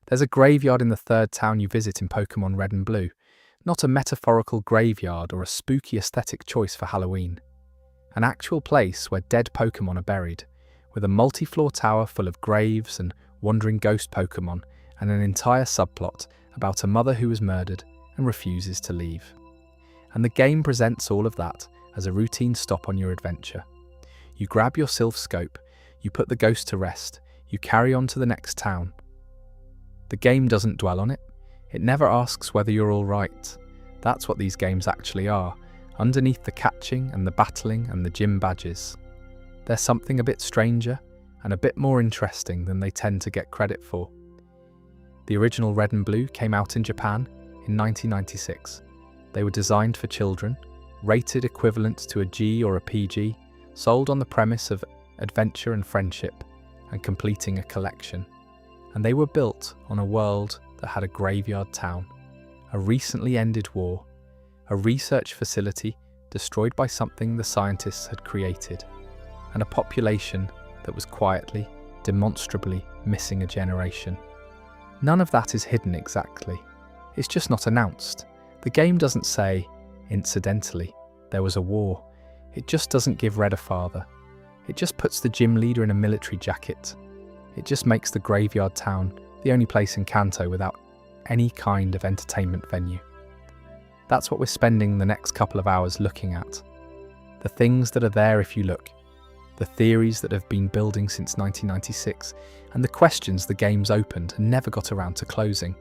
There's a graveyard in the third town you visit in Pokémon Red and Blue, not a metaphorical graveyard or a spooky aesthetic choice for Halloween. An actual place where dead Pokémon are buried, with a multi-floor tower full of graves and wandering ghost Pokémon, and an entire subplot about a mother who was murdered and refuses to leave. And the game presents all of that as a routine stop on your adventure. You grab your Sylph Scope, you put the ghost to rest, you carry on to the next town. The game doesn't dwell on it. It never asks whether you're all right. That's what these games actually are, underneath the catching and the battling and the gym badges. There's something a bit stranger and a bit more interesting than they tend to get credit for. The original Red and Blue came out in Japan in 1996. They were designed for children, rated equivalent to a G or a PG, sold on the premise of adventure and friendship, and completing a collection. And they were built on a world that had a graveyard town, a recently ended war, a research facility destroyed by something the scientists had created, and a population that was quietly, demonstrably missing a generation. None of that is hidden exactly. It's just not announced. The game doesn't say, incidentally, there was a war. It just doesn't give Red a father. It just puts the gym leader in a military jacket. It just makes the graveyard town the only place in Kanto without any kind of entertainment venue. That's what we're spending the next couple of hours looking at. The things that are there if you look, the theories that have been building since 1996, and the questions the game's opened and never got around to closing.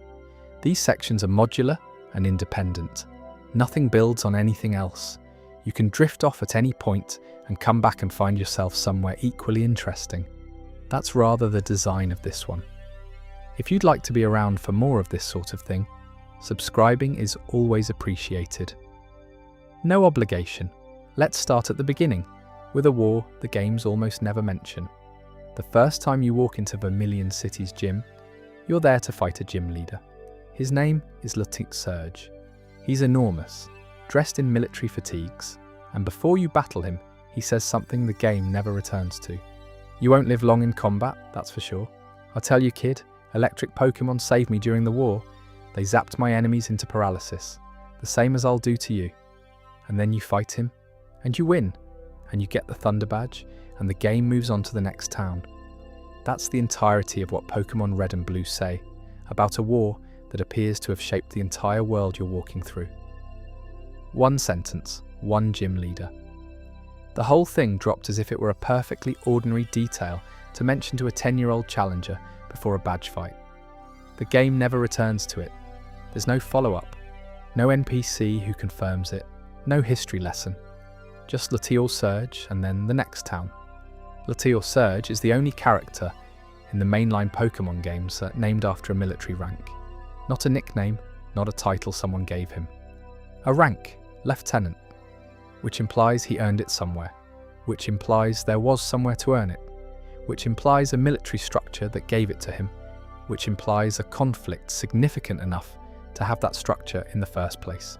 These sections are modular and independent. Nothing builds on anything else. You can drift off at any point and come back and find yourself somewhere equally interesting. That's rather the design of this one. If you'd like to be around for more of this sort of thing, subscribing is always appreciated. No obligation. Let's start at the beginning, with a war the games almost never mention. The first time you walk into Vermilion City's gym, you're there to fight a gym leader. His name is Latique Surge. He's enormous, dressed in military fatigues, and before you battle him, he says something the game never returns to. You won't live long in combat, that's for sure. I'll tell you, kid, electric Pokémon saved me during the war. They zapped my enemies into paralysis, the same as I'll do to you. And then you fight him, and you win, and you get the Thunder Badge, and the game moves on to the next town. That's the entirety of what Pokémon Red and Blue say, about a war that appears to have shaped the entire world you're walking through. One sentence, one gym leader. The whole thing dropped as if it were a perfectly ordinary detail to mention to a 10-year-old challenger before a badge fight. The game never returns to it. There's no follow-up, no NPC who confirms it, no history lesson. Just Latique Surge and then the next town. Latique Surge is the only character in the mainline Pokémon games named after a military rank. Not a nickname, not a title someone gave him. A rank, Lieutenant, which implies he earned it somewhere, which implies there was somewhere to earn it, which implies a military structure that gave it to him, which implies a conflict significant enough to have that structure in the first place.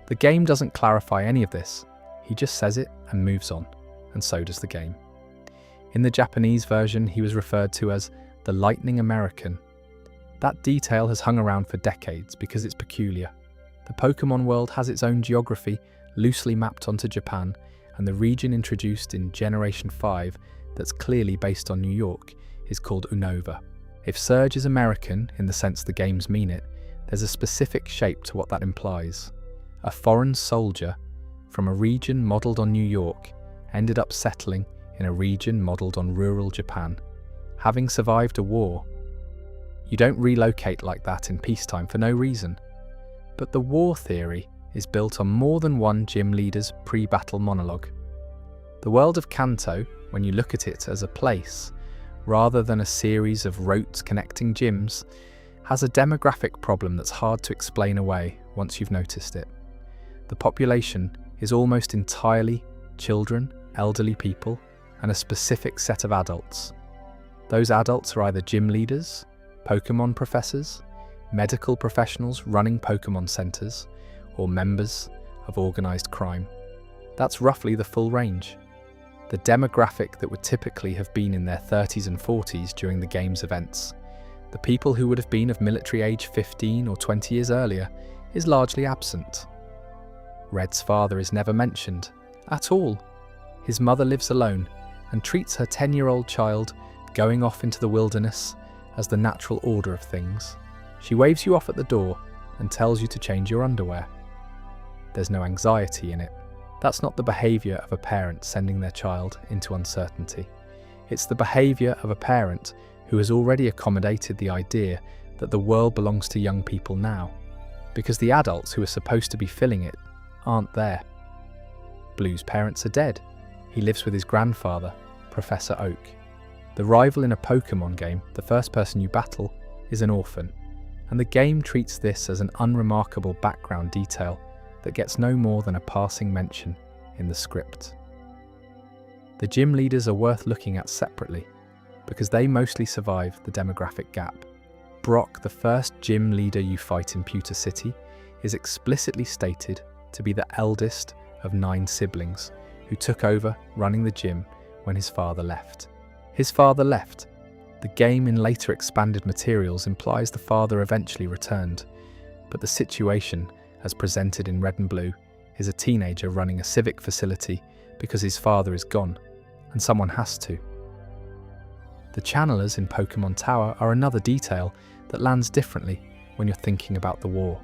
The game doesn't clarify any of this, he just says it and moves on, and so does the game. In the Japanese version, he was referred to as the Lightning American. That detail has hung around for decades because it's peculiar. The Pokémon world has its own geography, loosely mapped onto Japan, and the region introduced in Generation 5 that's clearly based on New York is called Unova. If Surge is American, in the sense the games mean it, there's a specific shape to what that implies. A foreign soldier from a region modelled on New York ended up settling in a region modelled on rural Japan, having survived a war. You don't relocate like that in peacetime for no reason. But the war theory is built on more than one gym leader's pre-battle monologue. The world of Kanto, when you look at it as a place, rather than a series of routes connecting gyms, has a demographic problem that's hard to explain away once you've noticed it. The population is almost entirely children, elderly people, and a specific set of adults. Those adults are either gym leaders, Pokémon professors, medical professionals running Pokémon centers, or members of organised crime. That's roughly the full range. The demographic that would typically have been in their 30s and 40s during the game's events. The people who would have been of military age 15 or 20 years earlier is largely absent. Red's father is never mentioned at all. His mother lives alone and treats her 10-year-old child going off into the wilderness as the natural order of things. She waves you off at the door and tells you to change your underwear. There's no anxiety in it. That's not the behaviour of a parent sending their child into uncertainty. It's the behaviour of a parent who has already accommodated the idea that the world belongs to young people now, because the adults who are supposed to be filling it aren't there. Blue's parents are dead. He lives with his grandfather, Professor Oak. The rival in a Pokémon game, the first person you battle, is an orphan, and the game treats this as an unremarkable background detail that gets no more than a passing mention in the script. The gym leaders are worth looking at separately, because they mostly survive the demographic gap. Brock, the first gym leader you fight in Pewter City, is explicitly stated to be the eldest of 9 siblings who took over running the gym when his father left. His father left. The game in later expanded materials implies the father eventually returned, but the situation, as presented in Red and Blue, is a teenager running a civic facility because his father is gone, and someone has to. The channelers in Pokémon Tower are another detail that lands differently when you're thinking about the war.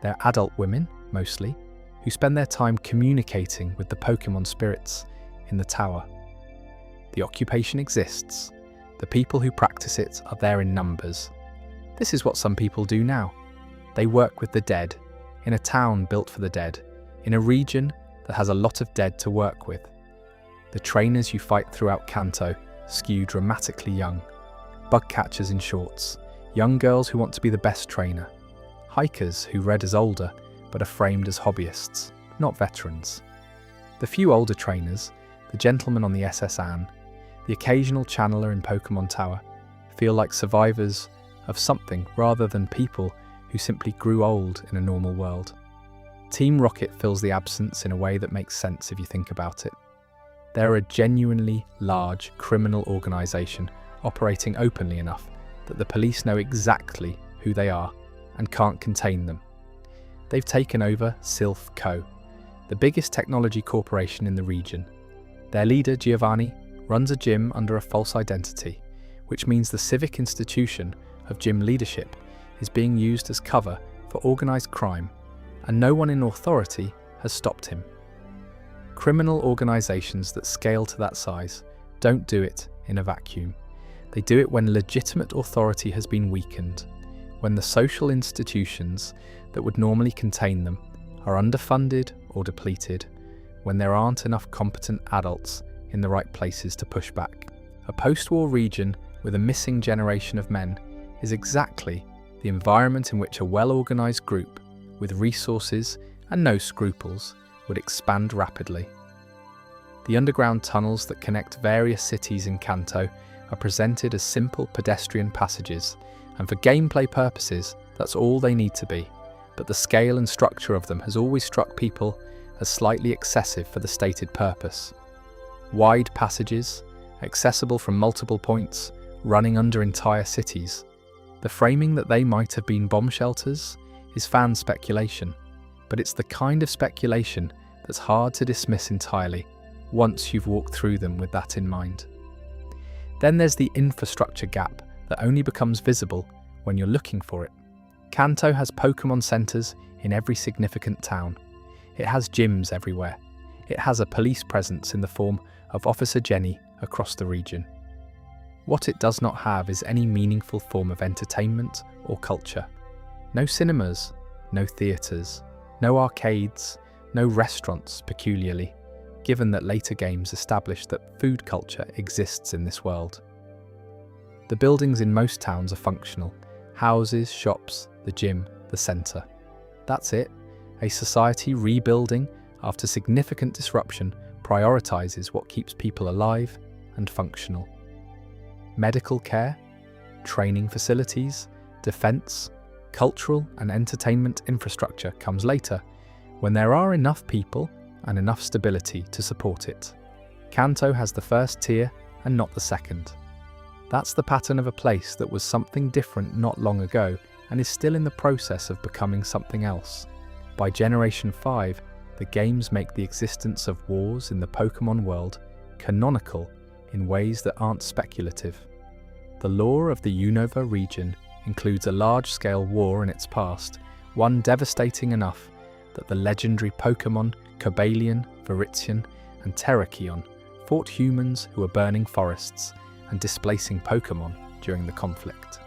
They're adult women, mostly, who spend their time communicating with the Pokémon spirits in the tower. The occupation exists. The people who practice it are there in numbers. This is what some people do now. They work with the dead, in a town built for the dead, in a region that has a lot of dead to work with. The trainers you fight throughout Kanto skew dramatically young. Bug catchers in shorts, young girls who want to be the best trainer, hikers who read as older but are framed as hobbyists, not veterans. The few older trainers, the gentleman on the SS Anne, the occasional channeler in Pokémon Tower, feel like survivors of something rather than people who simply grew old in a normal world. Team Rocket fills the absence in a way that makes sense if you think about it. They're a genuinely large criminal organisation operating openly enough that the police know exactly who they are and can't contain them. They've taken over Sylph Co., the biggest technology corporation in the region. Their leader, Giovanni, runs a gym under a false identity, which means the civic institution of gym leadership is being used as cover for organised crime, and no one in authority has stopped him. Criminal organisations that scale to that size don't do it in a vacuum. They do it when legitimate authority has been weakened, when the social institutions that would normally contain them are underfunded or depleted, when there aren't enough competent adults in the right places to push back. A post-war region with a missing generation of men is exactly the environment in which a well-organised group with resources and no scruples would expand rapidly. The underground tunnels that connect various cities in Kanto are presented as simple pedestrian passages, and for gameplay purposes, that's all they need to be. But the scale and structure of them has always struck people as slightly excessive for the stated purpose. Wide passages, accessible from multiple points, running under entire cities. The framing that they might have been bomb shelters is fan speculation, but it's the kind of speculation that's hard to dismiss entirely once you've walked through them with that in mind. Then there's the infrastructure gap that only becomes visible when you're looking for it. Kanto has Pokémon centres in every significant town. It has gyms everywhere. It has a police presence in the form of Officer Jenny across the region. What it does not have is any meaningful form of entertainment or culture. No cinemas, no theatres, no arcades, no restaurants peculiarly, given that later games established that food culture exists in this world. The buildings in most towns are functional: houses, shops, the gym, the centre. That's it. A society rebuilding after significant disruption prioritises what keeps people alive and functional. Medical care, training facilities, defence, cultural and entertainment infrastructure comes later, when there are enough people and enough stability to support it. Kanto has the first tier and not the second. That's the pattern of a place that was something different not long ago and is still in the process of becoming something else. By Generation 5, the games make the existence of wars in the Pokémon world canonical in ways that aren't speculative. The lore of the Unova region includes a large-scale war in its past, one devastating enough that the legendary Pokémon Cobalion, Virizion, and Terrakion fought humans who were burning forests and displacing Pokémon during the conflict.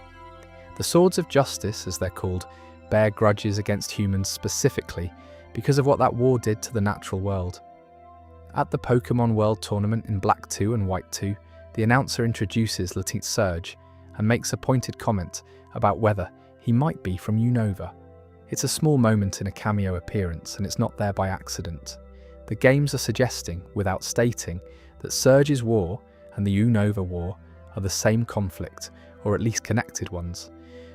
The Swords of Justice, as they're called, bear grudges against humans specifically because of what that war did to the natural world. At the Pokémon World Tournament in Black 2 and White 2, the announcer introduces Lateet Surge and makes a pointed comment about whether he might be from Unova. It's a small moment in a cameo appearance, and it's not there by accident. The games are suggesting, without stating, that Surge's war and the Unova war are the same conflict, or at least connected ones.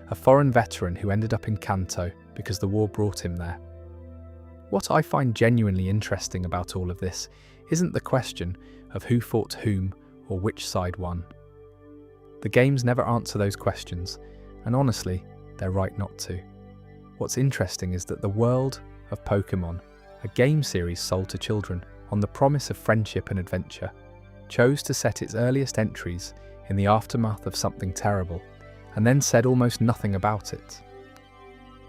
A foreign veteran who ended up in Kanto because the war brought him there. What I find genuinely interesting about all of this isn't the question of who fought whom or which side won. The games never answer those questions, and honestly, they're right not to. What's interesting is that the world of Pokémon, a game series sold to children on the promise of friendship and adventure, chose to set its earliest entries in the aftermath of something terrible, and then said almost nothing about it.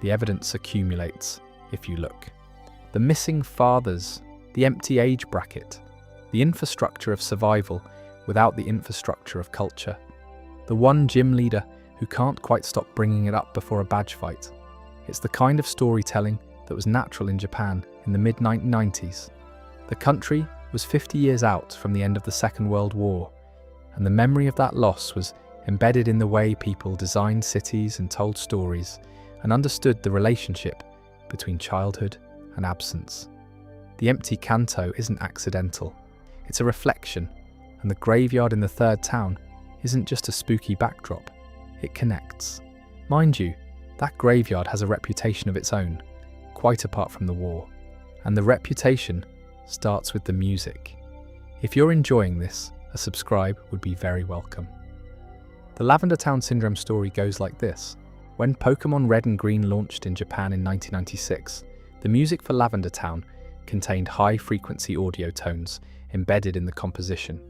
The evidence accumulates, if you look. The missing fathers, the empty age bracket, the infrastructure of survival without the infrastructure of culture, the one gym leader who can't quite stop bringing it up before a badge fight. It's the kind of storytelling that was natural in Japan in the mid-1990s. The country was 50 years out from the end of the Second World War, and the memory of that loss was embedded in the way people designed cities and told stories and understood the relationship between childhood and absence. The empty Kanto isn't accidental. It's a reflection, and the graveyard in the third town isn't just a spooky backdrop. It connects. Mind you, that graveyard has a reputation of its own, quite apart from the war. And the reputation starts with the music. If you're enjoying this, a subscribe would be very welcome. The Lavender Town Syndrome story goes like this. When Pokémon Red and Green launched in Japan in 1996, the music for Lavender Town contained high-frequency audio tones embedded in the composition.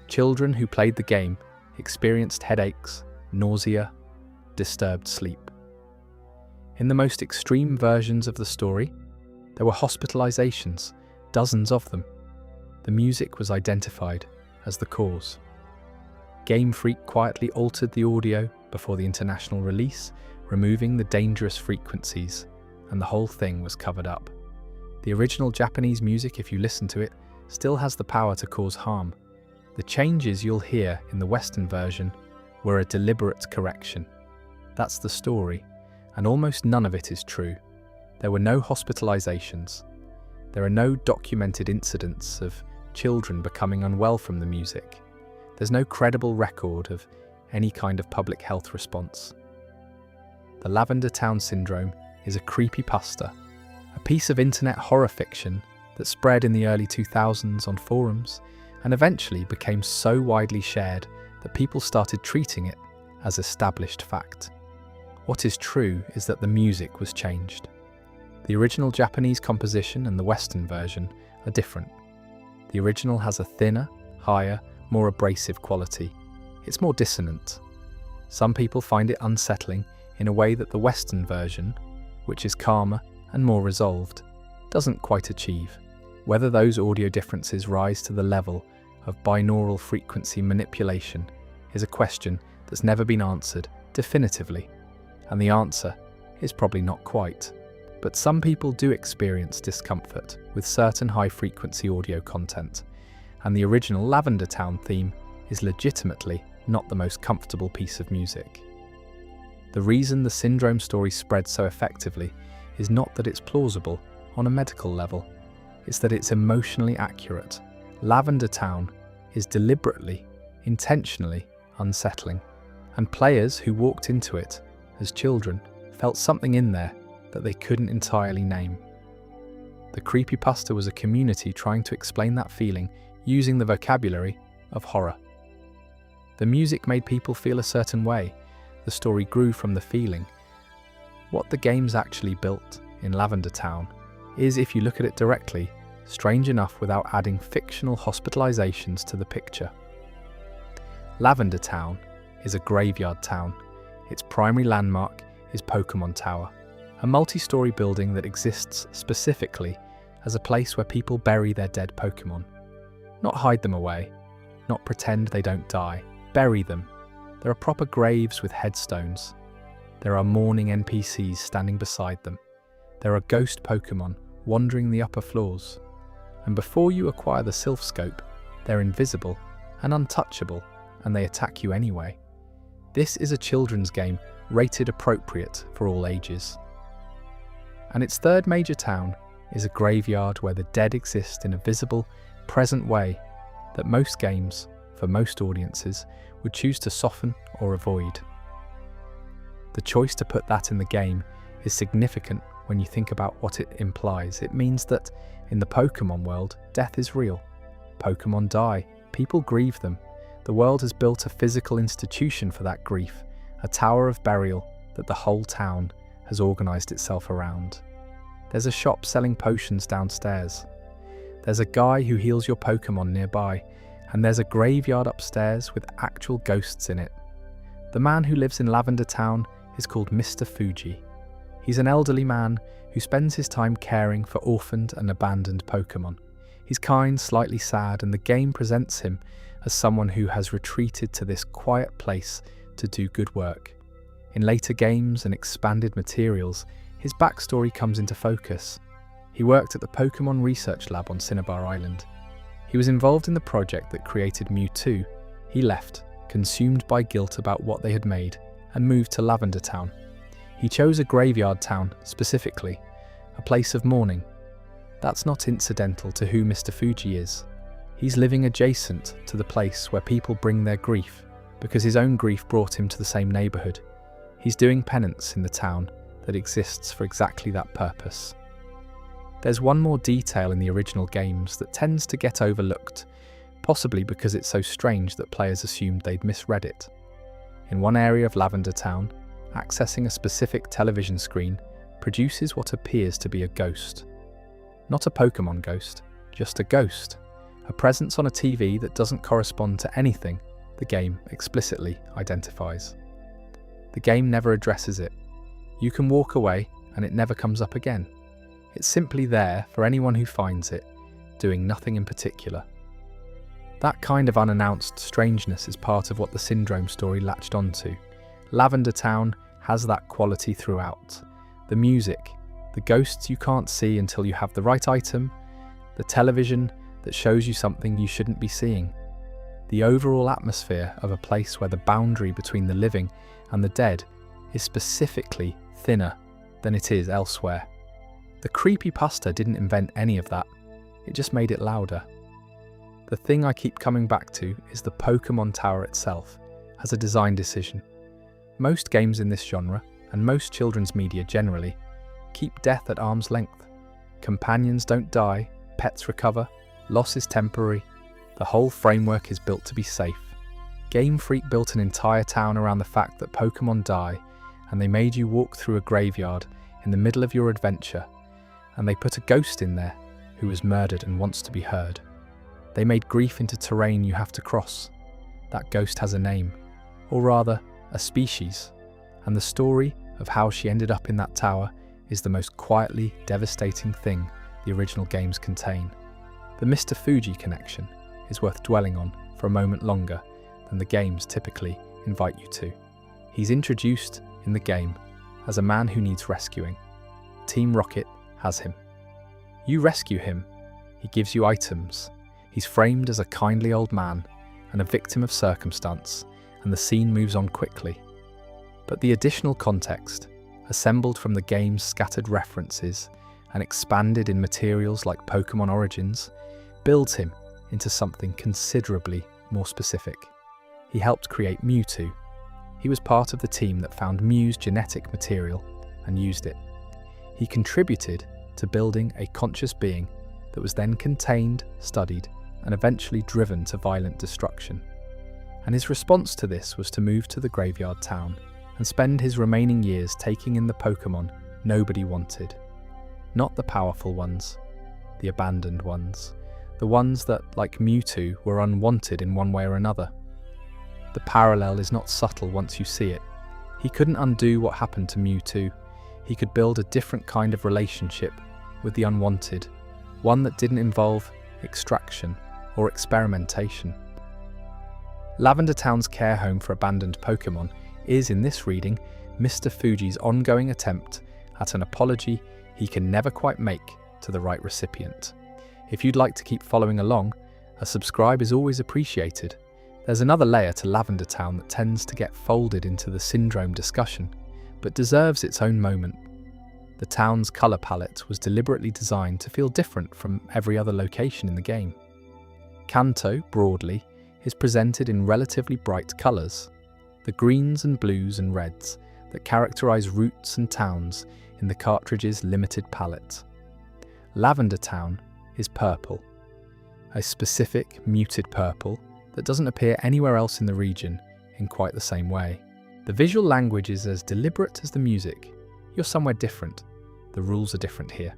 Children who played the game experienced headaches, nausea, disturbed sleep. In the most extreme versions of the story, there were hospitalizations, dozens of them. The music was identified as the cause. Game Freak quietly altered the audio before the international release, removing the dangerous frequencies, and the whole thing was covered up. The original Japanese music, if you listen to it, still has the power to cause harm. The changes you'll hear in the Western version were a deliberate correction. That's the story, and almost none of it is true. There were no hospitalizations. There are no documented incidents of children becoming unwell from the music. There's no credible record of any kind of public health response. The Lavender Town Syndrome is a creepypasta, a piece of internet horror fiction that spread in the early 2000s on forums and eventually became so widely shared that people started treating it as established fact. What is true is that the music was changed. The original Japanese composition and the Western version are different. The original has a thinner, higher, more abrasive quality. It's more dissonant. Some people find it unsettling in a way that the Western version, which is calmer and more resolved, doesn't quite achieve. Whether those audio differences rise to the level of binaural frequency manipulation is a question that's never been answered definitively, and the answer is probably not quite. But some people do experience discomfort with certain high-frequency audio content, and the original Lavender Town theme is legitimately not the most comfortable piece of music. The reason the Syndrome story spread so effectively is not that it's plausible on a medical level, it's that it's emotionally accurate. Lavender Town is deliberately, intentionally unsettling, and players who walked into it as children felt something in there that they couldn't entirely name. The creepypasta was a community trying to explain that feeling using the vocabulary of horror. The music made people feel a certain way. The story grew from the feeling. What the game's actually built in Lavender Town is, if you look at it directly, strange enough without adding fictional hospitalizations to the picture. Lavender Town is a graveyard town. Its primary landmark is Pokémon Tower, a multi-story building that exists specifically as a place where people bury their dead Pokémon. Not hide them away, not pretend they don't die, bury them. There are proper graves with headstones. There are mourning NPCs standing beside them. There are ghost Pokémon wandering the upper floors. And before you acquire the Fluidscape, they're invisible and untouchable, and they attack you anyway. This is a children's game rated appropriate for all ages. And its third major town is a graveyard where the dead exist in a visible, present way that most games, for most audiences, would choose to soften or avoid. The choice to put that in the game is significant when you think about what it implies. It means that in the Pokémon world, death is real. Pokémon die, people grieve them. The world has built a physical institution for that grief, a tower of burial that the whole town has organised itself around. There's a shop selling potions downstairs. There's a guy who heals your Pokémon nearby, and there's a graveyard upstairs with actual ghosts in it. The man who lives in Lavender Town is called Mr. Fuji. He's an elderly man who spends his time caring for orphaned and abandoned Pokémon. He's kind, slightly sad, and the game presents him as someone who has retreated to this quiet place to do good work. In later games and expanded materials, his backstory comes into focus. He worked at the Pokémon Research Lab on Cinnabar Island. He was involved in the project that created Mewtwo. He left, consumed by guilt about what they had made, and moved to Lavender Town. He chose a graveyard town, specifically, a place of mourning. That's not incidental to who Mr. Fuji is. He's living adjacent to the place where people bring their grief, because his own grief brought him to the same neighbourhood. He's doing penance in the town that exists for exactly that purpose. There's one more detail in the original games that tends to get overlooked, possibly because it's so strange that players assumed they'd misread it. In one area of Lavender Town, accessing a specific television screen produces what appears to be a ghost. Not a Pokémon ghost, just a ghost. A presence on a TV that doesn't correspond to anything the game explicitly identifies. The game never addresses it. You can walk away and it never comes up again. It's simply there for anyone who finds it, doing nothing in particular. That kind of unannounced strangeness is part of what the Syndrome story latched onto. Lavender Town has that quality throughout. The music, the ghosts you can't see until you have the right item, the television that shows you something you shouldn't be seeing. The overall atmosphere of a place where the boundary between the living and the dead is specifically thinner than it is elsewhere. The creepypasta didn't invent any of that, it just made it louder. The thing I keep coming back to is the Pokémon Tower itself as a design decision. Most games in this genre, and most children's media generally, keep death at arm's length. Companions don't die, pets recover, loss is temporary. The whole framework is built to be safe. Game Freak built an entire town around the fact that Pokémon die, and they made you walk through a graveyard in the middle of your adventure, and they put a ghost in there who was murdered and wants to be heard. They made grief into terrain you have to cross. That ghost has a name, or rather, a species, and the story of how she ended up in that tower is the most quietly devastating thing the original games contain. The Mr. Fuji connection is worth dwelling on for a moment longer than the games typically invite you to. He's introduced in the game as a man who needs rescuing. Team Rocket has him. You rescue him, he gives you items. He's framed as a kindly old man and a victim of circumstance, and the scene moves on quickly. But the additional context, assembled from the game's scattered references and expanded in materials like Pokémon Origins, builds him into something considerably more specific. He helped create Mewtwo. He was part of the team that found Mew's genetic material and used it. He contributed to building a conscious being that was then contained, studied, and eventually driven to violent destruction. and his response to this was to move to the graveyard town and spend his remaining years taking in the Pokémon nobody wanted. Not the powerful ones, the abandoned ones, the ones that, like Mewtwo, were unwanted in one way or another. The parallel is not subtle once you see it. He couldn't undo what happened to Mewtwo. He could build a different kind of relationship with the unwanted, one that didn't involve extraction or experimentation. Lavender Town's care home for abandoned Pokémon is, in this reading, Mr. Fuji's ongoing attempt at an apology he can never quite make to the right recipient. If you'd like to keep following along, a subscribe is always appreciated. There's another layer to Lavender Town that tends to get folded into the syndrome discussion, but deserves its own moment. The town's colour palette was deliberately designed to feel different from every other location in the game. Kanto, broadly, is presented in relatively bright colours, the greens and blues and reds that characterise routes and towns in the cartridge's limited palette. Lavender Town is purple, a specific, muted purple that doesn't appear anywhere else in the region in quite the same way. The visual language is as deliberate as the music. You're somewhere different. The rules are different here.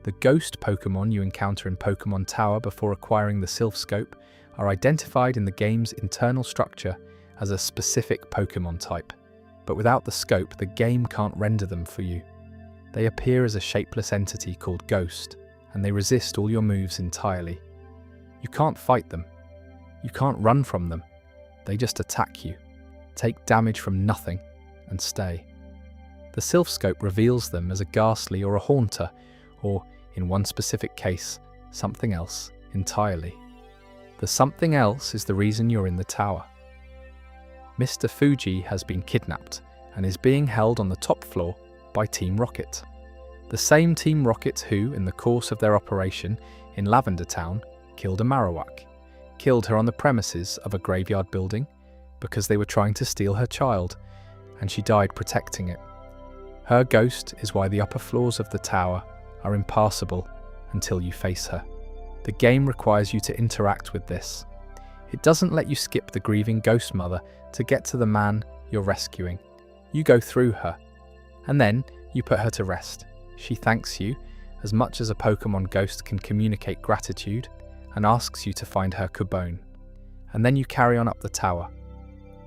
The ghost Pokémon you encounter in Pokémon Tower before acquiring the Sylph-scope are identified in the game's internal structure as a specific Pokémon type, but without the scope, the game can't render them for you. They appear as a shapeless entity called Ghost, and they resist all your moves entirely. You can't fight them. You can't run from them. They just attack you, take damage from nothing, and stay. The Sylph-scope reveals them as a ghastly or a haunter, or, in one specific case, something else entirely. The something else is the reason you're in the tower. Mr. Fuji has been kidnapped and is being held on the top floor by Team Rocket. The same Team Rocket who, in the course of their operation in Lavender Town, killed a Marowak, killed her on the premises of a graveyard building because they were trying to steal her child, and she died protecting it. Her ghost is why the upper floors of the tower are impassable until you face her. The game requires you to interact with this. It doesn't let you skip the grieving ghost mother to get to the man you're rescuing. You go through her, and then you put her to rest. She thanks you, as much as a Pokémon ghost can communicate gratitude, and asks you to find her Cubone. And then you carry on up the tower.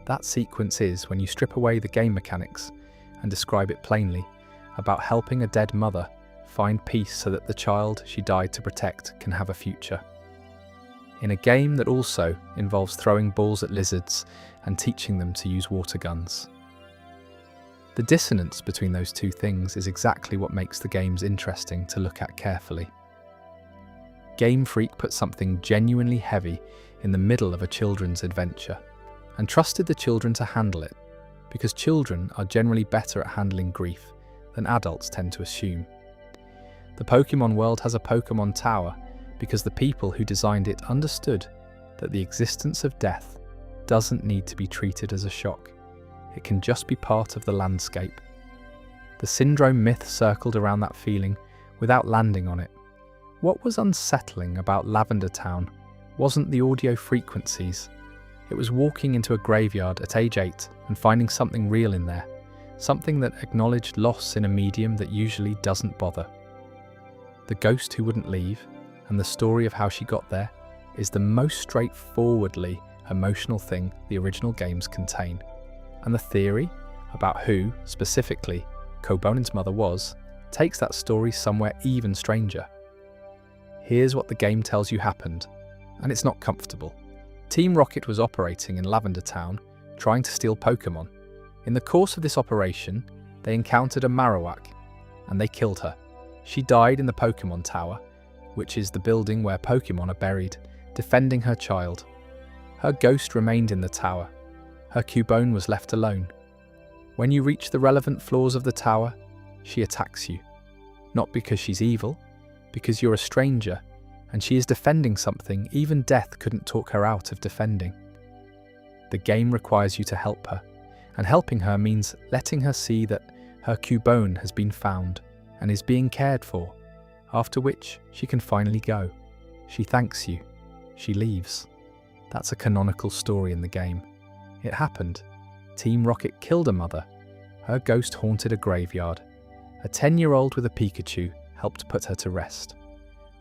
That sequence is, when you strip away the game mechanics and describe it plainly, about helping a dead mother find peace so that the child she died to protect can have a future. In a game that also involves throwing balls at lizards and teaching them to use water guns. The dissonance between those two things is exactly what makes the games interesting to look at carefully. Game Freak put something genuinely heavy in the middle of a children's adventure, and trusted the children to handle it, because children are generally better at handling grief than adults tend to assume. The Pokémon world has a Pokémon Tower because the people who designed it understood that the existence of death doesn't need to be treated as a shock. It can just be part of the landscape. The syndrome myth circled around that feeling without landing on it. What was unsettling about Lavender Town wasn't the audio frequencies. It was walking into a graveyard at age 8 and finding something real in there, something that acknowledged loss in a medium that usually doesn't bother. The ghost who wouldn't leave, and the story of how she got there, is the most straightforwardly emotional thing the original games contain. And the theory about who, specifically, Cobonin's mother was, takes that story somewhere even stranger. Here's what the game tells you happened, and it's not comfortable. Team Rocket was operating in Lavender Town, trying to steal Pokémon. In the course of this operation, they encountered a Marowak, and they killed her. She died in the Pokémon Tower, which is the building where Pokémon are buried, defending her child. Her ghost remained in the tower. Her Cubone was left alone. When you reach the relevant floors of the tower, she attacks you. Not because she's evil, because you're a stranger, and she is defending something even death couldn't talk her out of defending. The game requires you to help her, and helping her means letting her see that her Cubone has been found and is being cared for, after which she can finally go. She thanks you. She leaves. That's a canonical story in the game. It happened. Team Rocket killed a mother. Her ghost haunted a graveyard. A 10-year-old with a Pikachu helped put her to rest.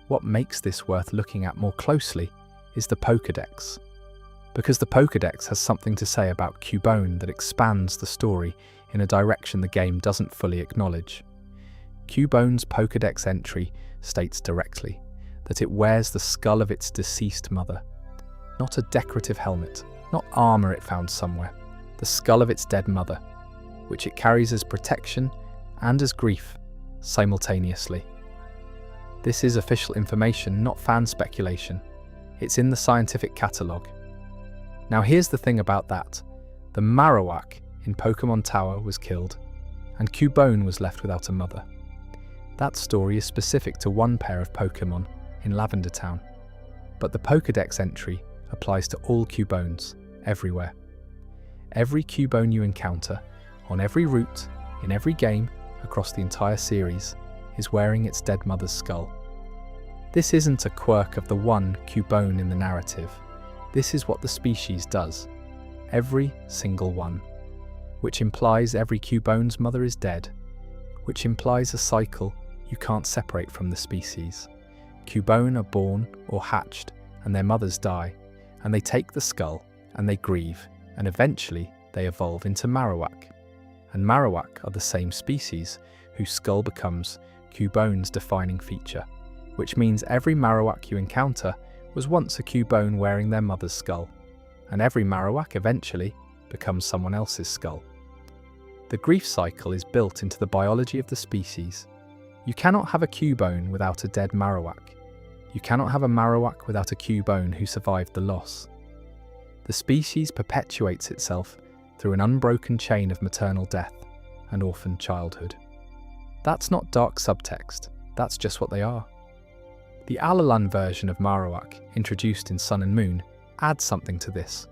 What makes this worth looking at more closely is the Pokédex. Because the Pokédex has something to say about Cubone that expands the story in a direction the game doesn't fully acknowledge. Cubone's Pokédex entry states directly that it wears the skull of its deceased mother. Not a decorative helmet, not armor it found somewhere, the skull of its dead mother, which it carries as protection and as grief simultaneously. This is official information, not fan speculation. It's in the scientific catalogue. Now here's the thing about that. The Marowak in Pokémon Tower was killed, and Cubone was left without a mother. That story is specific to one pair of Pokémon in Lavender Town, but the Pokédex entry applies to all Cubones, everywhere. Every Cubone you encounter, on every route, in every game, across the entire series, is wearing its dead mother's skull. This isn't a quirk of the one Cubone in the narrative. This is what the species does. Every single one. Which implies every Cubone's mother is dead. Which implies a cycle you can't separate from the species. Cubone are born or hatched, and their mothers die, and they take the skull, and they grieve, and eventually they evolve into Marowak. And Marowak are the same species, whose skull becomes Cubone's defining feature, which means every Marowak you encounter was once a Cubone wearing their mother's skull, and every Marowak eventually becomes someone else's skull. The grief cycle is built into the biology of the species. You cannot have a Cubone without a dead Marowak. You cannot have a Marowak without a Cubone who survived the loss. The species perpetuates itself through an unbroken chain of maternal death and orphaned childhood. That's not dark subtext, that's just what they are. The Alolan version of Marowak, introduced in Sun and Moon, adds something to this.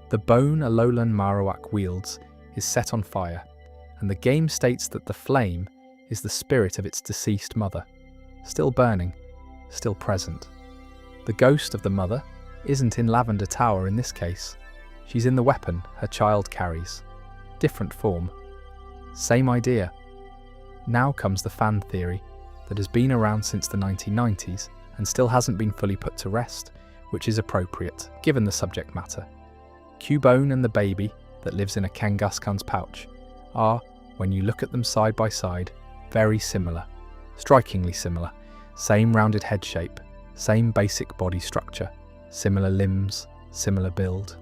The bone Alolan Marowak wields is set on fire, and the game states that the flame is the spirit of its deceased mother, still burning, still present. The ghost of the mother isn't in Lavender Tower in this case. She's in the weapon her child carries. Different form. Same idea. Now comes the fan theory that has been around since the 1990s and still hasn't been fully put to rest, which is appropriate, given the subject matter. Cubone and the baby that lives in a Kangaskhan's pouch are, when you look at them side by side, very similar, strikingly similar. Same rounded head shape, same basic body structure, similar limbs, similar build.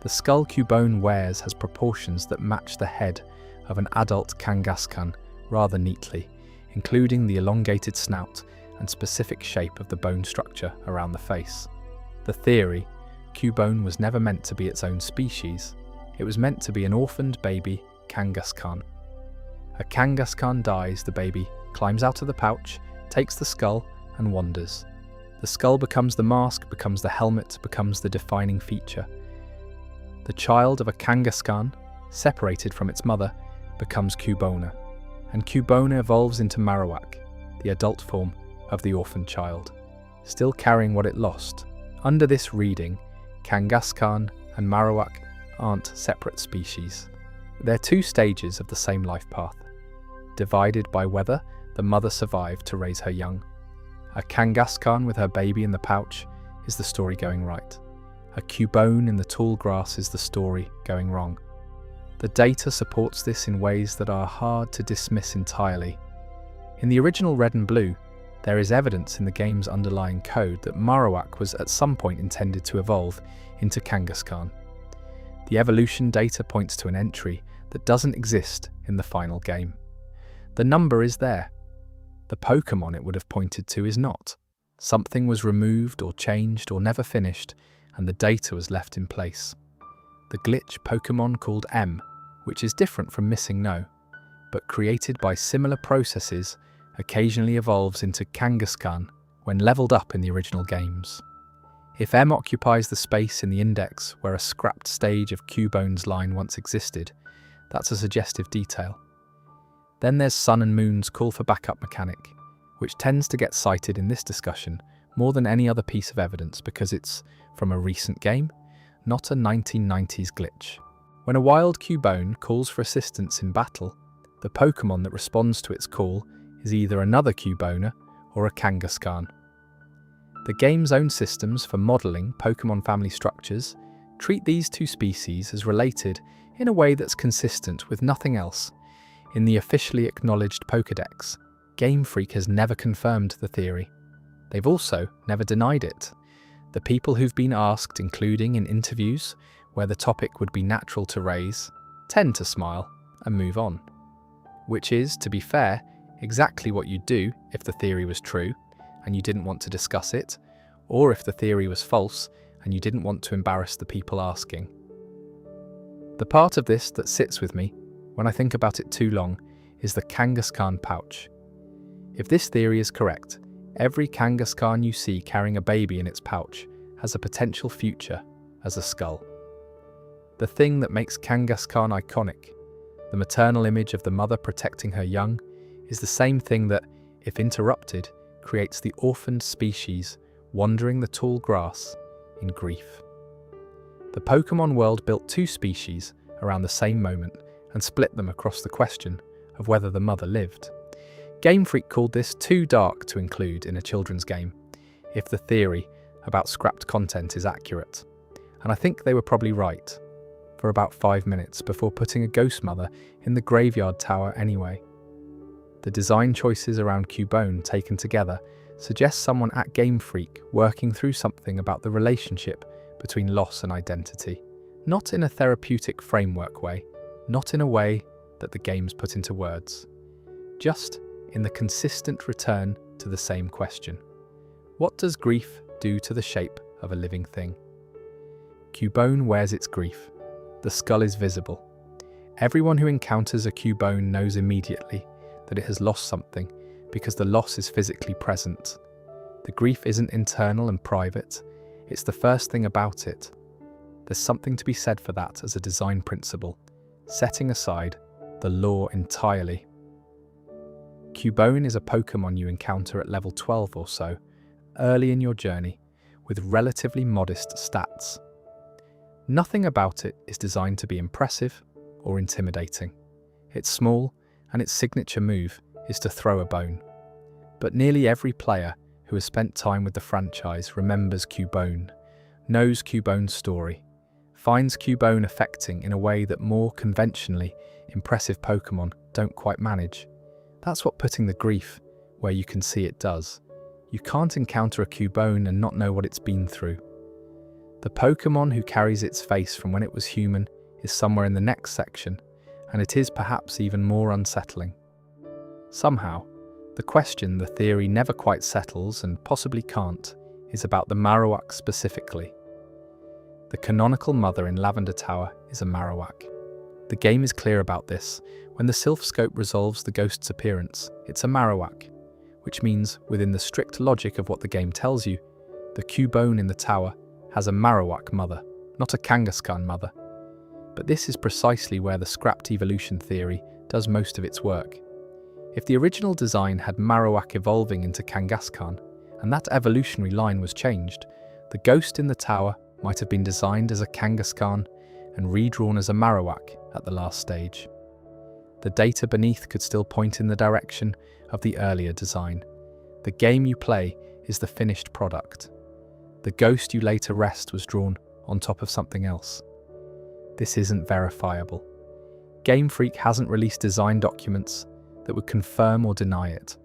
The skull Cubone wears has proportions that match the head of an adult Kangaskhan rather neatly, including the elongated snout and specific shape of the bone structure around the face. The theory, Cubone was never meant to be its own species. It was meant to be an orphaned baby Kangaskhan. A Kangaskhan dies, the baby climbs out of the pouch, takes the skull, and wanders. The skull becomes the mask, becomes the helmet, becomes the defining feature. The child of a Kangaskhan, separated from its mother, becomes Cubone, and Cubone evolves into Marowak, the adult form of the orphaned child, still carrying what it lost. Under this reading, Kangaskhan and Marowak aren't separate species. They're two stages of the same life path, divided by whether the mother survived to raise her young. A Kangaskhan with her baby in the pouch is the story going right. A Cubone in the tall grass is the story going wrong. The data supports this in ways that are hard to dismiss entirely. In the original Red and Blue, there is evidence in the game's underlying code that Marowak was at some point intended to evolve into Kangaskhan. The evolution data points to an entry that doesn't exist in the final game. The number is there. The Pokémon it would have pointed to is not. Something was removed or changed or never finished, and the data was left in place. The glitch Pokémon called M, which is different from Missing No, but created by similar processes, occasionally evolves into Kangaskhan when leveled up in the original games. If M occupies the space in the index where a scrapped stage of Cubone's line once existed, that's a suggestive detail. Then there's Sun and Moon's call for backup mechanic, which tends to get cited in this discussion more than any other piece of evidence because it's from a recent game, not a 1990s glitch. When a wild Cubone calls for assistance in battle, the Pokémon that responds to its call is either another Cubona or a Kangaskhan. The game's own systems for modelling Pokémon family structures treat these two species as related in a way that's consistent with nothing else. In the officially acknowledged Pokédex, Game Freak has never confirmed the theory. They've also never denied it. The people who've been asked, including in interviews where the topic would be natural to raise, tend to smile and move on. Which is, to be fair, exactly what you'd do if the theory was true and you didn't want to discuss it, or if the theory was false and you didn't want to embarrass the people asking. The part of this that sits with me when I think about it too long is the Kangaskhan pouch. If this theory is correct, every Kangaskhan you see carrying a baby in its pouch has a potential future as a skull. The thing that makes Kangaskhan iconic, the maternal image of the mother protecting her young, is the same thing that, if interrupted, creates the orphaned species wandering the tall grass in grief. The Pokémon world built two species around the same moment and split them across the question of whether the mother lived. Game Freak called this too dark to include in a children's game, if the theory about scrapped content is accurate. And I think they were probably right, for about 5 minutes before putting a ghost mother in the graveyard tower anyway. The design choices around Cubone taken together suggest someone at Game Freak working through something about the relationship between loss and identity, not in a therapeutic framework way, not in a way that the game's put into words, just in the consistent return to the same question. What does grief do to the shape of a living thing? Cubone wears its grief. The skull is visible. Everyone who encounters a Cubone knows immediately that it has lost something because the loss is physically present. The grief isn't internal and private, it's the first thing about it. There's something to be said for that as a design principle, setting aside the lore entirely. Cubone is a Pokémon you encounter at level 12 or so, early in your journey, with relatively modest stats. Nothing about it is designed to be impressive or intimidating. It's small, and its signature move is to throw a bone. But nearly every player who has spent time with the franchise remembers Cubone, knows Cubone's story, finds Cubone affecting in a way that more conventionally impressive Pokémon don't quite manage. That's what putting the grief where you can see it does. You can't encounter a Cubone and not know what it's been through. The Pokémon who carries its face from when it was human is somewhere in the next section, and it is perhaps even more unsettling. Somehow, the question the theory never quite settles and possibly can't is about the Marowak specifically. The canonical mother in Lavender Tower is a Marowak. The game is clear about this. When the Sylph Scope resolves the ghost's appearance, it's a Marowak, which means, within the strict logic of what the game tells you, the Cubone in the tower has a Marowak mother, not a Kangaskhan mother. But this is precisely where the scrapped evolution theory does most of its work. If the original design had Marowak evolving into Kangaskhan, and that evolutionary line was changed, the ghost in the tower might have been designed as a Kangaskhan and redrawn as a Marowak at the last stage. The data beneath could still point in the direction of the earlier design. The game you play is the finished product. The ghost you later rest was drawn on top of something else. This isn't verifiable. Game Freak hasn't released design documents that would confirm or deny it.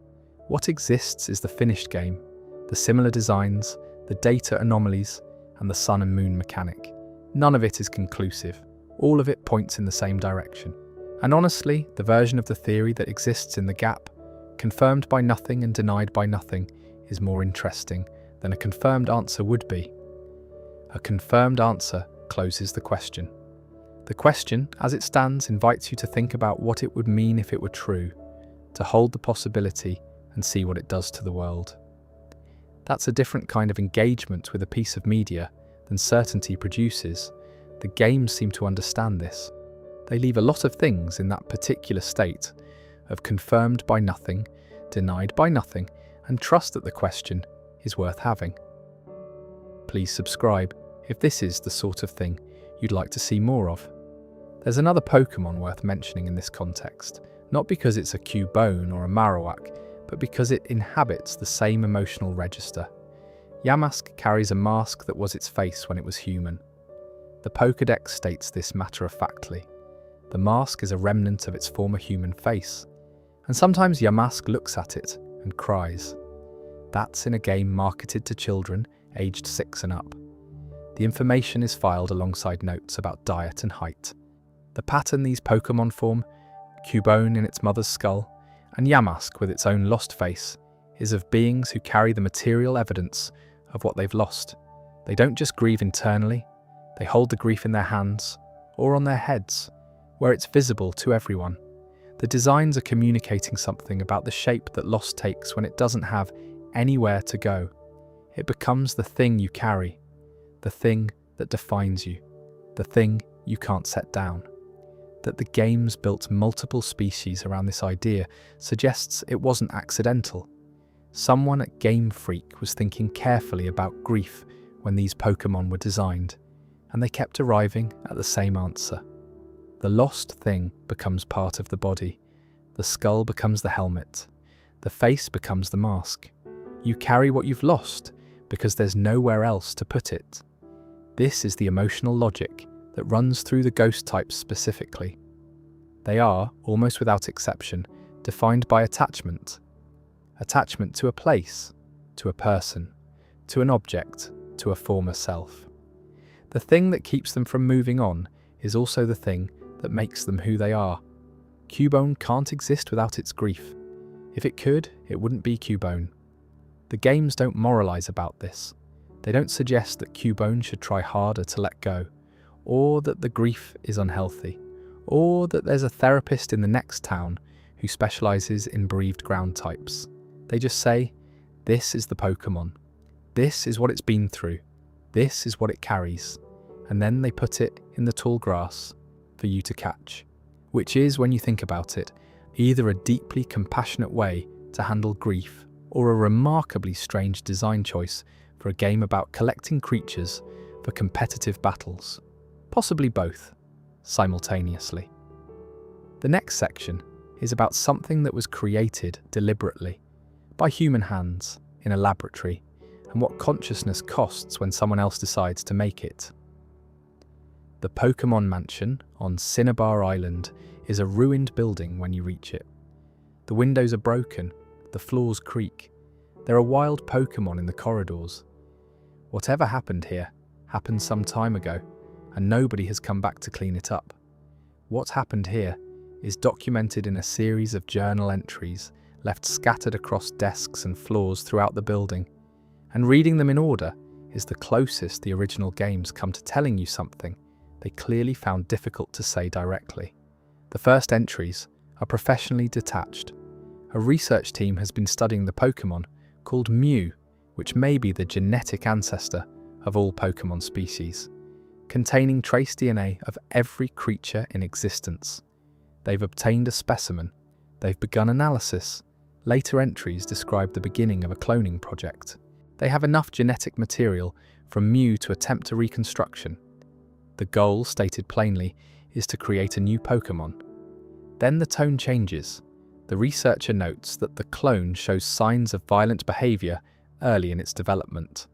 What exists is the finished game, the similar designs, the data anomalies, and the sun and moon mechanic. None of it is conclusive. All of it points in the same direction. And honestly, the version of the theory that exists in the gap, confirmed by nothing and denied by nothing, is more interesting than a confirmed answer would be. A confirmed answer closes the question. The question, as it stands, invites you to think about what it would mean if it were true, to hold the possibility and see what it does to the world. That's a different kind of engagement with a piece of media than certainty produces. The games seem to understand this. They leave a lot of things in that particular state of confirmed by nothing, denied by nothing, and trust that the question is worth having. Please subscribe if this is the sort of thing you'd like to see more of. There's another Pokémon worth mentioning in this context, not because it's a Cubone or a Marowak, but because it inhabits the same emotional register. Yamask carries a mask that was its face when it was human. The Pokédex states this matter-of-factly. The mask is a remnant of its former human face, and sometimes Yamask looks at it and cries. That's in a game marketed to children aged 6 and up. The information is filed alongside notes about diet and height. The pattern these Pokémon form, Cubone in its mother's skull, and Yamask with its own lost face, is of beings who carry the material evidence of what they've lost. They don't just grieve internally, they hold the grief in their hands, or on their heads, where it's visible to everyone. The designs are communicating something about the shape that loss takes when it doesn't have anywhere to go. It becomes the thing you carry, the thing that defines you, the thing you can't set down. That the games built multiple species around this idea suggests it wasn't accidental. Someone at Game Freak was thinking carefully about grief when these Pokémon were designed, and they kept arriving at the same answer. The lost thing becomes part of the body. The skull becomes the helmet. The face becomes the mask. You carry what you've lost because there's nowhere else to put it. This is the emotional logic that runs through the ghost types specifically. They are, almost without exception, defined by attachment. Attachment to a place, to a person, to an object, to a former self. The thing that keeps them from moving on is also the thing that makes them who they are. Cubone can't exist without its grief. If it could, it wouldn't be Cubone. The games don't moralize about this. They don't suggest that Cubone should try harder to let go, or that the grief is unhealthy, or that there's a therapist in the next town who specializes in bereaved ground types. They just say, this is the Pokémon. This is what it's been through. This is what it carries. And then they put it in the tall grass for you to catch, which is, when you think about it, either a deeply compassionate way to handle grief or a remarkably strange design choice for a game about collecting creatures for competitive battles. Possibly both, simultaneously. The next section is about something that was created deliberately, by human hands, in a laboratory, and what consciousness costs when someone else decides to make it. The Pokémon Mansion on Cinnabar Island is a ruined building when you reach it. The windows are broken, the floors creak. There are wild Pokémon in the corridors. Whatever happened here happened some time ago, and nobody has come back to clean it up. What happened here is documented in a series of journal entries left scattered across desks and floors throughout the building, and reading them in order is the closest the original games come to telling you something they clearly found difficult to say directly. The first entries are professionally detached. A research team has been studying the Pokémon called Mew, which may be the genetic ancestor of all Pokémon species, containing trace DNA of every creature in existence. They've obtained a specimen. They've begun analysis. Later entries describe the beginning of a cloning project. They have enough genetic material from Mew to attempt a reconstruction. The goal, stated plainly, is to create a new Pokémon. Then the tone changes. The researcher notes that the clone shows signs of violent behaviour early in its development.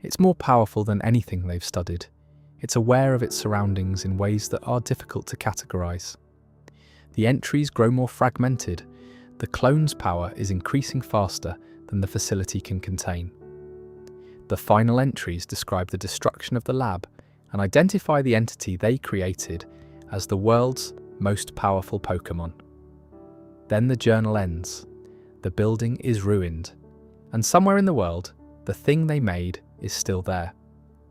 It's more powerful than anything they've studied. It's aware of its surroundings in ways that are difficult to categorise. The entries grow more fragmented. The clone's power is increasing faster than the facility can contain. The final entries describe the destruction of the lab and identify the entity they created as the world's most powerful Pokémon. Then the journal ends. The building is ruined, and somewhere in the world, the thing they made is still there.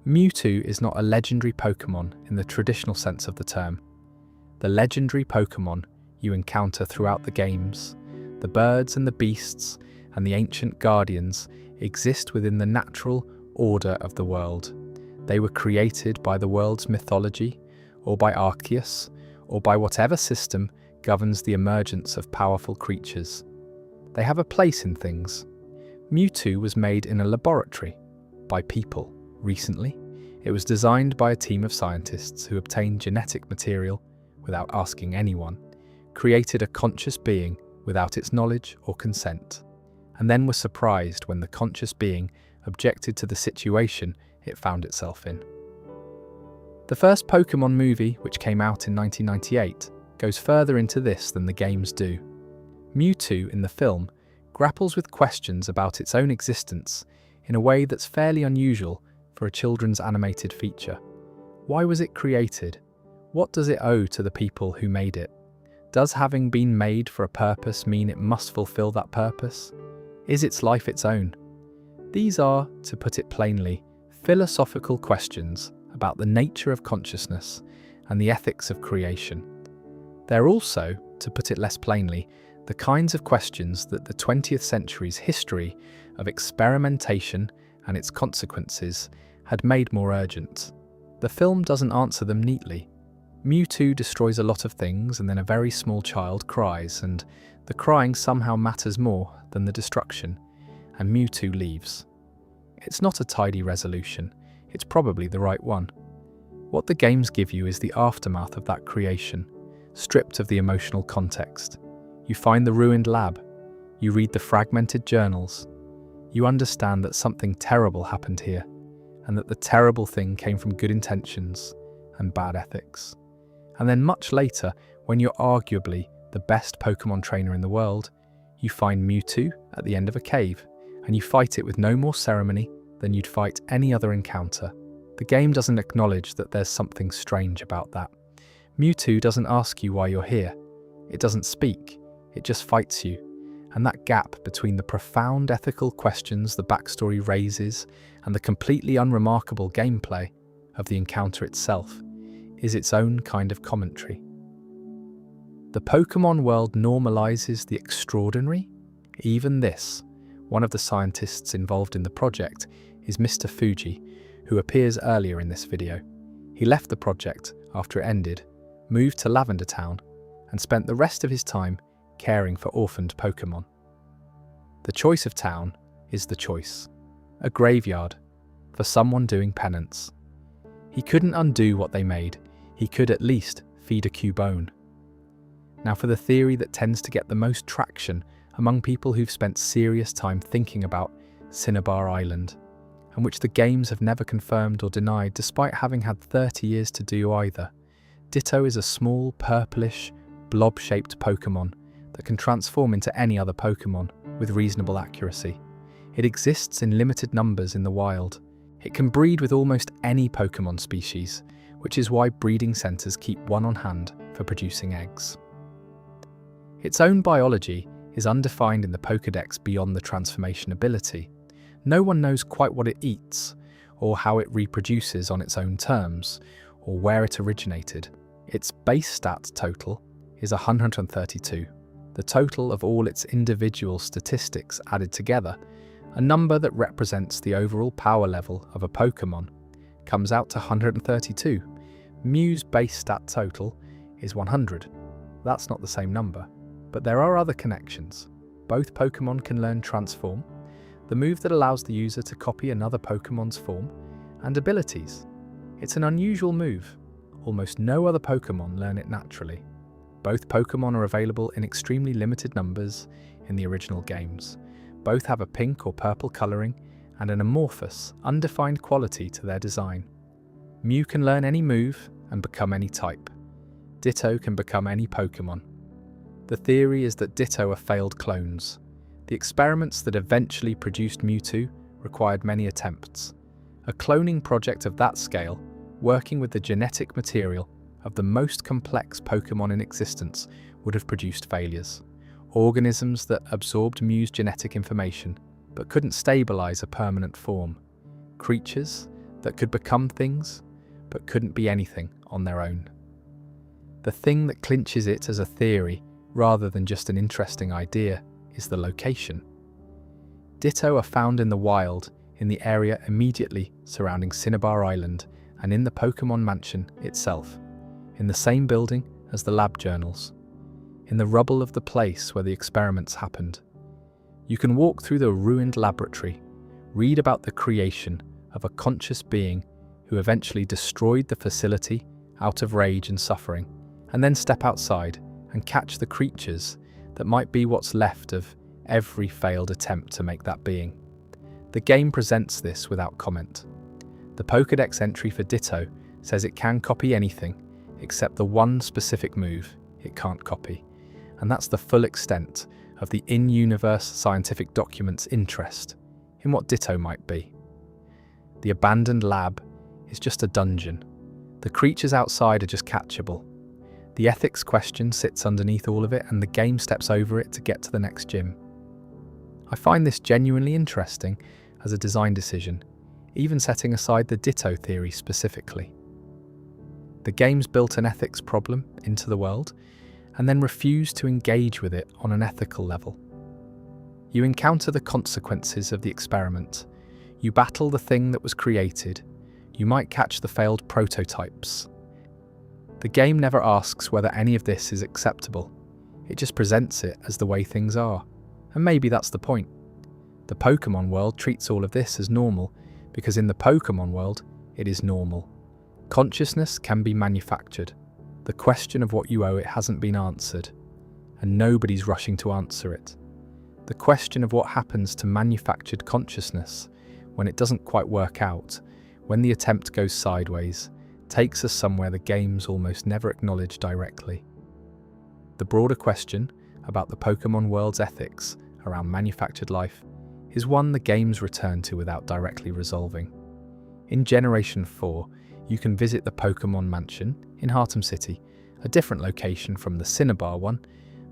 Mewtwo is not a legendary Pokémon in the traditional sense of the term. The legendary Pokémon you encounter throughout the games, the birds and the beasts and the ancient guardians, exist within the natural order of the world. They were created by the world's mythology, or by Arceus, or by whatever system governs the emergence of powerful creatures. They have a place in things. Mewtwo was made in a laboratory, by people, recently, It was designed by a team of scientists who obtained genetic material without asking anyone, created a conscious being without its knowledge or consent, and then were surprised when the conscious being objected to the situation it found itself in. The first Pokémon movie, which came out in 1998, goes further into this than the games do. Mewtwo in the film grapples with questions about its own existence in a way that's fairly unusual for a children's animated feature. Why was it created? What does it owe to the people who made it? Does having been made for a purpose mean it must fulfill that purpose? Is its life its own? These are, to put it plainly, philosophical questions about the nature of consciousness and the ethics of creation. They're also, to put it less plainly, the kinds of questions that the 20th century's history of experimentation and its consequences had made more urgent. The film doesn't answer them neatly. Mewtwo destroys a lot of things and then a very small child cries, and the crying somehow matters more than the destruction, and Mewtwo leaves. It's not a tidy resolution, it's probably the right one. What the games give you is the aftermath of that creation, stripped of the emotional context. You find the ruined lab, you read the fragmented journals, you understand that something terrible happened here, and that the terrible thing came from good intentions and bad ethics. And then much later, when you're arguably the best Pokémon trainer in the world, you find Mewtwo at the end of a cave, and you fight it with no more ceremony than you'd fight any other encounter. The game doesn't acknowledge that there's something strange about that. Mewtwo doesn't ask you why you're here. It doesn't speak. It just fights you. And that gap between the profound ethical questions the backstory raises and the completely unremarkable gameplay of the encounter itself is its own kind of commentary. The Pokémon world normalizes the extraordinary. Even this, one of the scientists involved in the project, is Mr. Fuji, who appears earlier in this video. He left the project after it ended, moved to Lavender Town, and spent the rest of his time caring for orphaned Pokémon. The choice of town is the choice. A graveyard for someone doing penance. He couldn't undo what they made. He could at least feed a Cubone. Now for the theory that tends to get the most traction among people who've spent serious time thinking about Cinnabar Island, and which the games have never confirmed or denied despite having had 30 years to do either. Ditto is a small, purplish, blob-shaped Pokémon that can transform into any other Pokémon with reasonable accuracy. It exists in limited numbers in the wild. It can breed with almost any Pokémon species, which is why breeding centres keep one on hand for producing eggs. Its own biology is undefined in the Pokédex beyond the transformation ability. No one knows quite what it eats, or how it reproduces on its own terms, or where it originated. Its base stat total is 132, the total of all its individual statistics added together, a number that represents the overall power level of a Pokémon, comes out to 132. Mew's base stat total is 100. That's not the same number, but there are other connections. Both Pokémon can learn Transform, the move that allows the user to copy another Pokémon's form, and abilities. It's an unusual move. Almost no other Pokémon learn it naturally. Both Pokémon are available in extremely limited numbers in the original games. Both have a pink or purple colouring and an amorphous, undefined quality to their design. Mew can learn any move and become any type. Ditto can become any Pokémon. The theory is that Ditto are failed clones. The experiments that eventually produced Mewtwo required many attempts. A cloning project of that scale, working with the genetic material of the most complex Pokémon in existence, would have produced failures. Organisms that absorbed Mew's genetic information, but couldn't stabilize a permanent form. Creatures that could become things, but couldn't be anything on their own. The thing that clinches it as a theory, rather than just an interesting idea, is the location. Ditto are found in the wild, in the area immediately surrounding Cinnabar Island, and in the Pokémon Mansion itself, in the same building as the lab journals, in the rubble of the place where the experiments happened. You can walk through the ruined laboratory, read about the creation of a conscious being who eventually destroyed the facility out of rage and suffering, and then step outside and catch the creatures that might be what's left of every failed attempt to make that being. The game presents this without comment. The Pokédex entry for Ditto says it can copy anything except the one specific move it can't copy, and that's the full extent of the in-universe scientific document's interest in what Ditto might be. The abandoned lab is just a dungeon. The creatures outside are just catchable. The ethics question sits underneath all of it, and the game steps over it to get to the next gym. I find this genuinely interesting as a design decision, even setting aside the Ditto theory specifically. The game's built an ethics problem into the world, and then refused to engage with it on an ethical level. You encounter the consequences of the experiment. You battle the thing that was created. You might catch the failed prototypes. The game never asks whether any of this is acceptable. It just presents it as the way things are. And maybe that's the point. The Pokémon world treats all of this as normal, because in the Pokémon world, it is normal. Consciousness can be manufactured. The question of what you owe it hasn't been answered, and nobody's rushing to answer it. The question of what happens to manufactured consciousness when it doesn't quite work out, when the attempt goes sideways, takes us somewhere the games almost never acknowledge directly. The broader question about the Pokémon world's ethics around manufactured life is one the games return to without directly resolving. In Generation 4, you can visit the Pokémon Mansion in Heartham City, a different location from the Cinnabar one,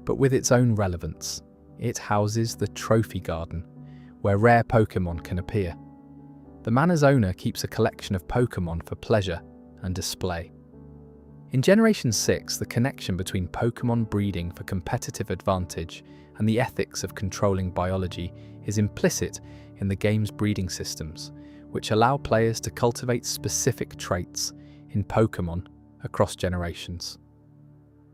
but with its own relevance. It houses the Trophy Garden, where rare Pokémon can appear. The manor's owner keeps a collection of Pokémon for pleasure and display. In Generation 6, the connection between Pokémon breeding for competitive advantage and the ethics of controlling biology is implicit in the game's breeding systems, which allow players to cultivate specific traits in Pokémon across generations.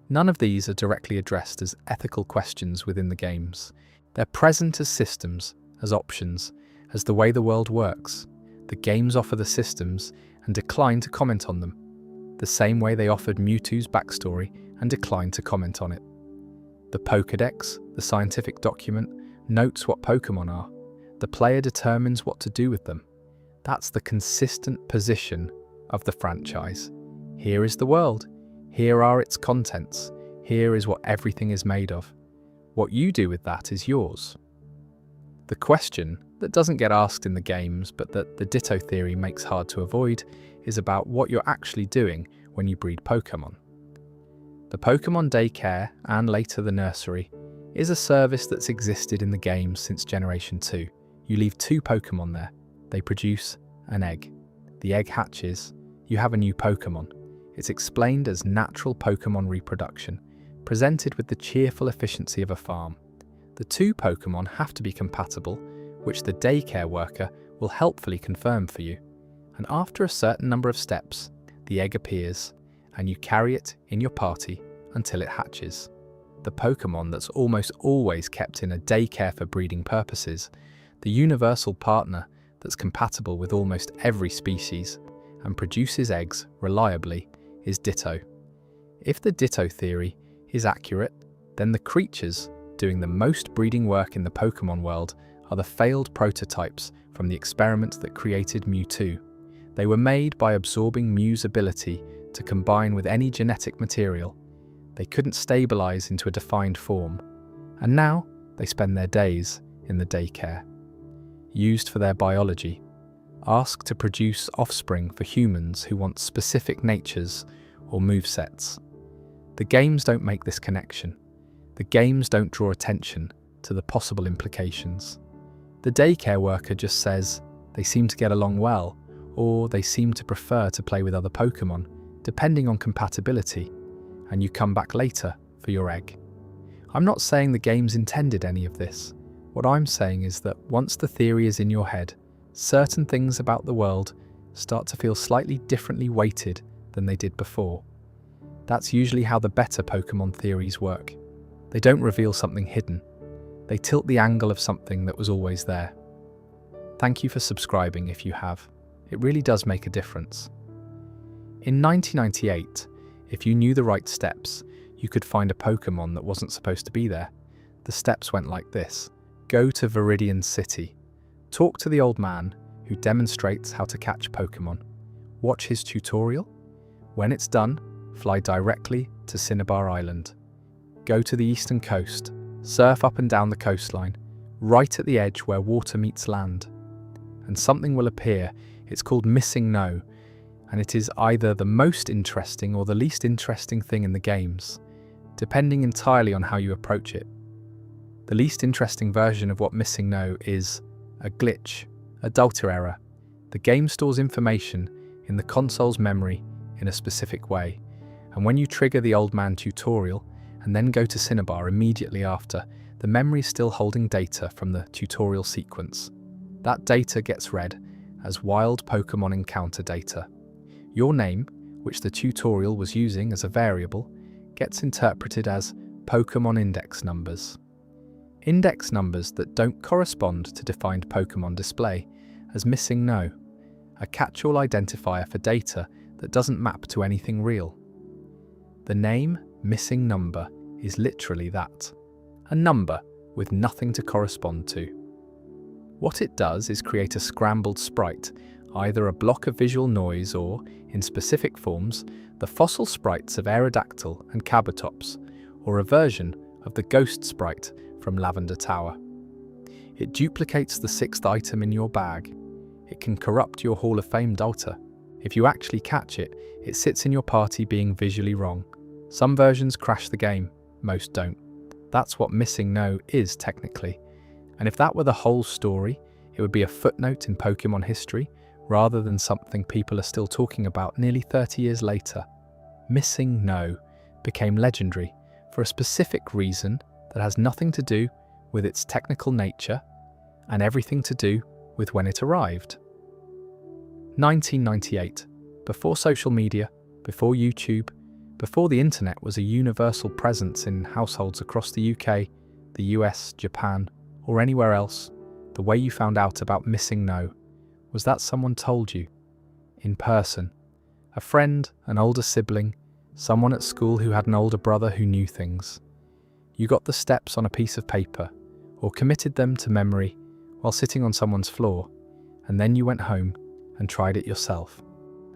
None of these are directly addressed as ethical questions within the games. They're present as systems, as options, as the way the world works. The games offer the systems and decline to comment on them, the same way they offered Mewtwo's backstory and declined to comment on it. The Pokédex, the scientific document, notes what Pokémon are. The player determines what to do with them. That's the consistent position of the franchise. Here is the world. Here are its contents. Here is what everything is made of. What you do with that is yours. The question that doesn't get asked in the games, but that the Ditto theory makes hard to avoid, is about what you're actually doing when you breed Pokémon. The Pokémon Daycare, and later the Nursery, is a service that's existed in the game since Generation 2. You leave 2 Pokémon there. They produce an egg. The egg hatches. You have a new Pokémon. It's explained as natural Pokémon reproduction, presented with the cheerful efficiency of a farm. The 2 Pokémon have to be compatible, which the daycare worker will helpfully confirm for you. And after a certain number of steps, the egg appears, and you carry it in your party until it hatches. The Pokémon that's almost always kept in a daycare for breeding purposes, the universal partner that's compatible with almost every species and produces eggs reliably, is Ditto. If the Ditto theory is accurate, then the creatures doing the most breeding work in the Pokémon world are the failed prototypes from the experiment that created Mewtwo. They were made by absorbing Mew's ability to combine with any genetic material. They couldn't stabilize into a defined form, and now they spend their days in the daycare. Used for their biology, asked to produce offspring for humans who want specific natures or movesets. The games don't make this connection. The games don't draw attention to the possible implications. The daycare worker just says they seem to get along well, or they seem to prefer to play with other Pokémon, depending on compatibility, and you come back later for your egg. I'm not saying the games intended any of this. What I'm saying is that once the theory is in your head, certain things about the world start to feel slightly differently weighted than they did before. That's usually how the better Pokémon theories work. They don't reveal something hidden. They tilt the angle of something that was always there. Thank you for subscribing if you have. It really does make a difference. In 1998, if you knew the right steps, you could find a Pokémon that wasn't supposed to be there. The steps went like this. Go to Viridian City. Talk to the old man who demonstrates how to catch Pokémon. Watch his tutorial. When it's done, fly directly to Cinnabar Island. Go to the eastern coast. Surf up and down the coastline, right at the edge where water meets land. And something will appear. It's called Missing No, and it is either the most interesting or the least interesting thing in the games, depending entirely on how you approach it. The least interesting version of what Missing No is a glitch, a data error. The game stores information in the console's memory in a specific way, and when you trigger the Old Man tutorial and then go to Cinnabar immediately after, the memory is still holding data from the tutorial sequence. That data gets read as wild Pokémon encounter data. Your name, which the tutorial was using as a variable, gets interpreted as Pokémon index numbers. Index numbers that don't correspond to defined Pokémon display as Missing No, a catch-all identifier for data that doesn't map to anything real. The name Missing Number is literally that, a number with nothing to correspond to. What it does is create a scrambled sprite, either a block of visual noise or, in specific forms, the fossil sprites of Aerodactyl and Kabutops, or a version of the ghost sprite from Lavender Tower. It duplicates the 6th item in your bag. It can corrupt your Hall of Fame data. If you actually catch it, it sits in your party being visually wrong. Some versions crash the game, most don't. That's what Missing No is technically. And if that were the whole story, it would be a footnote in Pokémon history rather than something people are still talking about nearly 30 years later. Missing No became legendary for a specific reason that has nothing to do with its technical nature and everything to do with when it arrived. 1998, before social media, before YouTube, before the internet was a universal presence in households across the UK, the US, Japan, or anywhere else, the way you found out about Missing No was that someone told you, in person. A friend, an older sibling, someone at school who had an older brother who knew things. You got the steps on a piece of paper, or committed them to memory while sitting on someone's floor, and then you went home and tried it yourself,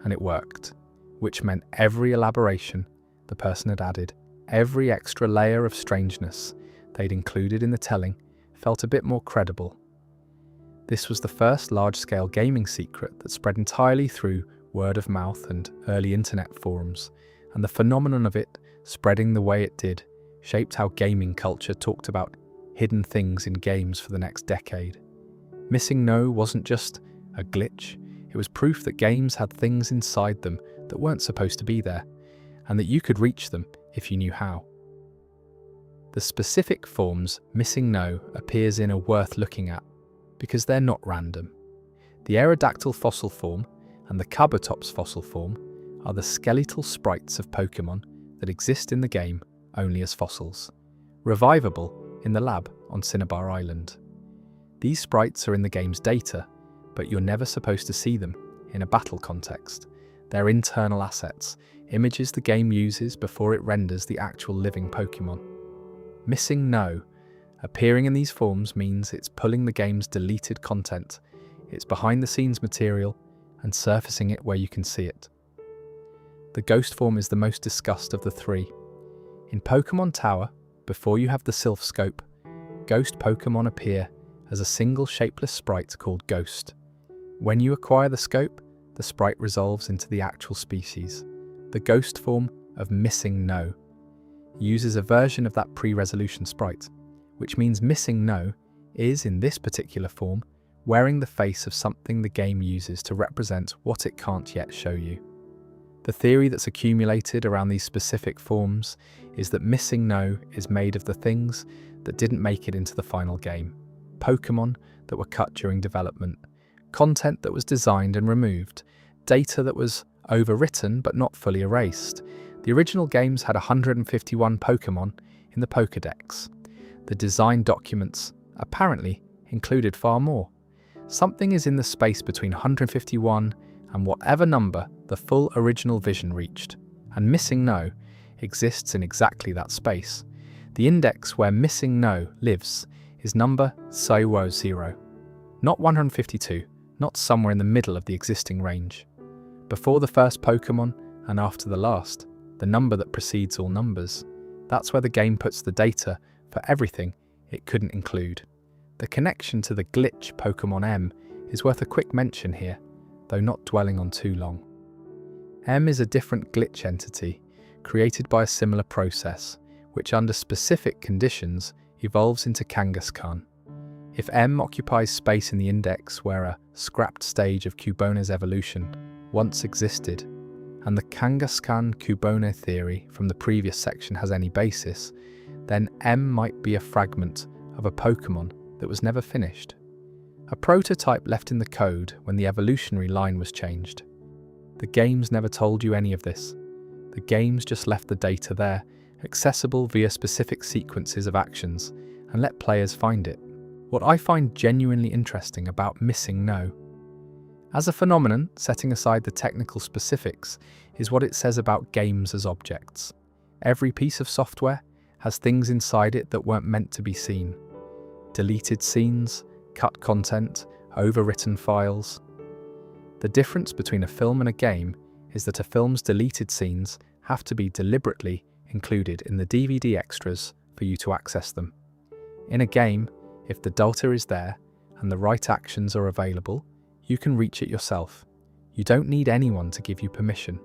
and it worked, which meant every elaboration the person had added, every extra layer of strangeness they'd included in the telling felt a bit more credible. This was the first large-scale gaming secret that spread entirely through word of mouth and early internet forums, and the phenomenon of it spreading the way it did shaped how gaming culture talked about hidden things in games for the next decade. Missing No wasn't just a glitch, it was proof that games had things inside them that weren't supposed to be there, and that you could reach them if you knew how. The specific forms Missing No appears in are worth looking at, because they're not random. The Aerodactyl fossil form and the Kabutops fossil form are the skeletal sprites of Pokémon that exist in the game only as fossils, revivable in the lab on Cinnabar Island. These sprites are in the game's data, but you're never supposed to see them in a battle context. They're internal assets, images the game uses before it renders the actual living Pokémon. Missing No appearing in these forms means it's pulling the game's deleted content, it's behind-the-scenes material, and surfacing it where you can see it. The ghost form is the most discussed of the three. In Pokémon Tower, before you have the Sylph Scope, ghost Pokémon appear as a single shapeless sprite called Ghost. When you acquire the scope, the sprite resolves into the actual species. The ghost form of Missing No uses a version of that pre-resolution sprite, which means Missing No is, in this particular form, wearing the face of something the game uses to represent what it can't yet show you. The theory that's accumulated around these specific forms is that Missing No is made of the things that didn't make it into the final game. Pokémon that were cut during development, content that was designed and removed, data that was overwritten but not fully erased. The original games had 151 Pokémon in the Pokédex. The design documents apparently included far more. Something is in the space between 151 and whatever number the full original vision reached, and missing no exists in exactly that space. The index where missing no lives is number 0, not 152, not somewhere in the middle of the existing range. Before the first Pokémon and after the last, the number that precedes all numbers. That's where the game puts the data for everything it couldn't include. The connection to the glitch Pokémon M is worth a quick mention here, though not dwelling on too long. M is a different glitch entity, created by a similar process, which under specific conditions evolves into Kangaskhan. If M occupies space in the index where a scrapped stage of Cubona's evolution once existed, and the Kangaskhan-Cubona theory from the previous section has any basis, then M might be a fragment of a Pokémon that was never finished. A prototype left in the code when the evolutionary line was changed. The games never told you any of this. The games just left the data there, accessible via specific sequences of actions, and let players find it. What I find genuinely interesting about missing no, as a phenomenon, setting aside the technical specifics, is what it says about games as objects. Every piece of software has things inside it that weren't meant to be seen. Deleted scenes, cut content, overwritten files. The difference between a film and a game is that a film's deleted scenes have to be deliberately included in the DVD extras for you to access them. In a game, if the data is there and the right actions are available, you can reach it yourself. You don't need anyone to give you permission.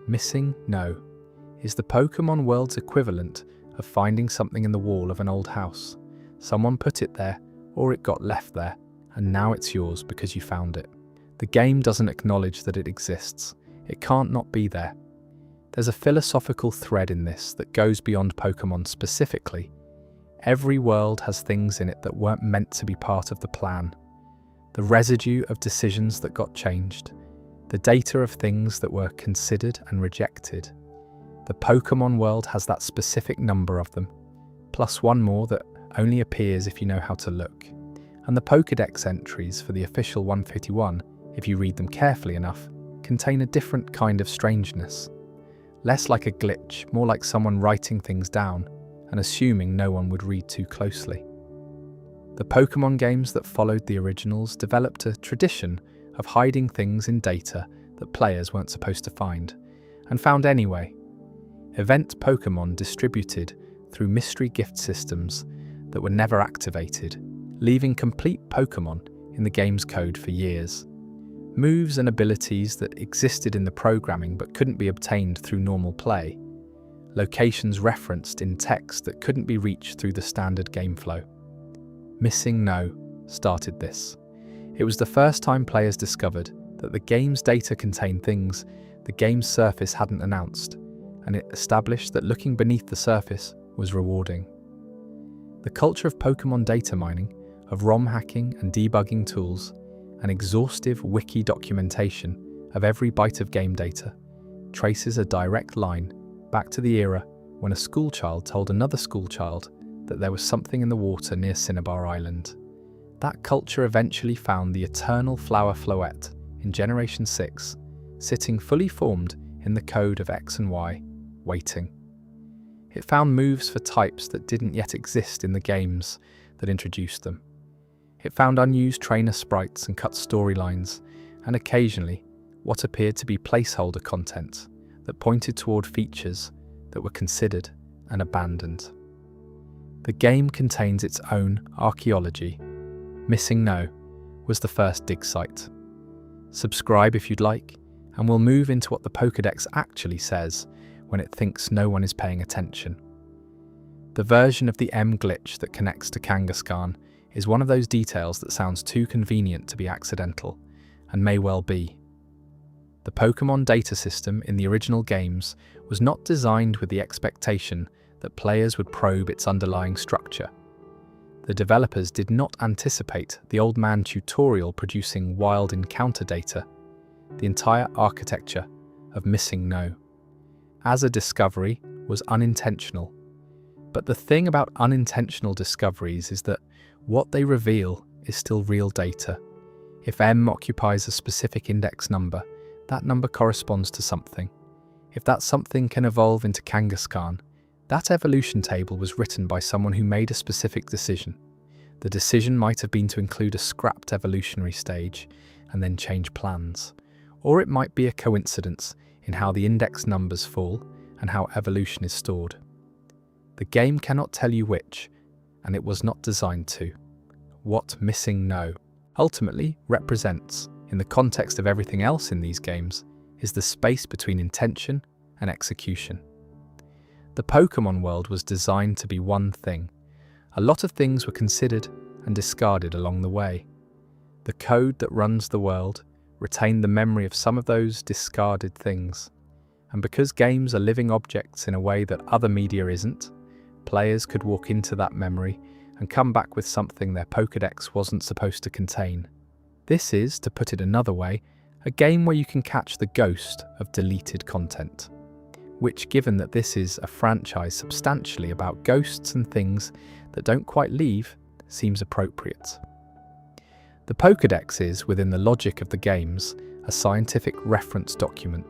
Missing no is the Pokémon world's equivalent of finding something in the wall of an old house. Someone put it there, or it got left there, and now it's yours because you found it. The game doesn't acknowledge that it exists. It can't not be there. There's a philosophical thread in this that goes beyond Pokémon specifically. Every world has things in it that weren't meant to be part of the plan. The residue of decisions that got changed. The data of things that were considered and rejected. The Pokémon world has that specific number of them, plus one more that only appears if you know how to look. And the Pokédex entries for the official 151, if you read them carefully enough, contain a different kind of strangeness. Less like a glitch, more like someone writing things down and assuming no one would read too closely. The Pokémon games that followed the originals developed a tradition of hiding things in data that players weren't supposed to find, and found anyway. Event Pokémon distributed through mystery gift systems that were never activated, leaving complete Pokémon in the game's code for years. Moves and abilities that existed in the programming but couldn't be obtained through normal play. Locations referenced in text that couldn't be reached through the standard game flow. Missing no started this. It was the first time players discovered that the game's data contained things the game's surface hadn't announced, and it established that looking beneath the surface was rewarding. The culture of Pokémon data mining, of ROM hacking and debugging tools, and exhaustive wiki documentation of every byte of game data, traces a direct line back to the era when a schoolchild told another schoolchild that there was something in the water near Cinnabar Island. That culture eventually found the eternal flower Floette in Generation 6, sitting fully formed in the code of X and Y, waiting. It found moves for types that didn't yet exist in the games that introduced them. It found unused trainer sprites and cut storylines, and occasionally what appeared to be placeholder content that pointed toward features that were considered and abandoned. The game contains its own archaeology. Missing No was the first dig site. Subscribe if you'd like, and we'll move into what the Pokédex actually says when it thinks no one is paying attention. The version of the M glitch that connects to Kangaskhan is one of those details that sounds too convenient to be accidental, and may well be. The Pokémon data system in the original games was not designed with the expectation that players would probe its underlying structure. The developers did not anticipate the Old Man tutorial producing wild encounter data, the entire architecture of Missing No. As a discovery was unintentional. But the thing about unintentional discoveries is that what they reveal is still real data. If M occupies a specific index number, that number corresponds to something. If that something can evolve into Kangaskhan, that evolution table was written by someone who made a specific decision. The decision might have been to include a scrapped evolutionary stage and then change plans. Or it might be a coincidence in how the index numbers fall and how evolution is stored. The game cannot tell you which, and it was not designed to. What missing no ultimately represents, in the context of everything else in these games, is the space between intention and execution. The Pokémon world was designed to be one thing. A lot of things were considered and discarded along the way. The code that runs the world retained the memory of some of those discarded things. And because games are living objects in a way that other media isn't, players could walk into that memory and come back with something their Pokédex wasn't supposed to contain. This is, to put it another way, a game where you can catch the ghost of deleted content. Which, given that this is a franchise substantially about ghosts and things that don't quite leave, seems appropriate. The Pokédex is, within the logic of the games, a scientific reference document.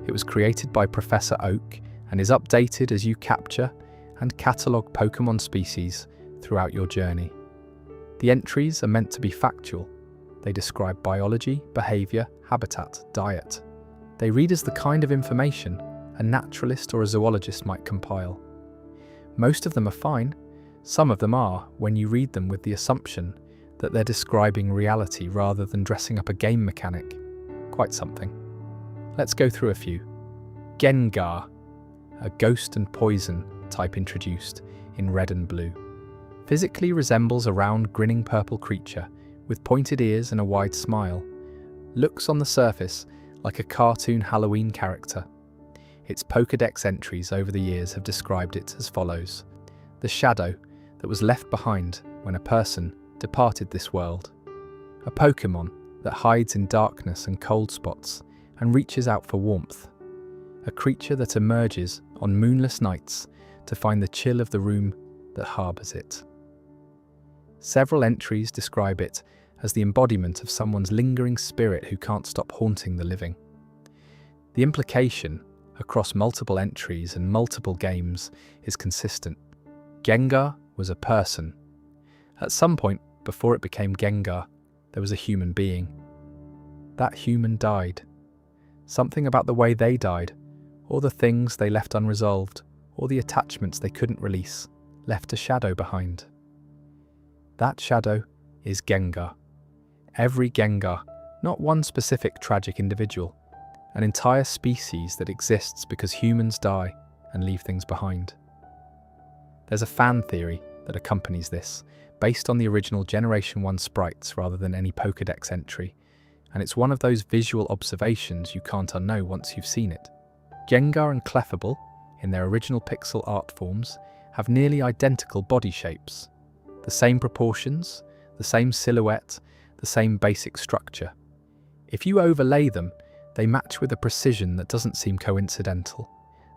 It was created by Professor Oak and is updated as you capture and catalogue Pokémon species throughout your journey. The entries are meant to be factual. They describe biology, behaviour, habitat, diet. They read as the kind of information a naturalist or a zoologist might compile. Most of them are fine. Some of them are, when you read them with the assumption that they're describing reality rather than dressing up a game mechanic. Quite something. Let's go through a few. Gengar, a ghost and poison type introduced in red and blue. Physically resembles a round, grinning purple creature with pointed ears and a wide smile. Looks on the surface like a cartoon Halloween character. Its Pokédex entries over the years have described it as follows: the shadow that was left behind when a person departed this world. A Pokémon that hides in darkness and cold spots and reaches out for warmth. A creature that emerges on moonless nights to find the chill of the room that harbours it. Several entries describe it as the embodiment of someone's lingering spirit who can't stop haunting the living. The implication across multiple entries and multiple games is consistent. Gengar was a person. At some point before it became Gengar, there was a human being. That human died. Something about the way they died, or the things they left unresolved, or the attachments they couldn't release, left a shadow behind. That shadow is Gengar. Every Gengar, not one specific tragic individual, an entire species that exists because humans die and leave things behind. There's a fan theory that accompanies this, based on the original Generation 1 sprites rather than any Pokédex entry, and it's one of those visual observations you can't unknow once you've seen it. Gengar and Clefable, in their original pixel art forms, have nearly identical body shapes. The same proportions, the same silhouette, the same basic structure. If you overlay them, they match with a precision that doesn't seem coincidental.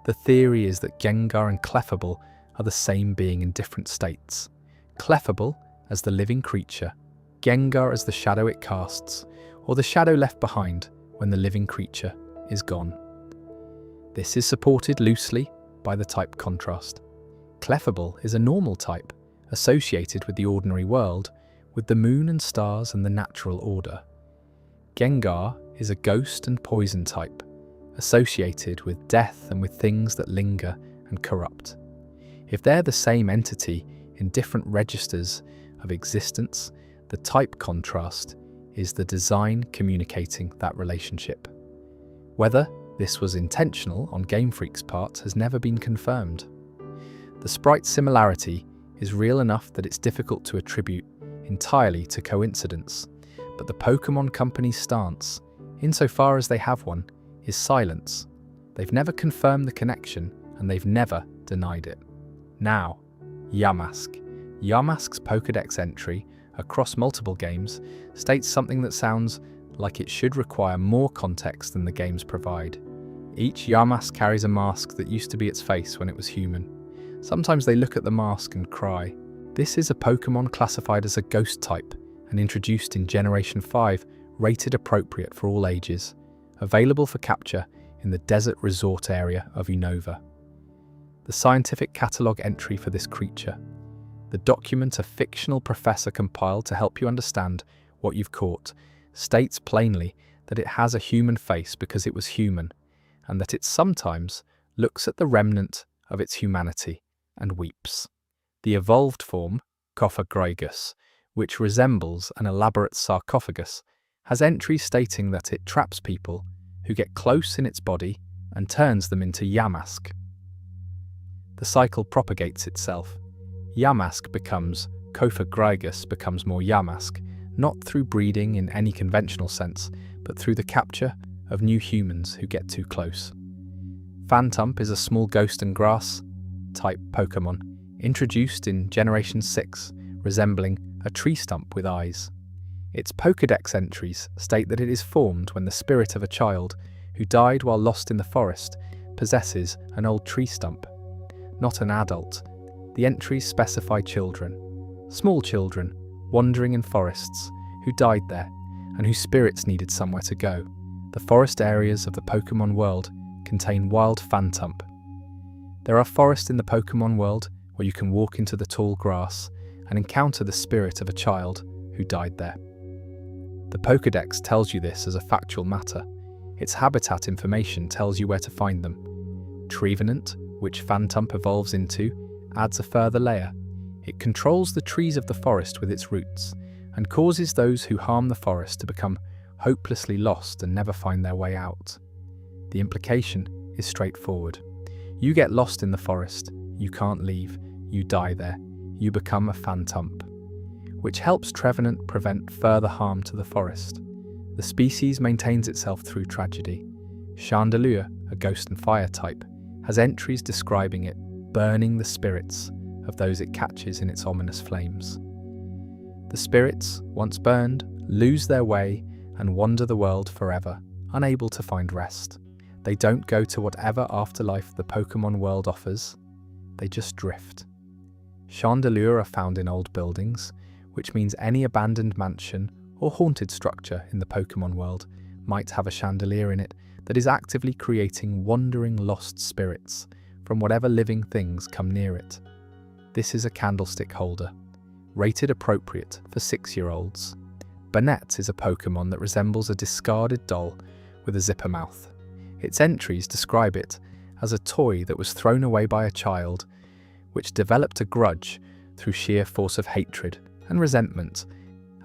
The theory is that Gengar and Clefable are the same being in different states. Clefable as the living creature, Gengar as the shadow it casts, or the shadow left behind when the living creature is gone. This is supported loosely by the type contrast. Clefable is a normal type, associated with the ordinary world, with the moon and stars and the natural order. Gengar is a ghost and poison type, associated with death and with things that linger and corrupt. If they're the same entity in different registers of existence, the type contrast is the design communicating that relationship. Whether this was intentional on Game Freak's part has never been confirmed. The sprite similarity is real enough that it's difficult to attribute entirely to coincidence, but the Pokémon Company's stance, insofar as they have one, is silence. They've never confirmed the connection, and they've never denied it. Now, Yamask. Yamask's Pokédex entry, across multiple games, states something that sounds like it should require more context than the games provide. Each Yamask carries a mask that used to be its face when it was human. Sometimes they look at the mask and cry. This is a Pokémon classified as a ghost type, and introduced in Generation 5, rated appropriate for all ages, available for capture in the desert resort area of Unova. The scientific catalogue entry for this creature, the document a fictional professor compiled to help you understand what you've caught, states plainly that it has a human face because it was human, and that it sometimes looks at the remnant of its humanity and weeps. The evolved form, Cophagragus, which resembles an elaborate sarcophagus, has entries stating that it traps people who get close in its body and turns them into Yamask. The cycle propagates itself. Yamask becomes Cophagragus becomes more Yamask, not through breeding in any conventional sense, but through the capture of new humans who get too close. Phantump is a small ghost and grass type Pokémon, introduced in Generation 6, resembling a tree stump with eyes. Its Pokédex entries state that it is formed when the spirit of a child who died while lost in the forest possesses an old tree stump. Not an adult. The entries specify children, small children, wandering in forests, who died there, and whose spirits needed somewhere to go. The forest areas of the Pokémon world contain wild Phantump. There are forests in the Pokémon world where you can walk into the tall grass and encounter the spirit of a child who died there. The Pokédex tells you this as a factual matter. Its habitat information tells you where to find them. Trevenant, which Phantump evolves into, adds a further layer. It controls the trees of the forest with its roots, and causes those who harm the forest to become hopelessly lost and never find their way out. The implication is straightforward. You get lost in the forest, you can't leave, you die there, you become a Phantump, which helps Trevenant prevent further harm to the forest. The species maintains itself through tragedy. Chandelure, a ghost and fire type, has entries describing it burning the spirits of those it catches in its ominous flames. The spirits, once burned, lose their way and wander the world forever, unable to find rest. They don't go to whatever afterlife the Pokémon world offers, they just drift. Chandelure are found in old buildings, which means any abandoned mansion or haunted structure in the Pokémon world might have a chandelier in it that is actively creating wandering lost spirits from whatever living things come near it. This is a candlestick holder, rated appropriate for 6-year-olds. Banette is a Pokémon that resembles a discarded doll with a zipper mouth. Its entries describe it as a toy that was thrown away by a child, which developed a grudge through sheer force of hatred and resentment,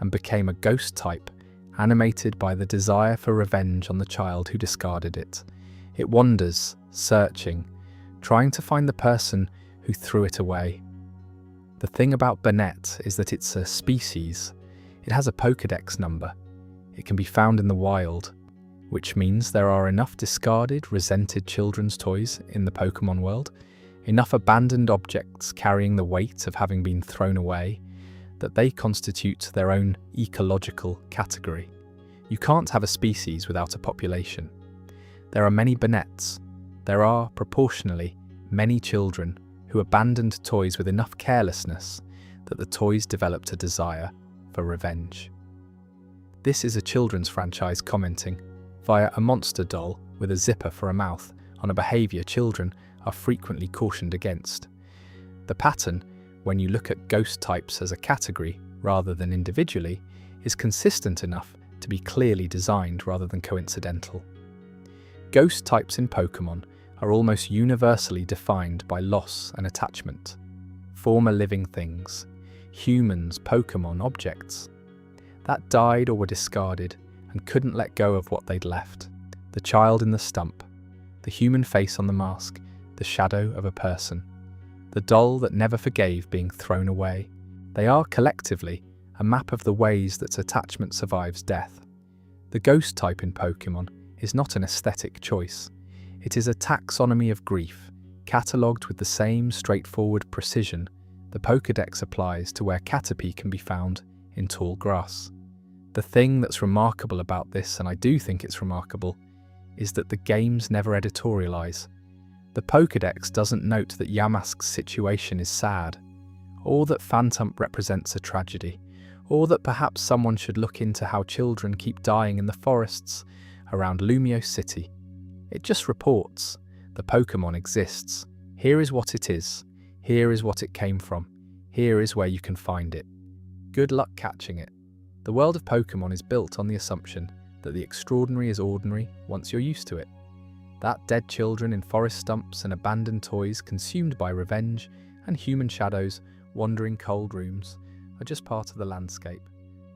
and became a ghost type, animated by the desire for revenge on the child who discarded it. It wanders, searching, trying to find the person who threw it away. The thing about Banette is that it's a species. It has a Pokédex number. It can be found in the wild, which means there are enough discarded, resented children's toys in the Pokémon world, enough abandoned objects carrying the weight of having been thrown away, that they constitute their own ecological category. You can't have a species without a population. There are many Banettes. There are, proportionally, many children who abandoned toys with enough carelessness that the toys developed a desire for revenge. This is a children's franchise commenting, via a monster doll with a zipper for a mouth, on a behaviour children are frequently cautioned against. The pattern, when you look at ghost types as a category rather than individually, is consistent enough to be clearly designed rather than coincidental. Ghost types in Pokémon are almost universally defined by loss and attachment. Former living things, humans, Pokémon, objects, that died or were discarded and couldn't let go of what they'd left. The child in the stump, the human face on the mask, the shadow of a person, the doll that never forgave being thrown away. They are collectively a map of the ways that attachment survives death. The ghost type in Pokémon is not an aesthetic choice. It is a taxonomy of grief, catalogued with the same straightforward precision the Pokédex applies to where Caterpie can be found in tall grass. The thing that's remarkable about this, and I do think it's remarkable, is that the games never editorialise. The Pokédex doesn't note that Yamask's situation is sad, or that Phantump represents a tragedy, or that perhaps someone should look into how children keep dying in the forests around Lumio City. It just reports. The Pokémon exists. Here is what it is. Here is what it came from. Here is where you can find it. Good luck catching it. The world of Pokémon is built on the assumption that the extraordinary is ordinary once you're used to it. That dead children in forest stumps and abandoned toys consumed by revenge and human shadows wandering cold rooms are just part of the landscape.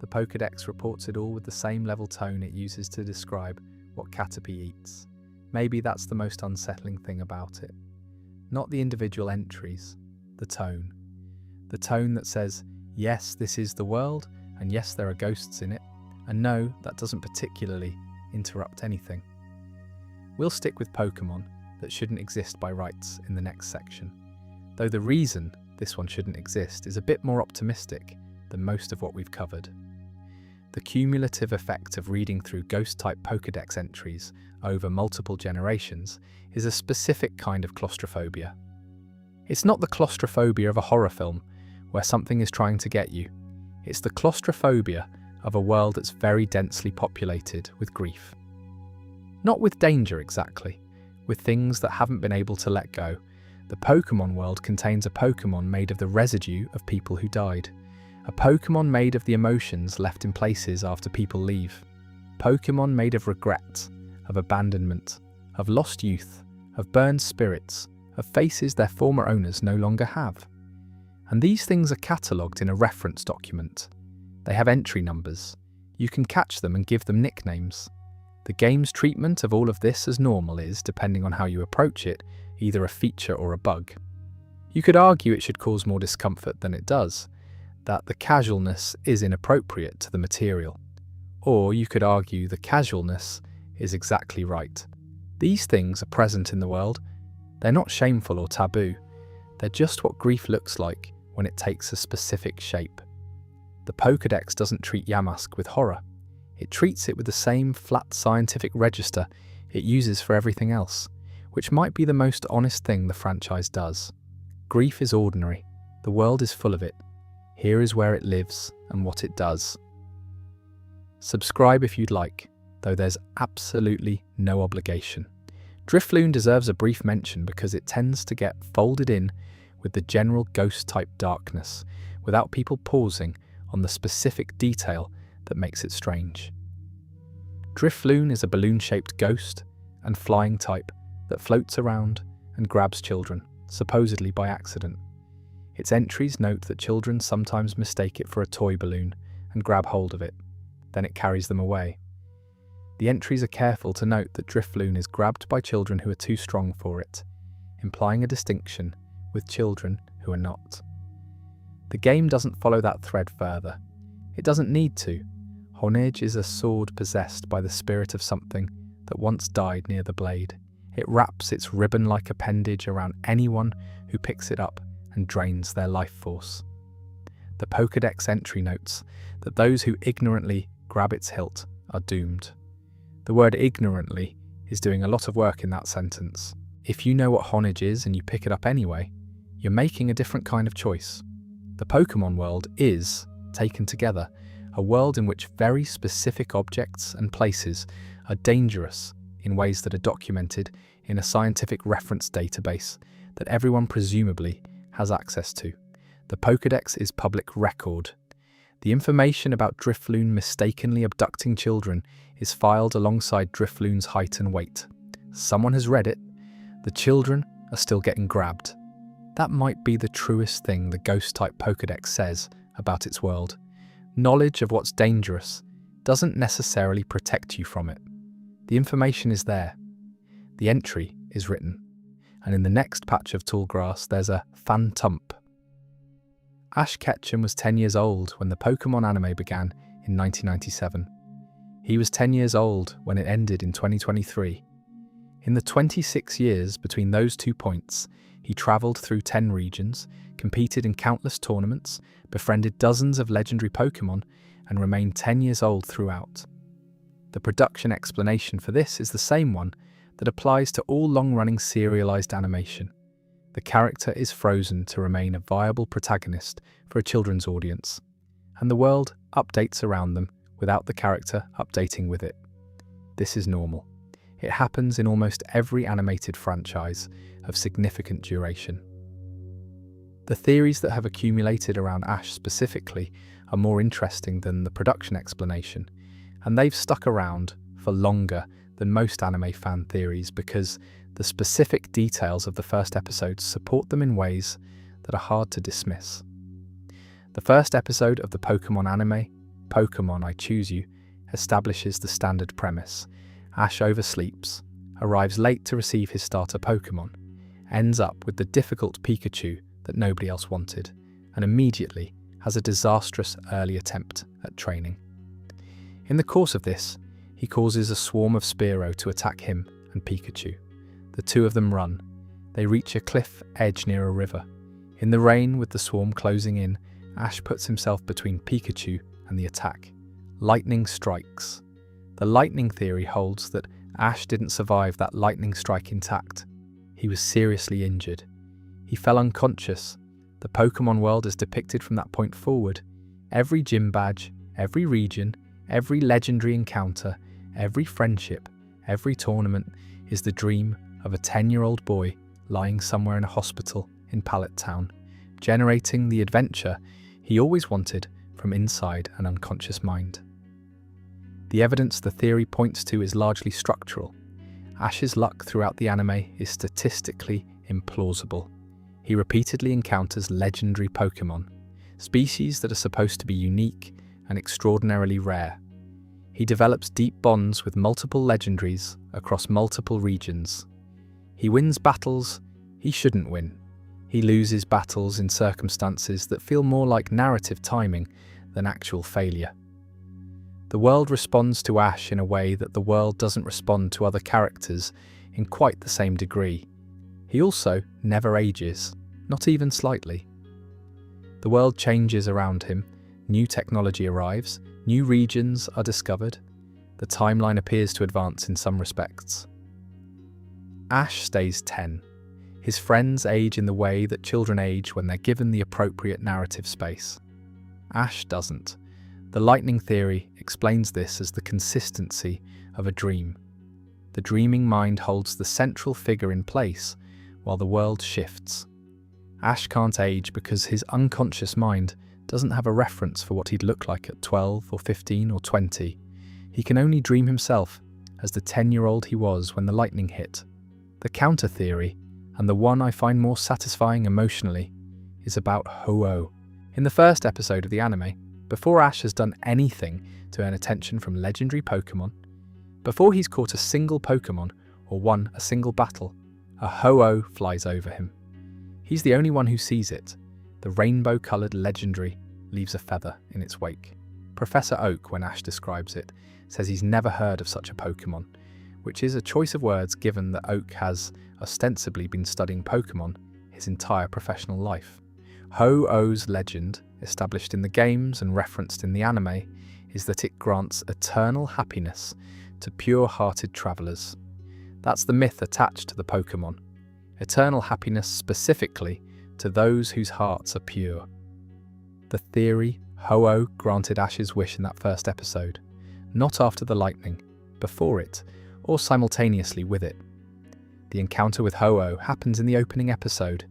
The Pokédex reports it all with the same level tone it uses to describe what Caterpie eats. Maybe that's the most unsettling thing about it. Not the individual entries, the tone. The tone that says, yes, this is the world, and yes, there are ghosts in it, and no, that doesn't particularly interrupt anything. We'll stick with Pokémon that shouldn't exist by rights in the next section, though the reason this one shouldn't exist is a bit more optimistic than most of what we've covered. The cumulative effect of reading through ghost-type Pokédex entries over multiple generations is a specific kind of claustrophobia. It's not the claustrophobia of a horror film where something is trying to get you. It's the claustrophobia of a world that's very densely populated with grief. Not with danger exactly, with things that haven't been able to let go. The Pokémon world contains a Pokémon made of the residue of people who died. A Pokémon made of the emotions left in places after people leave. Pokémon made of regret, of abandonment, of lost youth, of burned spirits, of faces their former owners no longer have. And these things are catalogued in a reference document. They have entry numbers. You can catch them and give them nicknames. The game's treatment of all of this as normal is, depending on how you approach it, either a feature or a bug. You could argue it should cause more discomfort than it does, that the casualness is inappropriate to the material. Or you could argue the casualness is exactly right. These things are present in the world. They're not shameful or taboo. They're just what grief looks like when it takes a specific shape. The Pokédex doesn't treat Yamask with horror. It treats it with the same flat scientific register it uses for everything else, which might be the most honest thing the franchise does. Grief is ordinary. The world is full of it. Here is where it lives and what it does. Subscribe if you'd like, though there's absolutely no obligation. Drifloon deserves a brief mention because it tends to get folded in with the general ghost-type darkness without people pausing on the specific detail that makes it strange. Drifloon is a balloon-shaped ghost and flying type that floats around and grabs children, supposedly by accident. Its entries note that children sometimes mistake it for a toy balloon and grab hold of it. Then it carries them away. The entries are careful to note that Drifloon is grabbed by children who are too strong for it, implying a distinction with children who are not. The game doesn't follow that thread further. It doesn't need to. Honage is a sword possessed by the spirit of something that once died near the blade. It wraps its ribbon-like appendage around anyone who picks it up and drains their life force. The Pokédex entry notes that those who ignorantly grab its hilt are doomed. The word ignorantly is doing a lot of work in that sentence. If you know what Honage is and you pick it up anyway, you're making a different kind of choice. The Pokémon world is, taken together, a world in which very specific objects and places are dangerous in ways that are documented in a scientific reference database that everyone presumably has access to. The Pokédex is public record. The information about Drifloon mistakenly abducting children is filed alongside Drifloon's height and weight. Someone has read it. The children are still getting grabbed. That might be the truest thing the ghost-type Pokédex says about its world. Knowledge of what's dangerous doesn't necessarily protect you from it. The information is there. The entry is written. And in the next patch of tall grass, there's a Phantump. Ash Ketchum was 10 years old when the Pokémon anime began in 1997. He was 10 years old when it ended in 2023. In the 26 years between those 2 points, he travelled through 10 regions, competed in countless tournaments, befriended dozens of legendary Pokémon, and remained 10 years old throughout. The production explanation for this is the same one that applies to all long-running serialized animation. The character is frozen to remain a viable protagonist for a children's audience. and the world updates around them without the character updating with it. This is normal. It happens in almost every animated franchise of significant duration. The theories that have accumulated around Ash specifically are more interesting than the production explanation, and they've stuck around for longer than most anime fan theories because the specific details of the first episode support them in ways that are hard to dismiss. The first episode of the Pokémon anime, Pokémon I Choose You, establishes the standard premise. Ash oversleeps, arrives late to receive his starter Pokémon, ends up with the difficult Pikachu that nobody else wanted, and immediately has a disastrous early attempt at training. In the course of this, he causes a swarm of Spearow to attack him and Pikachu. The two of them run. They reach a cliff edge near a river. In the rain, with the swarm closing in, Ash puts himself between Pikachu and the attack. Lightning strikes. The lightning theory holds that Ash didn't survive that lightning strike intact. He was seriously injured. He fell unconscious. The Pokémon world is depicted from that point forward. Every gym badge, every region, every legendary encounter, every friendship, every tournament is the dream of a 10-year-old boy lying somewhere in a hospital in Pallet Town, generating the adventure he always wanted from inside an unconscious mind. The evidence the theory points to is largely structural. Ash's luck throughout the anime is statistically implausible. He repeatedly encounters legendary Pokémon, species that are supposed to be unique and extraordinarily rare. He develops deep bonds with multiple legendaries across multiple regions. He wins battles he shouldn't win. He loses battles in circumstances that feel more like narrative timing than actual failure. The world responds to Ash in a way that the world doesn't respond to other characters in quite the same degree. He also never ages, not even slightly. The world changes around him, new technology arrives, new regions are discovered. The timeline appears to advance in some respects. Ash stays 10. His friends age in the way that children age when they're given the appropriate narrative space. Ash doesn't. The lightning theory explains this as the consistency of a dream. The dreaming mind holds the central figure in place while the world shifts. Ash can't age because his unconscious mind doesn't have a reference for what he'd look like at 12 or 15 or 20. He can only dream himself as the 10-year-old he was when the lightning hit. The counter theory, and the one I find more satisfying emotionally, is about Ho-Oh. In the first episode of the anime, before Ash has done anything to earn attention from legendary Pokémon, before he's caught a single Pokémon or won a single battle, a Ho-Oh flies over him. He's the only one who sees it. The rainbow-coloured legendary leaves a feather in its wake. Professor Oak, when Ash describes it, says he's never heard of such a Pokémon, which is a choice of words given that Oak has ostensibly been studying Pokémon his entire professional life. Ho-Oh's legend, established in the games and referenced in the anime, is that it grants eternal happiness to pure-hearted travellers. That's the myth attached to the Pokémon. Eternal happiness specifically to those whose hearts are pure. The theory, Ho-Oh granted Ash's wish in that first episode, not after the lightning, before it, or simultaneously with it. The encounter with Ho-Oh happens in the opening episode,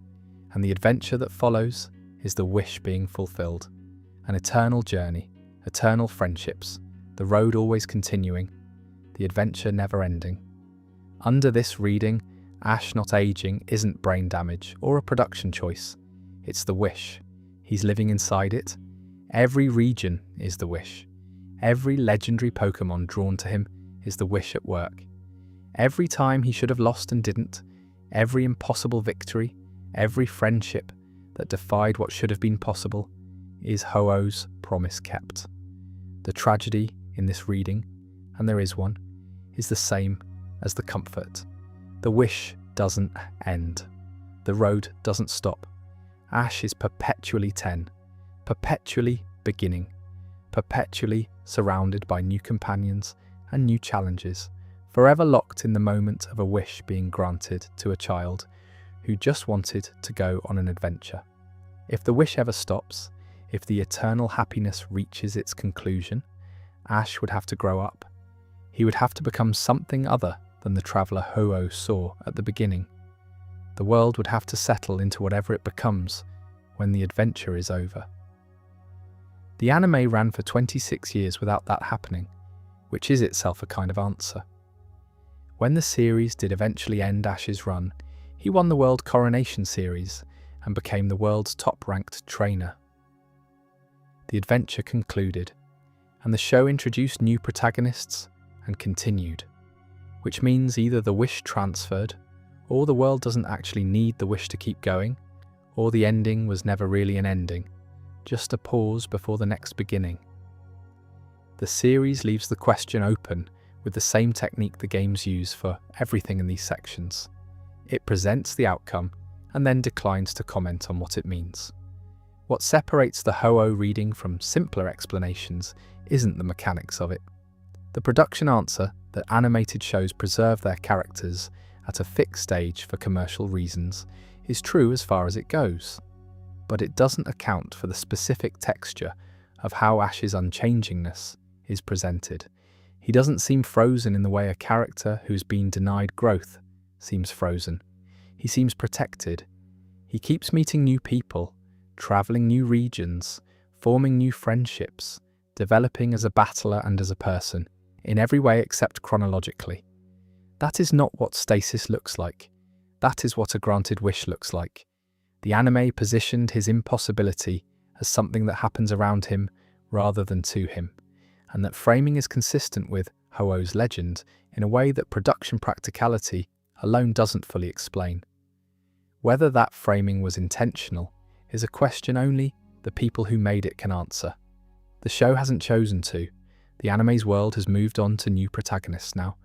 and the adventure that follows is the wish being fulfilled. An eternal journey, eternal friendships, the road always continuing, the adventure never ending. Under this reading, Ash not aging isn't brain damage or a production choice. It's the wish. He's living inside it. Every region is the wish. Every legendary Pokémon drawn to him is the wish at work. Every time he should have lost and didn't, every impossible victory, every friendship that defied what should have been possible, is Ho-Oh's promise kept. The tragedy in this reading, and there is one, is the same as the comfort. The wish doesn't end. The road doesn't stop. Ash is perpetually 10, perpetually beginning, perpetually surrounded by new companions and new challenges, forever locked in the moment of a wish being granted to a child who just wanted to go on an adventure. If the wish ever stops, If the eternal happiness reaches its conclusion, Ash would have to grow up. He would have to become something other than the traveller Ho-Oh saw at the beginning. The world would have to settle into whatever it becomes when the adventure is over. The anime ran for 26 years without that happening, which is itself a kind of answer. When the series did eventually end Ash's run, he won the World Coronation Series and became the world's top-ranked trainer. The adventure concluded, and the show introduced new protagonists and continued, which means either the wish transferred, or the world doesn't actually need the wish to keep going, or the ending was never really an ending, just a pause before the next beginning. The series leaves the question open with the same technique the games use for everything in these sections. It presents the outcome and then declines to comment on what it means. What separates the Ho-Oh reading from simpler explanations isn't the mechanics of it. The production answer that animated shows preserve their characters at a fixed stage for commercial reasons is true as far as it goes, but it doesn't account for the specific texture of how Ash's unchangingness is presented. He doesn't seem frozen in the way a character who's been denied growth seems frozen. He seems protected. He keeps meeting new people, travelling new regions, forming new friendships, developing as a battler and as a person, in every way except chronologically. That is not what stasis looks like. That is what a granted wish looks like. The anime positioned his impossibility as something that happens around him rather than to him, and that framing is consistent with Ho-Oh's legend in a way that production practicality alone doesn't fully explain. Whether that framing was intentional is a question only the people who made it can answer. The show hasn't chosen to. The anime's world has moved on to new protagonists now,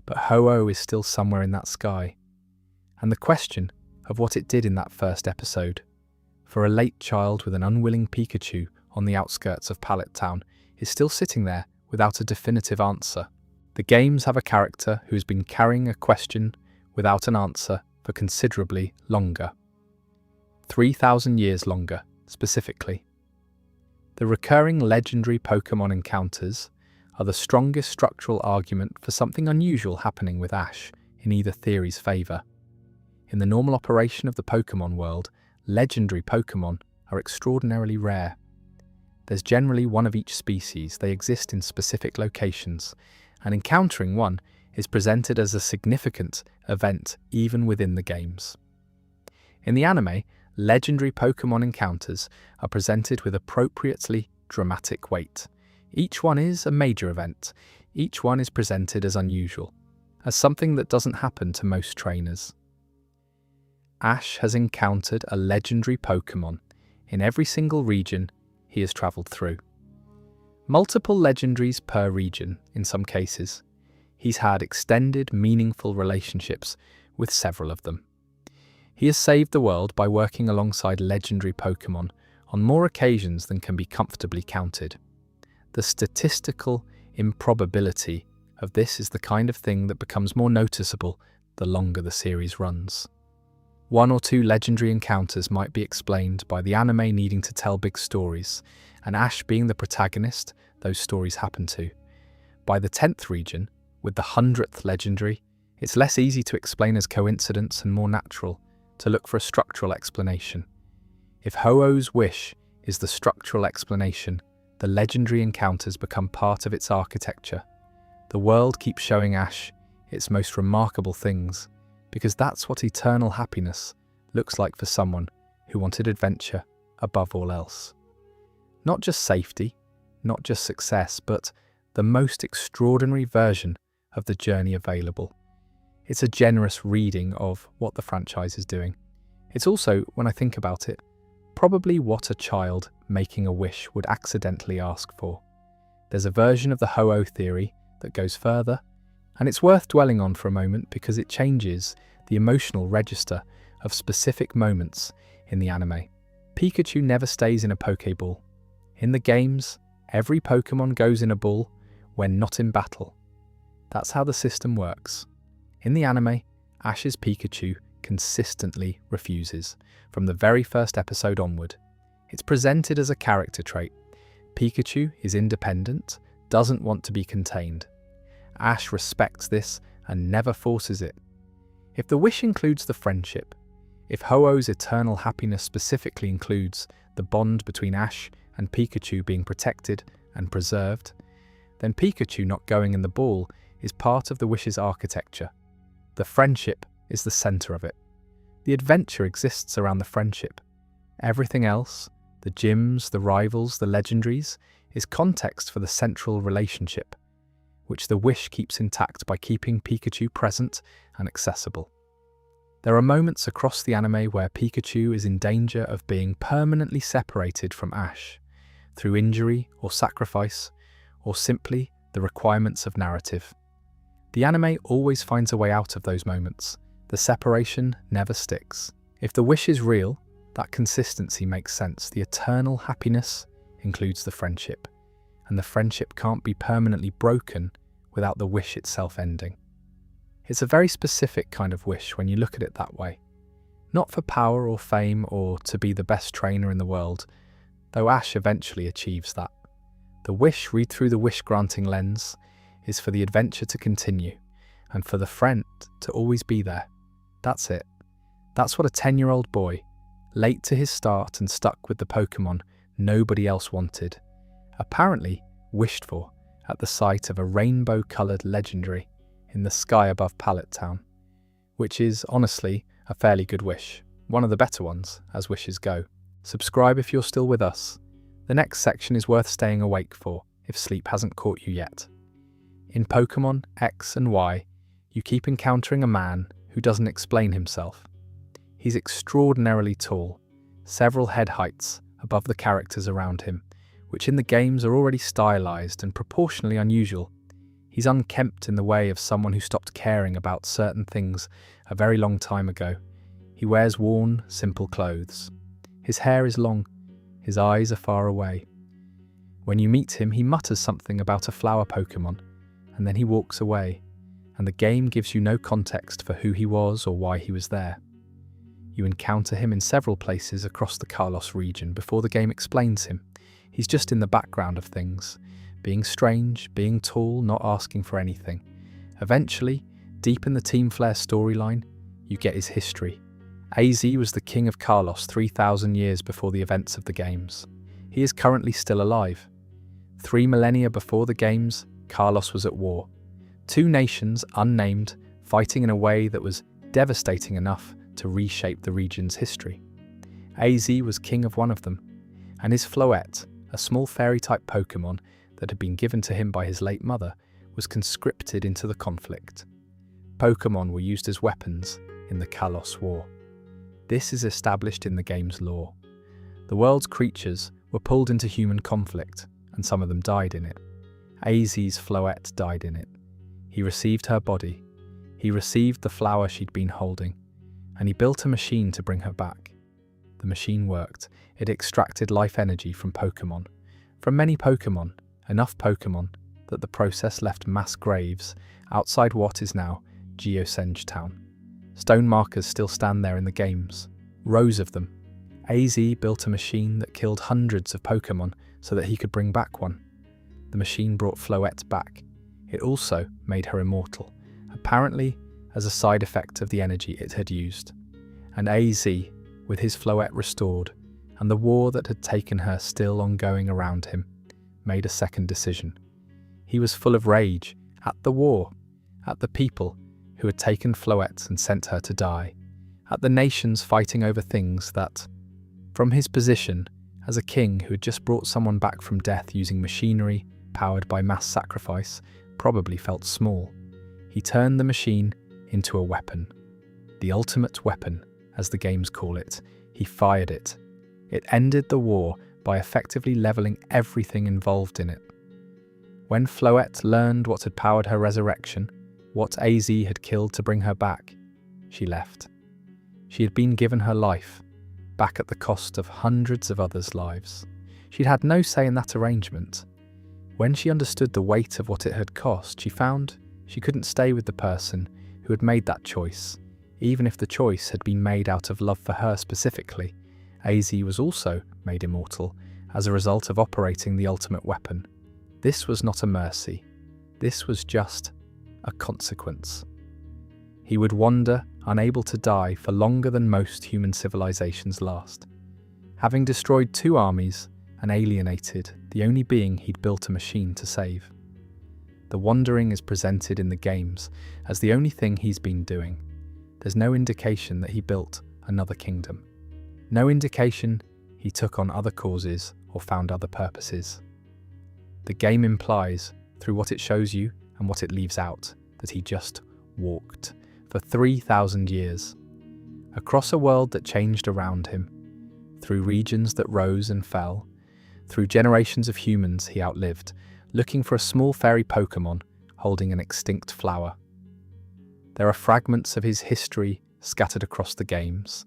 but Ho-Oh is still somewhere in that sky. And the question of what it did in that first episode, for a late child with an unwilling Pikachu on the outskirts of Pallet Town, is still sitting there without a definitive answer. The games have a character who's been carrying a question without an answer for considerably longer. 3,000 years longer, specifically. The recurring legendary Pokémon encounters are the strongest structural argument for something unusual happening with Ash in either theory's favour. In the normal operation of the Pokémon world, legendary Pokémon are extraordinarily rare. There's generally one of each species, they exist in specific locations, and encountering one is presented as a significant event even within the games. In the anime, legendary Pokémon encounters are presented with appropriately dramatic weight. Each one is a major event. Each one is presented as unusual, as something that doesn't happen to most trainers. Ash has encountered a legendary Pokémon in every single region he has travelled through. Multiple legendaries per region, in some cases. He's had extended, meaningful relationships with several of them. He has saved the world by working alongside legendary Pokémon on more occasions than can be comfortably counted. The statistical improbability of this is the kind of thing that becomes more noticeable the longer the series runs. One or two legendary encounters might be explained by the anime needing to tell big stories, and Ash being the protagonist those stories happen to. By the 10th region, with the 100th legendary, it's less easy to explain as coincidence and more natural to look for a structural explanation. If Ho-Oh's wish is the structural explanation, the legendary encounters become part of its architecture. The world keeps showing Ash its most remarkable things, because that's what eternal happiness looks like for someone who wanted adventure above all else. Not just safety, not just success, but the most extraordinary version of the journey available. It's a generous reading of what the franchise is doing. It's also, when I think about it, probably what a child making a wish would accidentally ask for. There's a version of the Ho-Oh theory that goes further, and it's worth dwelling on for a moment because it changes the emotional register of specific moments in the anime. Pikachu never stays in a Pokéball. In the games, every Pokémon goes in a ball when not in battle. That's how the system works. In the anime, Ash's Pikachu consistently refuses, from the very first episode onward. It's presented as a character trait. Pikachu is independent, doesn't want to be contained. Ash respects this and never forces it. If the wish includes the friendship, if Ho-Oh's eternal happiness specifically includes the bond between Ash and Pikachu being protected and preserved, then Pikachu not going in the ball is part of the wish's architecture. The friendship is the center of it. The adventure exists around the friendship. Everything else, the gyms, the rivals, the legendaries, is context for the central relationship, which the wish keeps intact by keeping Pikachu present and accessible. There are moments across the anime where Pikachu is in danger of being permanently separated from Ash, through injury or sacrifice, or simply the requirements of narrative. The anime always finds a way out of those moments. The separation never sticks. If the wish is real, that consistency makes sense. The eternal happiness includes the friendship, and the friendship can't be permanently broken without the wish itself ending. It's a very specific kind of wish when you look at it that way. Not for power or fame or to be the best trainer in the world, though Ash eventually achieves that. The wish read through the wish-granting lens is for the adventure to continue, and for the friend to always be there. That's it. That's what a 10-year-old boy, late to his start and stuck with the Pokémon nobody else wanted, apparently wished for at the sight of a rainbow-coloured legendary in the sky above Pallet Town, which is, honestly, a fairly good wish. One of the better ones, as wishes go. Subscribe if you're still with us. The next section is worth staying awake for, if sleep hasn't caught you yet. In Pokémon X and Y, you keep encountering a man who doesn't explain himself. He's extraordinarily tall, several head heights above the characters around him, which in the games are already stylized and proportionally unusual. He's unkempt in the way of someone who stopped caring about certain things a very long time ago. He wears worn, simple clothes. His hair is long, his eyes are far away. When you meet him, he mutters something about a flower Pokémon, and then he walks away, and the game gives you no context for who he was or why he was there. You encounter him in several places across the Kalos region before the game explains him. He's just in the background of things, being strange, being tall, not asking for anything. Eventually, deep in the Team Flare storyline, you get his history. AZ was the king of Kalos 3,000 years before the events of the games. He is currently still alive. 3 millennia before the games, Kalos was at war. 2 nations, unnamed, fighting in a way that was devastating enough to reshape the region's history. AZ was king of one of them, and his Floette, a small fairy-type Pokémon that had been given to him by his late mother, was conscripted into the conflict. Pokémon were used as weapons in the Kalos War. This is established in the game's lore. The world's creatures were pulled into human conflict, and some of them died in it. AZ's Floette died in it. He received her body. He received the flower she'd been holding, and he built a machine to bring her back. The machine worked. It extracted life energy from Pokémon. From many Pokémon, enough Pokémon that the process left mass graves outside what is now Geosenge Town. Stone markers still stand there in the games, rows of them. AZ built a machine that killed hundreds of Pokémon so that he could bring back one. The machine brought Floette back. It also made her immortal, apparently as a side effect of the energy it had used. And AZ, with his Floette restored, and the war that had taken her still ongoing around him, made a second decision. He was full of rage at the war, at the people who had taken Floette and sent her to die, at the nations fighting over things that, from his position as a king who had just brought someone back from death using machinery powered by mass sacrifice, probably felt small. He turned the machine into a weapon. The ultimate weapon, as the games call it. He fired it. It ended the war by effectively leveling everything involved in it. When Floette learned what had powered her resurrection, what AZ had killed to bring her back, she left. She had been given her life, back at the cost of hundreds of others' lives. She'd had no say in that arrangement. When she understood the weight of what it had cost, she found she couldn't stay with the person who had made that choice, even if the choice had been made out of love for her specifically, AZ was also made immortal as a result of operating the ultimate weapon. This was not a mercy. This was just a consequence. He would wander, unable to die, for longer than most human civilizations last, having destroyed 2 armies and alienated the only being he'd built a machine to save. The wandering is presented in the games as the only thing he's been doing. There's no indication that he built another kingdom. No indication he took on other causes or found other purposes. The game implies, through what it shows you and what it leaves out, that he just walked for 3,000 years, across a world that changed around him, through regions that rose and fell, through generations of humans he outlived, looking for a small fairy Pokémon holding an extinct flower. There are fragments of his history scattered across the games.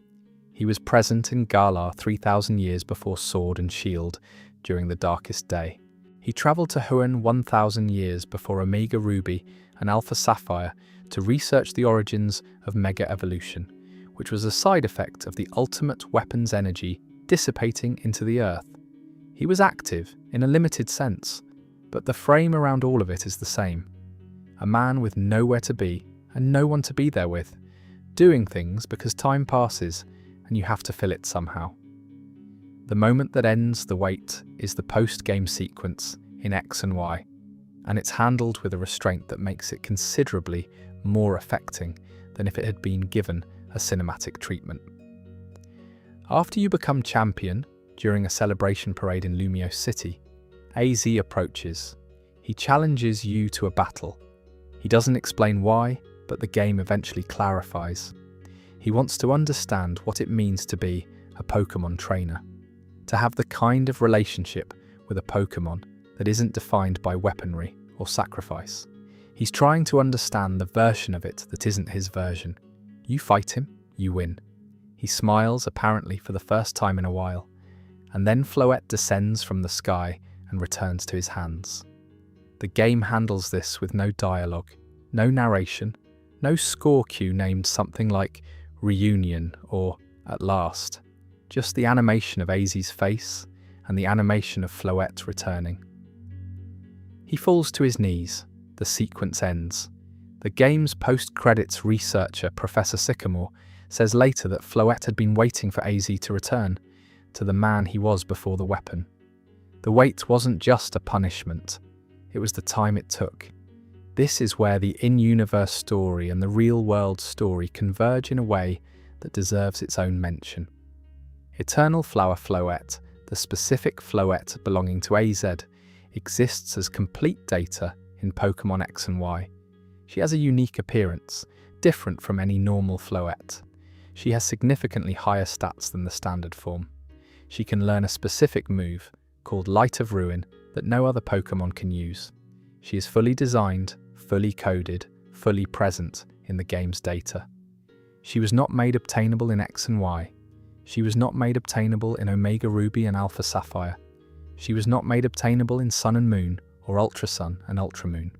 He was present in Galar 3,000 years before Sword and Shield during the Darkest Day. He travelled to Huan 1,000 years before Omega Ruby and Alpha Sapphire to research the origins of Mega Evolution, which was a side effect of the ultimate weapon's energy dissipating into the Earth. He was active in a limited sense, but the frame around all of it is the same. A man with nowhere to be and no one to be there with, doing things because time passes and you have to fill it somehow. The moment that ends the wait is the post-game sequence in X and Y, and it's handled with a restraint that makes it considerably more affecting than if it had been given a cinematic treatment. After you become champion during a celebration parade in Lumio City, AZ approaches. He challenges you to a battle. He doesn't explain why, but the game eventually clarifies. He wants to understand what it means to be a Pokémon trainer, to have the kind of relationship with a Pokémon that isn't defined by weaponry or sacrifice. He's trying to understand the version of it that isn't his version. You fight him, you win. He smiles, apparently for the first time in a while, and then Floette descends from the sky and returns to his hands. The game handles this with no dialogue, no narration, no score cue named something like Reunion or At Last, just the animation of AZ's face and the animation of Floette returning. He falls to his knees. The sequence ends. The game's post-credits researcher, Professor Sycamore, says later that Floette had been waiting for AZ to return to the man he was before the weapon. The wait wasn't just a punishment, it was the time it took. This is where the in-universe story and the real-world story converge in a way that deserves its own mention. Eternal Flower Floette, the specific Floette belonging to AZ, exists as complete data in Pokémon X and Y. She has a unique appearance, different from any normal Floette. She has significantly higher stats than the standard form. She can learn a specific move, called Light of Ruin, that no other Pokémon can use. She is fully designed, fully coded, fully present in the game's data. She was not made obtainable in X and Y. She was not made obtainable in Omega Ruby and Alpha Sapphire. She was not made obtainable in Sun and Moon or Ultra Sun and Ultra Moon.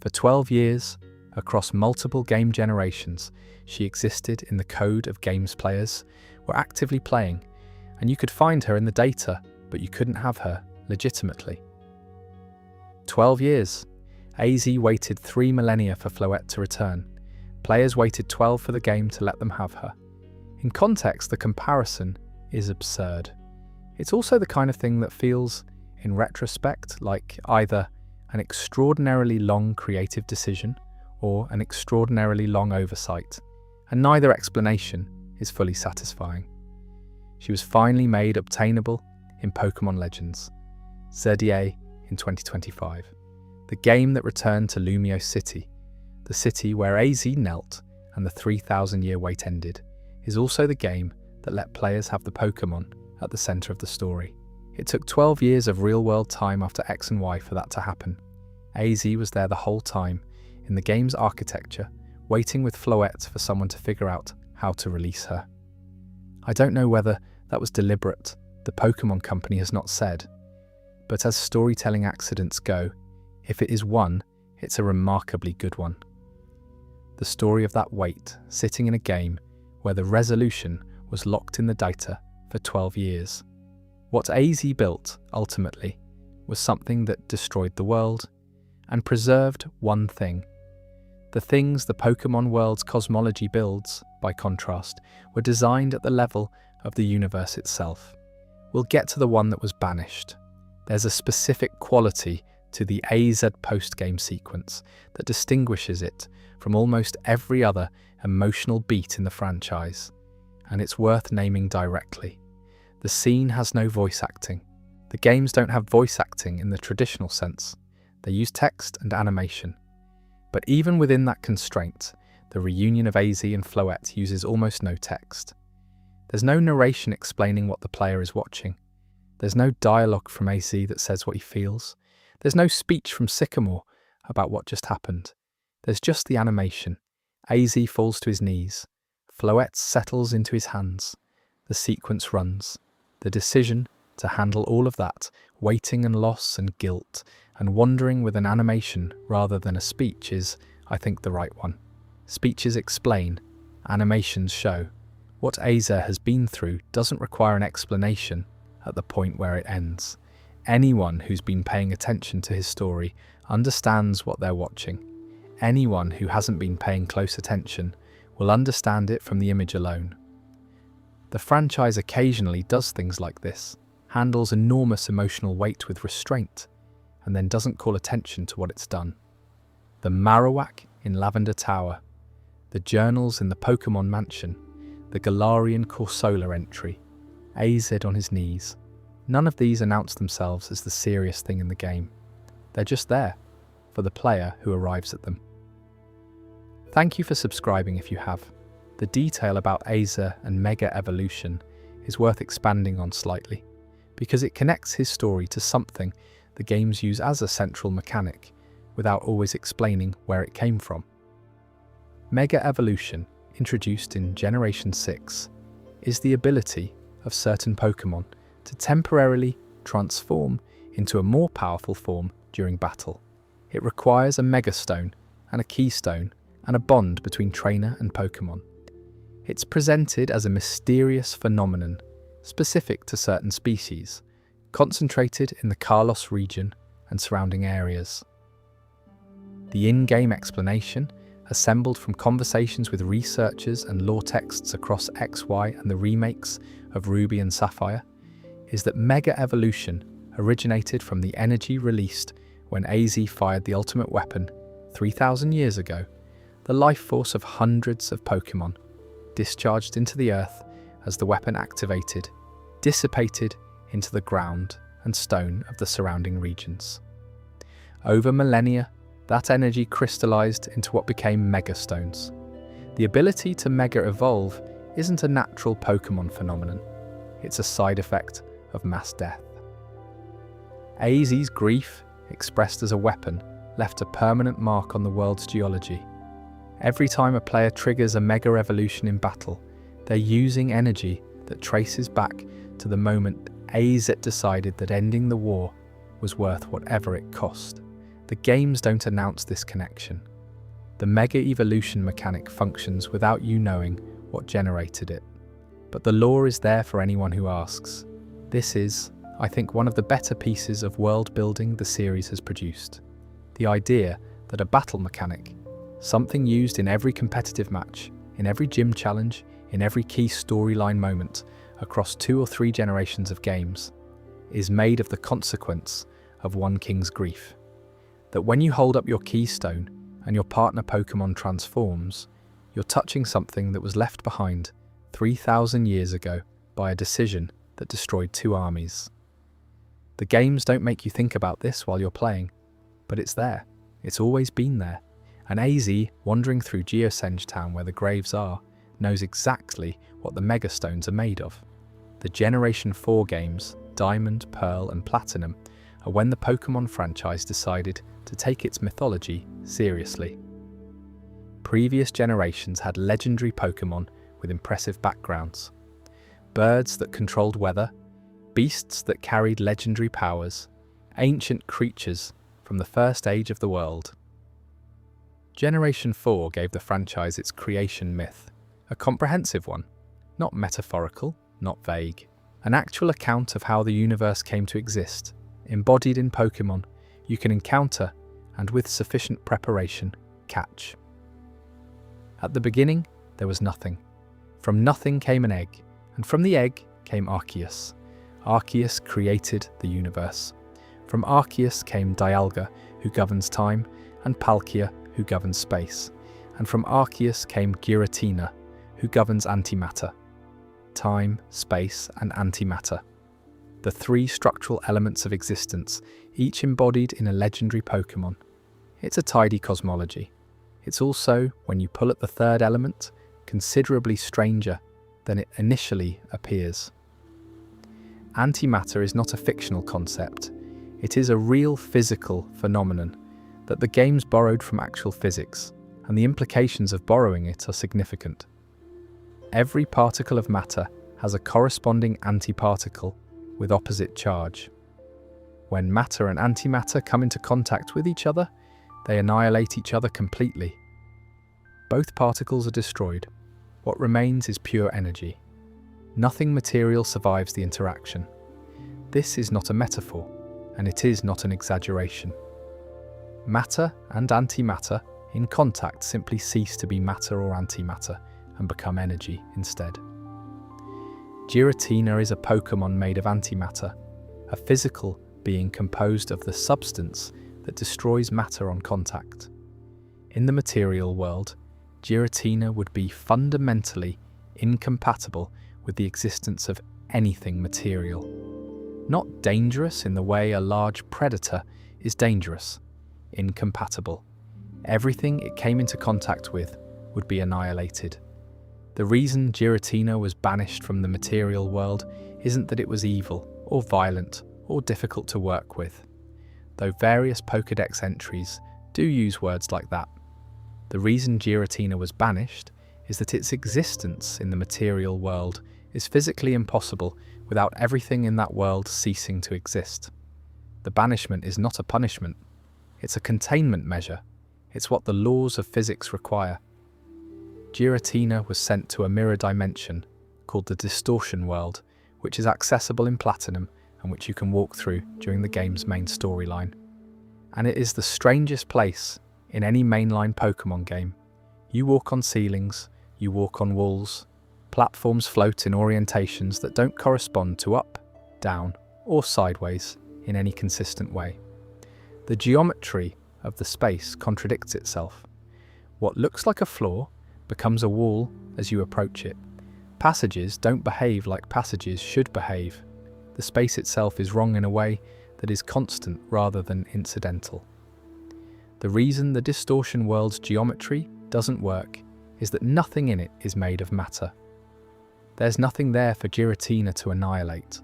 For 12 years, across multiple game generations, she existed in the code of games players were actively playing, and you could find her in the data, but you couldn't have her legitimately. 12 years. AZ waited 3 millennia for Floette to return. Players waited 12 for the game to let them have her. In context, the comparison is absurd. It's also the kind of thing that feels, in retrospect, like either an extraordinarily long creative decision or an extraordinarily long oversight, and neither explanation is fully satisfying. She was finally made obtainable in Pokémon Legends, Zerdier in 2025, the game that returned to Lumio City, the city where AZ knelt and the 3,000-year wait ended, is also the game that let players have the Pokémon at the centre of the story. It took 12 years of real-world time after X and Y for that to happen. AZ was there the whole time, in the game's architecture, waiting with Floette for someone to figure out how to release her. I don't know whether that was deliberate, the Pokémon Company has not said, but as storytelling accidents go, if it is one, it's a remarkably good one. The story of that wait, sitting in a game where the resolution was locked in the data for 12 years. What AZ built, ultimately, was something that destroyed the world and preserved one thing. The things the Pokémon world's cosmology builds, by contrast, were designed at the level of the universe itself. We'll get to the one that was banished. There's a specific quality to the AZ post-game sequence that distinguishes it from almost every other emotional beat in the franchise, and it's worth naming directly. The scene has no voice acting. The games don't have voice acting in the traditional sense. They use text and animation. But even within that constraint, the reunion of AZ and Flute uses almost no text. There's no narration explaining what the player is watching. There's no dialogue from AZ that says what he feels. There's no speech from Sycamore about what just happened. There's just the animation. AZ falls to his knees. Flute settles into his hands. The sequence runs. The decision to handle all of that, waiting and loss and guilt, and wandering with an animation rather than a speech is, I think, the right one. Speeches explain, animations show. What Aza has been through doesn't require an explanation at the point where it ends. Anyone who's been paying attention to his story understands what they're watching. Anyone who hasn't been paying close attention will understand it from the image alone. The franchise occasionally does things like this, handles enormous emotional weight with restraint, and then doesn't call attention to what it's done. The Marowak in Lavender Tower, the journals in the Pokémon Mansion, the Galarian Corsola entry, AZ on his knees. None of these announce themselves as the serious thing in the game. They're just there, for the player who arrives at them. Thank you for subscribing if you have. The detail about Aza and Mega Evolution is worth expanding on slightly, because it connects his story to something the games use as a central mechanic, without always explaining where it came from. Mega Evolution, introduced in Generation 6, is the ability of certain Pokémon to temporarily transform into a more powerful form during battle. It requires a Mega Stone and a Keystone and a bond between trainer and Pokémon. It's presented as a mysterious phenomenon specific to certain species, concentrated in the Kalos region and surrounding areas. The in-game explanation, assembled from conversations with researchers and lore texts across XY and the remakes of Ruby and Sapphire, is that Mega Evolution originated from the energy released when AZ fired the ultimate weapon 3,000 years ago, the life force of hundreds of Pokémon, discharged into the earth as the weapon activated, dissipated into the ground and stone of the surrounding regions. Over millennia, that energy crystallized into what became Megastones. The ability to Mega Evolve isn't a natural Pokémon phenomenon, it's a side effect of mass death. AZ's grief, expressed as a weapon, left a permanent mark on the world's geology. Every time a player triggers a Mega Evolution in battle, they're using energy that traces back to the moment AZ decided that ending the war was worth whatever it cost. The games don't announce this connection. The Mega Evolution mechanic functions without you knowing what generated it. But the lore is there for anyone who asks. This is, I think, one of the better pieces of world building the series has produced. The idea that a battle mechanic, something used in every competitive match, in every gym challenge, in every key storyline moment, across 2 or 3 generations of games, is made of the consequence of one king's grief. That when you hold up your keystone and your partner Pokémon transforms, you're touching something that was left behind 3,000 years ago by a decision that destroyed 2 armies. The games don't make you think about this while you're playing, but it's there. It's always been there. And AZ, wandering through Geosenge Town where the graves are, knows exactly what the Megastones are made of. The Generation 4 games, Diamond, Pearl and Platinum, are when the Pokémon franchise decided to take its mythology seriously. Previous generations had legendary Pokémon with impressive backgrounds. Birds that controlled weather, beasts that carried legendary powers, ancient creatures from the first age of the world. Generation 4 gave the franchise its creation myth, a comprehensive one, not metaphorical, not vague. An actual account of how the universe came to exist, embodied in Pokémon, you can encounter and, with sufficient preparation, catch. At the beginning, there was nothing. From nothing came an egg, and from the egg came Arceus. Arceus created the universe. From Arceus came Dialga, who governs time, and Palkia, who governs space. And from Arceus came Giratina, who governs antimatter. Time, space, and antimatter. The three structural elements of existence, each embodied in a legendary Pokémon. It's a tidy cosmology. It's also, when you pull at the third element, considerably stranger than it initially appears. Antimatter is not a fictional concept. It is a real physical phenomenon that the games borrowed from actual physics, and the implications of borrowing it are significant. Every particle of matter has a corresponding antiparticle with opposite charge. When matter and antimatter come into contact with each other, they annihilate each other completely. Both particles are destroyed. What remains is pure energy. Nothing material survives the interaction. This is not a metaphor, and it is not an exaggeration. Matter and antimatter in contact simply cease to be matter or antimatter and become energy instead. Giratina is a Pokémon made of antimatter, a physical being composed of the substance that destroys matter on contact. In the material world, Giratina would be fundamentally incompatible with the existence of anything material. Not dangerous in the way a large predator is dangerous, incompatible. Everything it came into contact with would be annihilated. The reason Giratina was banished from the material world isn't that it was evil, or violent, or difficult to work with, though various Pokédex entries do use words like that. The reason Giratina was banished is that its existence in the material world is physically impossible without everything in that world ceasing to exist. The banishment is not a punishment, it's a containment measure. It's what the laws of physics require. Giratina was sent to a mirror dimension called the Distortion World, which is accessible in Platinum and which you can walk through during the game's main storyline. And it is the strangest place in any mainline Pokémon game. You walk on ceilings, you walk on walls, platforms float in orientations that don't correspond to up, down, or sideways in any consistent way. The geometry of the space contradicts itself. What looks like a floor becomes a wall as you approach it. Passages don't behave like passages should behave. The space itself is wrong in a way that is constant rather than incidental. The reason the Distortion World's geometry doesn't work is that nothing in it is made of matter. There's nothing there for Giratina to annihilate.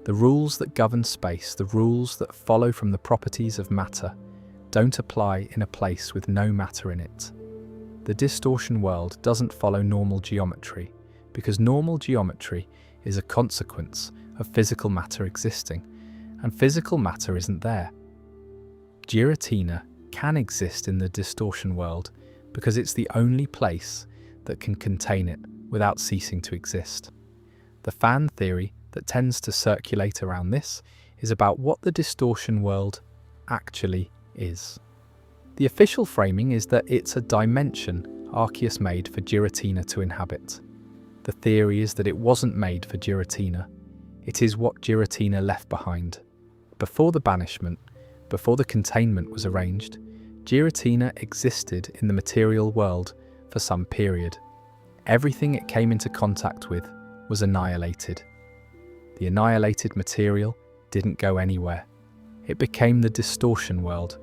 The rules that govern space, the rules that follow from the properties of matter, don't apply in a place with no matter in it. The Distortion World doesn't follow normal geometry, because normal geometry is a consequence of physical matter existing, and physical matter isn't there. Giratina can exist in the Distortion World because it's the only place that can contain it without ceasing to exist. The fan theory that tends to circulate around this is about what the Distortion World actually is. The official framing is that it's a dimension Arceus made for Giratina to inhabit. The theory is that it wasn't made for Giratina. It is what Giratina left behind. Before the banishment, before the containment was arranged, Giratina existed in the material world for some period. Everything it came into contact with was annihilated. The annihilated material didn't go anywhere. It became the Distortion World.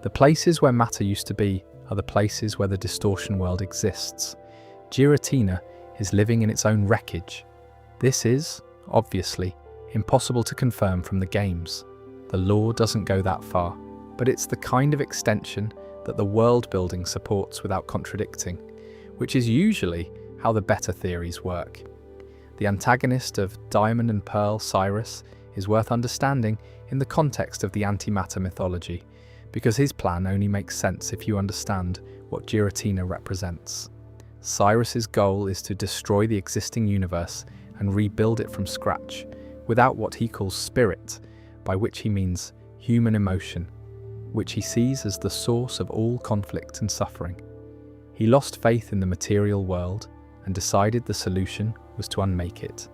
The places where matter used to be are the places where the Distortion World exists. Giratina is living in its own wreckage. This is, obviously, impossible to confirm from the games. The lore doesn't go that far, but it's the kind of extension that the world building supports without contradicting, which is usually how the better theories work. The antagonist of Diamond and Pearl, Cyrus, is worth understanding in the context of the antimatter mythology, because his plan only makes sense if you understand what Giratina represents. Cyrus's goal is to destroy the existing universe and rebuild it from scratch, without what he calls spirit, by which he means human emotion, which he sees as the source of all conflict and suffering. He lost faith in the material world and decided the solution was to unmake it.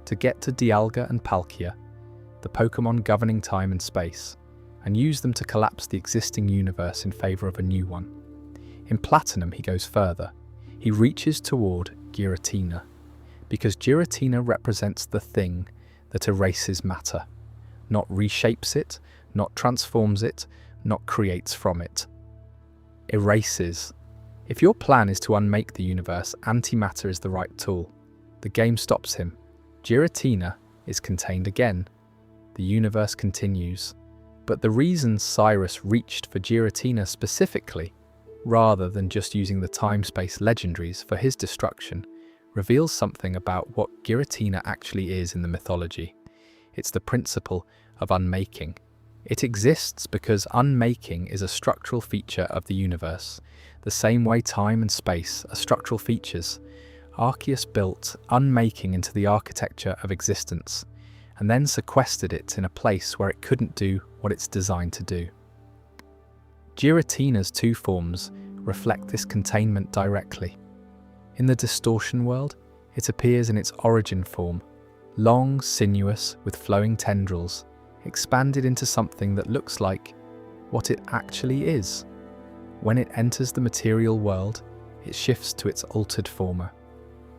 To get to Dialga and Palkia, the Pokémon governing time and space, and use them to collapse the existing universe in favour of a new one. In Platinum, he goes further. He reaches toward Giratina, because Giratina represents the thing that erases matter, not reshapes it, not transforms it, not creates from it. Erases. If your plan is to unmake the universe, antimatter is the right tool. The game stops him. Giratina is contained again. The universe continues. But the reason Cyrus reached for Giratina specifically, rather than just using the time-space legendaries for his destruction, reveals something about what Giratina actually is in the mythology. It's the principle of unmaking. It exists because unmaking is a structural feature of the universe, the same way time and space are structural features. Arceus built unmaking into the architecture of existence, and then sequestered it in a place where it couldn't do what it's designed to do. Giratina's two forms reflect this containment directly. In the distortion world, it appears in its origin form, long, sinuous, with flowing tendrils, expanded into something that looks like what it actually is. When it enters the material world, it shifts to its altered form,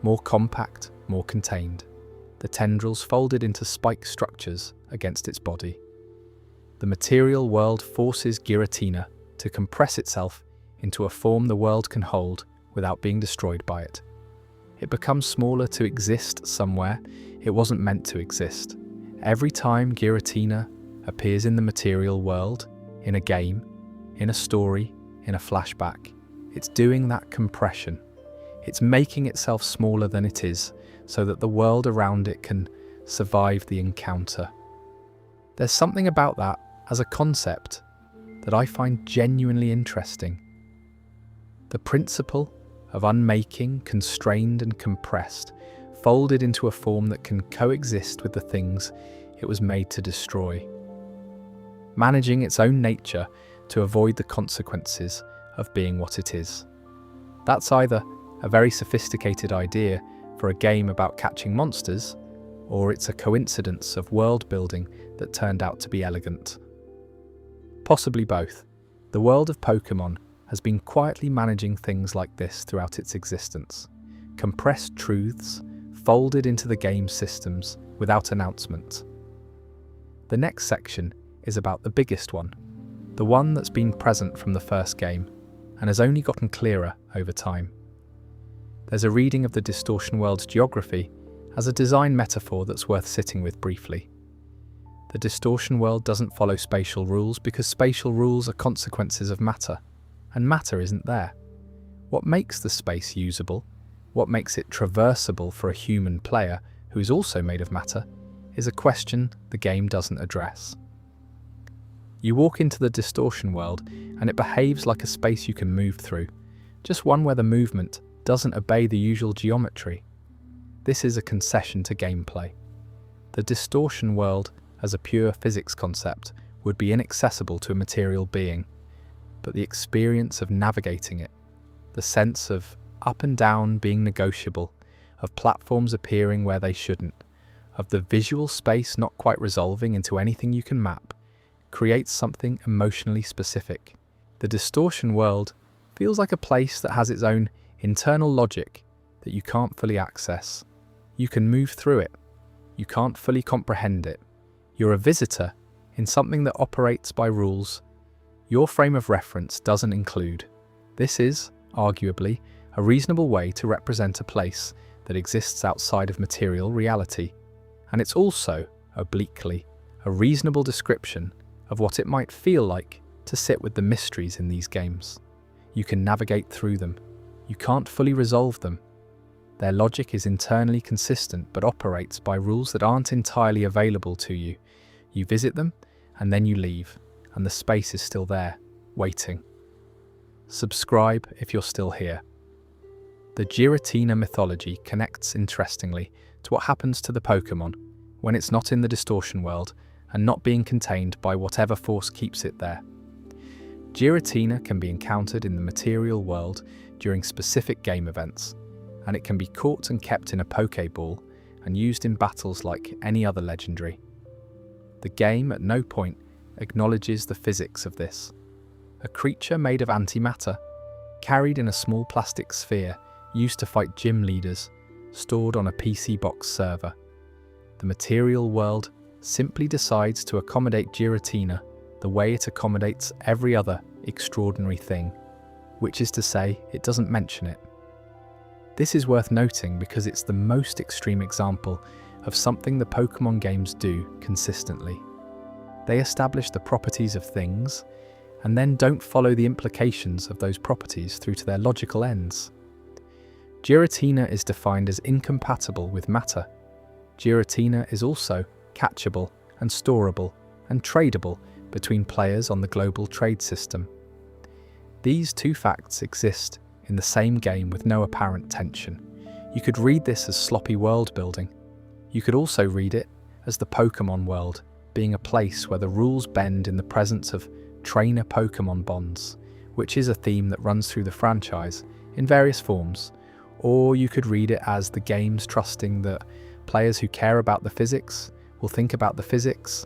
more compact, more contained, the tendrils folded into spike structures against its body. The material world forces Giratina to compress itself into a form the world can hold without being destroyed by it. It becomes smaller to exist somewhere it wasn't meant to exist. Every time Giratina appears in the material world, in a game, in a story, in a flashback, it's doing that compression. It's making itself smaller than it is so that the world around it can survive the encounter. There's something about that as a concept that I find genuinely interesting. The principle of unmaking, constrained and compressed, folded into a form that can coexist with the things it was made to destroy. Managing its own nature to avoid the consequences of being what it is. That's either a very sophisticated idea for a game about catching monsters, or it's a coincidence of world building that turned out to be elegant. Possibly both. The world of Pokémon has been quietly managing things like this throughout its existence. Compressed truths, folded into the game systems without announcement. The next section is about the biggest one, the one that's been present from the first game, and has only gotten clearer over time. There's a reading of the Distortion World's geography as a design metaphor that's worth sitting with briefly. The Distortion World doesn't follow spatial rules because spatial rules are consequences of matter, and matter isn't there. What makes the space usable, what makes it traversable for a human player who is also made of matter, is a question the game doesn't address. You walk into the Distortion World and it behaves like a space you can move through, just one where the movement doesn't obey the usual geometry. This is a concession to gameplay. The Distortion World, as a pure physics concept, would be inaccessible to a material being, but the experience of navigating it, the sense of up and down being negotiable, of platforms appearing where they shouldn't, of the visual space not quite resolving into anything you can map, creates something emotionally specific. The Distortion World feels like a place that has its own internal logic that you can't fully access. You can move through it. You can't fully comprehend it. You're a visitor in something that operates by rules your frame of reference doesn't include. This is, arguably, a reasonable way to represent a place that exists outside of material reality, and it's also, obliquely, a reasonable description of what it might feel like to sit with the mysteries in these games. You can navigate through them. You can't fully resolve them. Their logic is internally consistent but operates by rules that aren't entirely available to you. You visit them, and then you leave, and the space is still there, waiting. Subscribe if you're still here. The Giratina mythology connects interestingly to what happens to the Pokémon when it's not in the distortion world and not being contained by whatever force keeps it there. Giratina can be encountered in the material world during specific game events, and it can be caught and kept in a Pokéball and used in battles like any other legendary. The game at no point acknowledges the physics of this. A creature made of antimatter, carried in a small plastic sphere used to fight gym leaders, stored on a PC box server. The material world simply decides to accommodate Giratina the way it accommodates every other extraordinary thing, which is to say, it doesn't mention it. This is worth noting because it's the most extreme example of something the Pokémon games do consistently. They establish the properties of things, and then don't follow the implications of those properties through to their logical ends. Giratina is defined as incompatible with matter. Giratina is also catchable and storable and tradable between players on the global trade system. These two facts exist in the same game with no apparent tension. You could read this as sloppy world building. You could also read it as the Pokémon world being a place where the rules bend in the presence of trainer-Pokémon bonds, which is a theme that runs through the franchise in various forms. Or you could read it as the games trusting that players who care about the physics will think about the physics,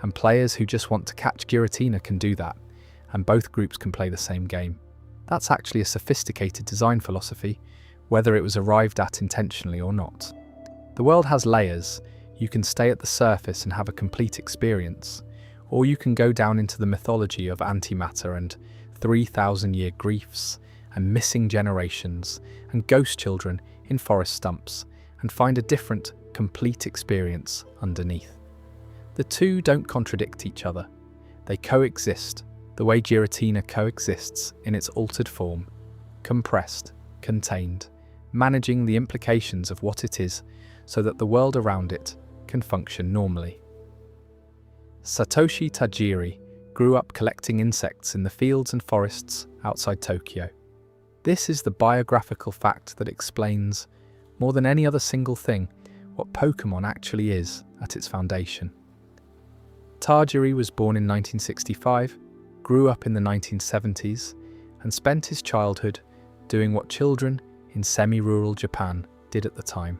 and players who just want to catch Giratina can do that, and both groups can play the same game. That's actually a sophisticated design philosophy, whether it was arrived at intentionally or not. The world has layers. You can stay at the surface and have a complete experience, or you can go down into the mythology of antimatter and 3,000-year griefs and missing generations and ghost children in forest stumps and find a different, complete experience underneath. The two don't contradict each other. They coexist the way Giratina coexists in its altered form, compressed, contained, managing the implications of what it is so that the world around it can function normally. Satoshi Tajiri grew up collecting insects in the fields and forests outside Tokyo. This is the biographical fact that explains, more than any other single thing, what Pokémon actually is at its foundation. Tajiri was born in 1965, grew up in the 1970s, and spent his childhood doing what children in semi-rural Japan did at the time.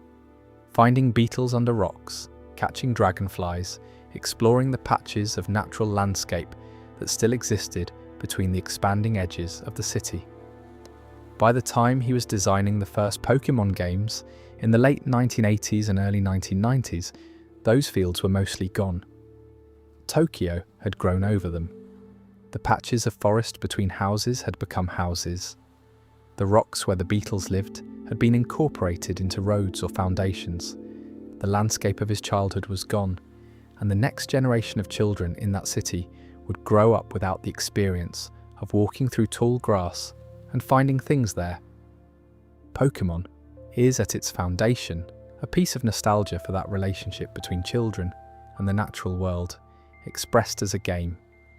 Finding beetles under rocks, catching dragonflies, exploring the patches of natural landscape that still existed between the expanding edges of the city. By the time he was designing the first Pokémon games in the late 1980s and early 1990s, those fields were mostly gone. Tokyo had grown over them. The patches of forest between houses had become houses. The rocks where the beetles lived had been incorporated into roads or foundations. The landscape of his childhood was gone, and the next generation of children in that city would grow up without the experience of walking through tall grass and finding things there. Pokémon is, at its foundation, a piece of nostalgia for that relationship between children and the natural world, expressed as a game.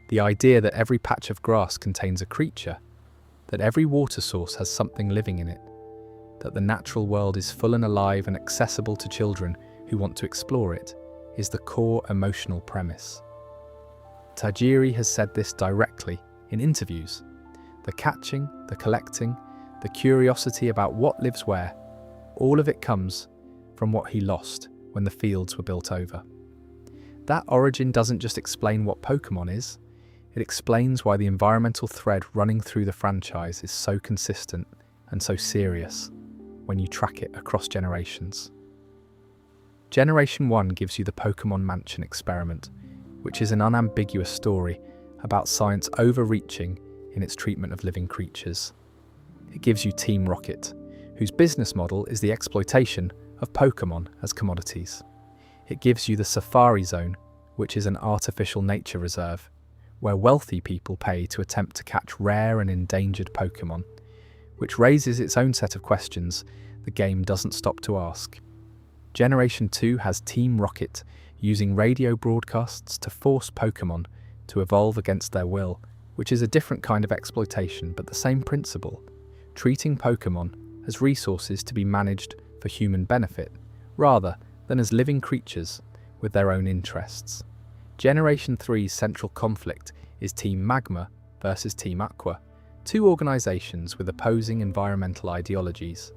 The idea that every patch of grass contains a creature, that every water source has something living in it, that the natural world is full and alive and accessible to children who want to explore it, is the core emotional premise. Tajiri has said this directly in interviews. The catching, the collecting, the curiosity about what lives where, all of it comes from what he lost when the fields were built over. That origin doesn't just explain what Pokémon is, it explains why the environmental thread running through the franchise is so consistent and so serious when you track it across generations. Generation 1 gives you the Pokémon Mansion experiment, which is an unambiguous story about science overreaching in its treatment of living creatures. It gives you Team Rocket, whose business model is the exploitation of Pokémon as commodities. It gives you the Safari Zone, which is an artificial nature reserve, where wealthy people pay to attempt to catch rare and endangered Pokémon, which raises its own set of questions the game doesn't stop to ask. Generation 2 has Team Rocket using radio broadcasts to force Pokémon to evolve against their will, which is a different kind of exploitation but the same principle, treating Pokémon as resources to be managed for human benefit, rather than as living creatures with their own interests. Generation 3's central conflict is Team Magma versus Team Aqua, two organisations with opposing environmental ideologies.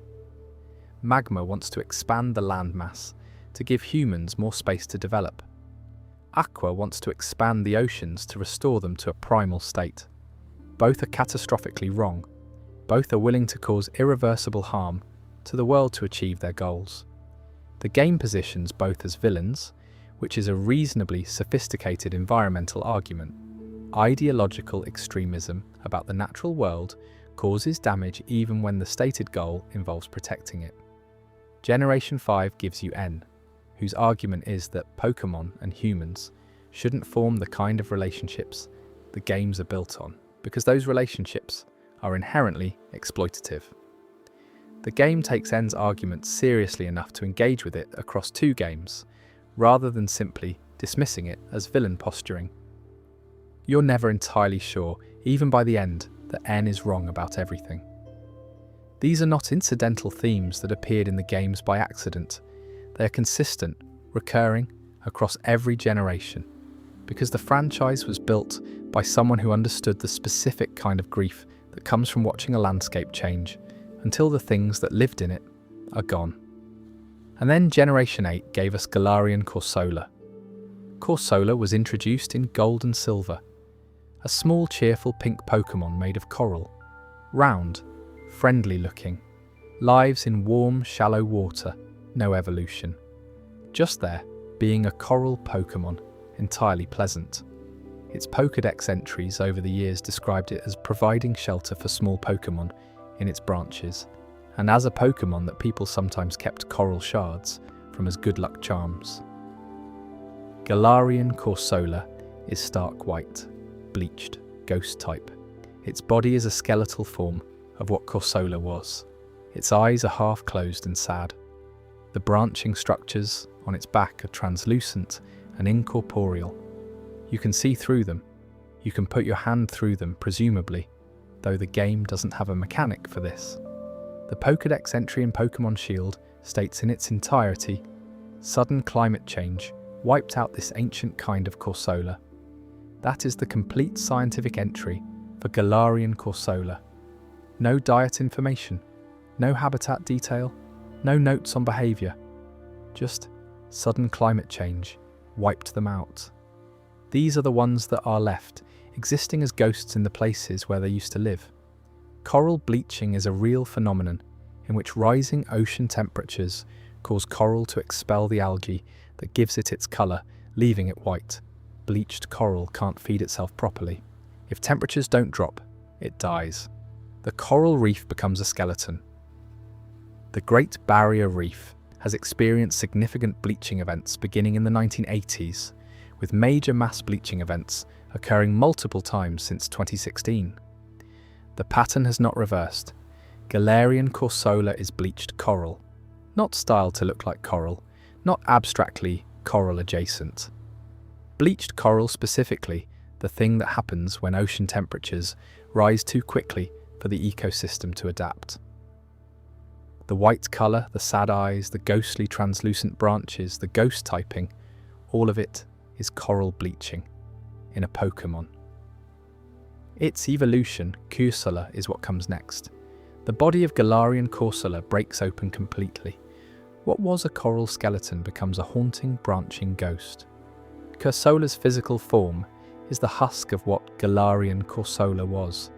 Magma wants to expand the landmass to give humans more space to develop. Aqua wants to expand the oceans to restore them to a primal state. Both are catastrophically wrong. Both are willing to cause irreversible harm to the world to achieve their goals. The game positions both as villains, which is a reasonably sophisticated environmental argument. Ideological extremism about the natural world causes damage even when the stated goal involves protecting it. Generation 5 gives you N, whose argument is that Pokémon and humans shouldn't form the kind of relationships the games are built on, because those relationships are inherently exploitative. The game takes N's argument seriously enough to engage with it across two games, rather than simply dismissing it as villain posturing. You're never entirely sure, even by the end, that N is wrong about everything. These are not incidental themes that appeared in the games by accident. They are consistent, recurring, across every generation, because the franchise was built by someone who understood the specific kind of grief that comes from watching a landscape change until the things that lived in it are gone. And then Generation 8 gave us Galarian Corsola. Corsola was introduced in Gold and Silver, a small cheerful pink Pokémon made of coral, round, friendly looking, lives in warm, shallow water, no evolution. Just there, being a coral Pokémon, entirely pleasant. Its Pokédex entries over the years described it as providing shelter for small Pokémon in its branches, and as a Pokémon that people sometimes kept coral shards from as good luck charms. Galarian Corsola is stark white, bleached, ghost type. Its body is a skeletal form of what Corsola was. Its eyes are half closed and sad. The branching structures on its back are translucent and incorporeal. You can see through them. You can put your hand through them, presumably, though the game doesn't have a mechanic for this. The Pokédex entry in Pokémon Shield states in its entirety, "Sudden climate change wiped out this ancient kind of Corsola." That is the complete scientific entry for Galarian Corsola. No diet information, no habitat detail, no notes on behaviour. Just sudden climate change wiped them out. These are the ones that are left, existing as ghosts in the places where they used to live. Coral bleaching is a real phenomenon in which rising ocean temperatures cause coral to expel the algae that gives it its colour, leaving it white. Bleached coral can't feed itself properly. If temperatures don't drop, it dies. The coral reef becomes a skeleton. The Great Barrier Reef has experienced significant bleaching events beginning in the 1980s, with major mass bleaching events occurring multiple times since 2016. The pattern has not reversed. Galarian Corsola is bleached coral, not styled to look like coral, not abstractly coral adjacent. Bleached coral specifically, the thing that happens when ocean temperatures rise too quickly for the ecosystem to adapt. The white colour, the sad eyes, the ghostly translucent branches, the ghost typing, all of it is coral bleaching in a Pokémon. Its evolution, Corsola, is what comes next. The body of Galarian Corsola breaks open completely. What was a coral skeleton becomes a haunting, branching ghost. Corsola's physical form is the husk of what Galarian Corsola was,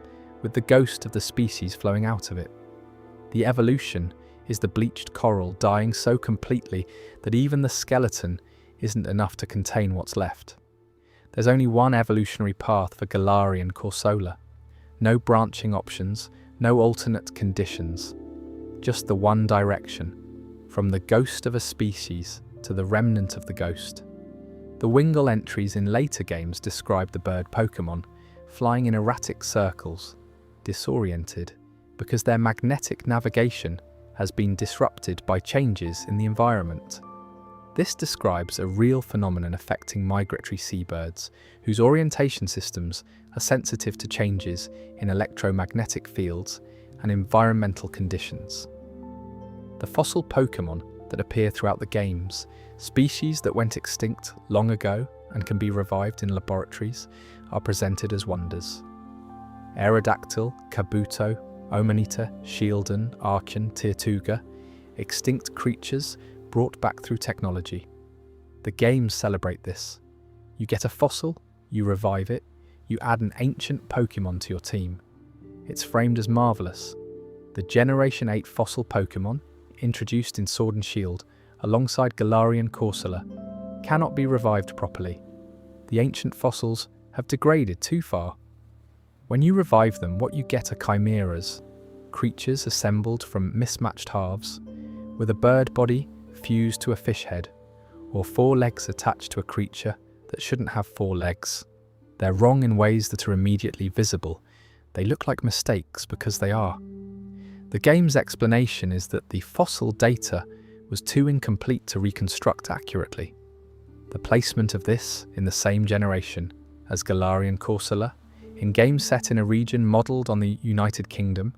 with the ghost of the species flowing out of it. The evolution is the bleached coral dying so completely that even the skeleton isn't enough to contain what's left. There's only one evolutionary path for Galarian Corsola. No branching options, no alternate conditions. Just the one direction, from the ghost of a species to the remnant of the ghost. The Wingull entries in later games describe the bird Pokémon flying in erratic circles, disoriented, because their magnetic navigation has been disrupted by changes in the environment. This describes a real phenomenon affecting migratory seabirds, whose orientation systems are sensitive to changes in electromagnetic fields and environmental conditions. The fossil Pokémon that appear throughout the games, species that went extinct long ago and can be revived in laboratories, are presented as wonders. Aerodactyl, Kabuto, Omanita, Shieldon, Archeon, Tirtuga, extinct creatures brought back through technology. The games celebrate this. You get a fossil, you revive it, you add an ancient Pokémon to your team. It's framed as marvellous. The Generation 8 fossil Pokémon, introduced in Sword and Shield, alongside Galarian Corsola, cannot be revived properly. The ancient fossils have degraded too far. When you revive them, what you get are chimeras, creatures assembled from mismatched halves, with a bird body fused to a fish head, or 4 legs attached to a creature that shouldn't have 4 legs. They're wrong in ways that are immediately visible. They look like mistakes because they are. The game's explanation is that the fossil data was too incomplete to reconstruct accurately. The placement of this in the same generation as Galarian Corsola, in games set in a region modelled on the United Kingdom,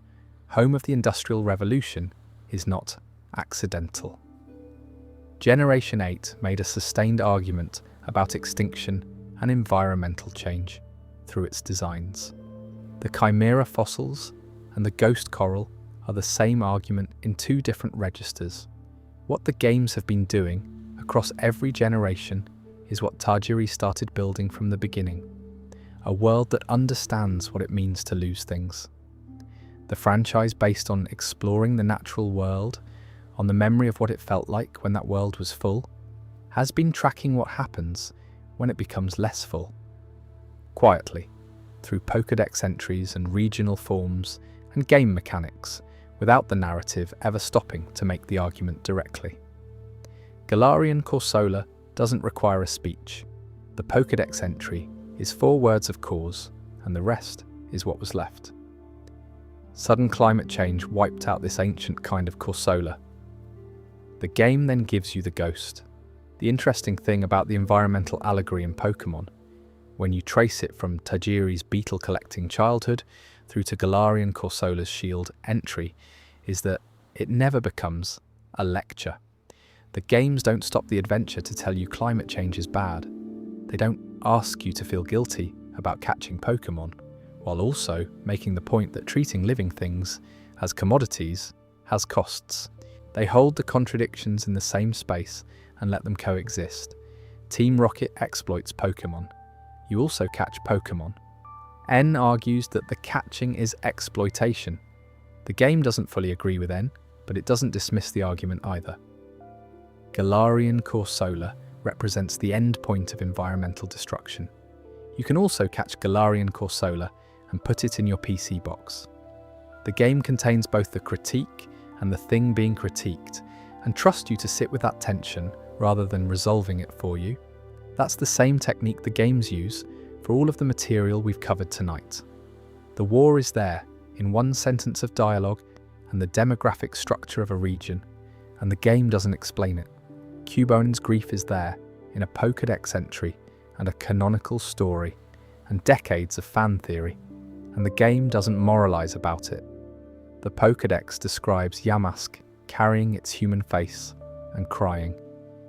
home of the Industrial Revolution, is not accidental. Generation 8 made a sustained argument about extinction and environmental change through its designs. The Chimera fossils and the Ghost Coral are the same argument in 2 different registers. What the games have been doing across every generation is what Tajiri started building from the beginning, a world that understands what it means to lose things. The franchise, based on exploring the natural world, on the memory of what it felt like when that world was full, has been tracking what happens when it becomes less full. Quietly, through Pokédex entries and regional forms and game mechanics, without the narrative ever stopping to make the argument directly. Galarian Corsola doesn't require a speech. The Pokédex entry is 4 words of cause, and the rest is what was left. Sudden climate change wiped out this ancient kind of Corsola. The game then gives you the ghost. The interesting thing about the environmental allegory in Pokémon, when you trace it from Tajiri's beetle-collecting childhood through to Galarian Corsola's Shield entry, is that it never becomes a lecture. The games don't stop the adventure to tell you climate change is bad. They don't ask you to feel guilty about catching Pokémon, while also making the point that treating living things as commodities has costs. They hold the contradictions in the same space and let them coexist. Team Rocket exploits Pokémon. You also catch Pokémon. N argues that the catching is exploitation. The game doesn't fully agree with N, but it doesn't dismiss the argument either. Galarian Corsola represents the end point of environmental destruction. You can also catch Galarian Corsola and put it in your PC box. The game contains both the critique and the thing being critiqued, and trusts you to sit with that tension rather than resolving it for you. That's the same technique the games use for all of the material we've covered tonight. The war is there, in 1 sentence of dialogue and the demographic structure of a region, and the game doesn't explain it. Cubonin's grief is there, in a Pokédex entry and a canonical story, and decades of fan theory, and the game doesn't moralize about it. The Pokédex describes Yamask carrying its human face and crying,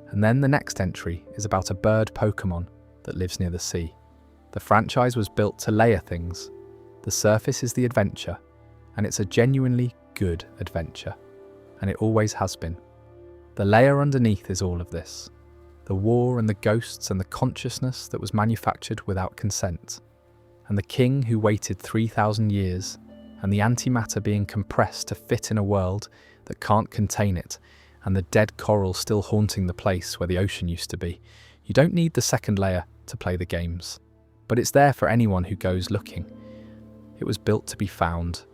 and then the next entry is about a bird Pokémon that lives near the sea. The franchise was built to layer things. The surface is the adventure, and it's a genuinely good adventure, and it always has been. The layer underneath is all of this. The war and the ghosts and the consciousness that was manufactured without consent, and the king who waited 3,000 years, and the antimatter being compressed to fit in a world that can't contain it, and the dead coral still haunting the place where the ocean used to be. You don't need the second layer to play the games, but it's there for anyone who goes looking. It was built to be found,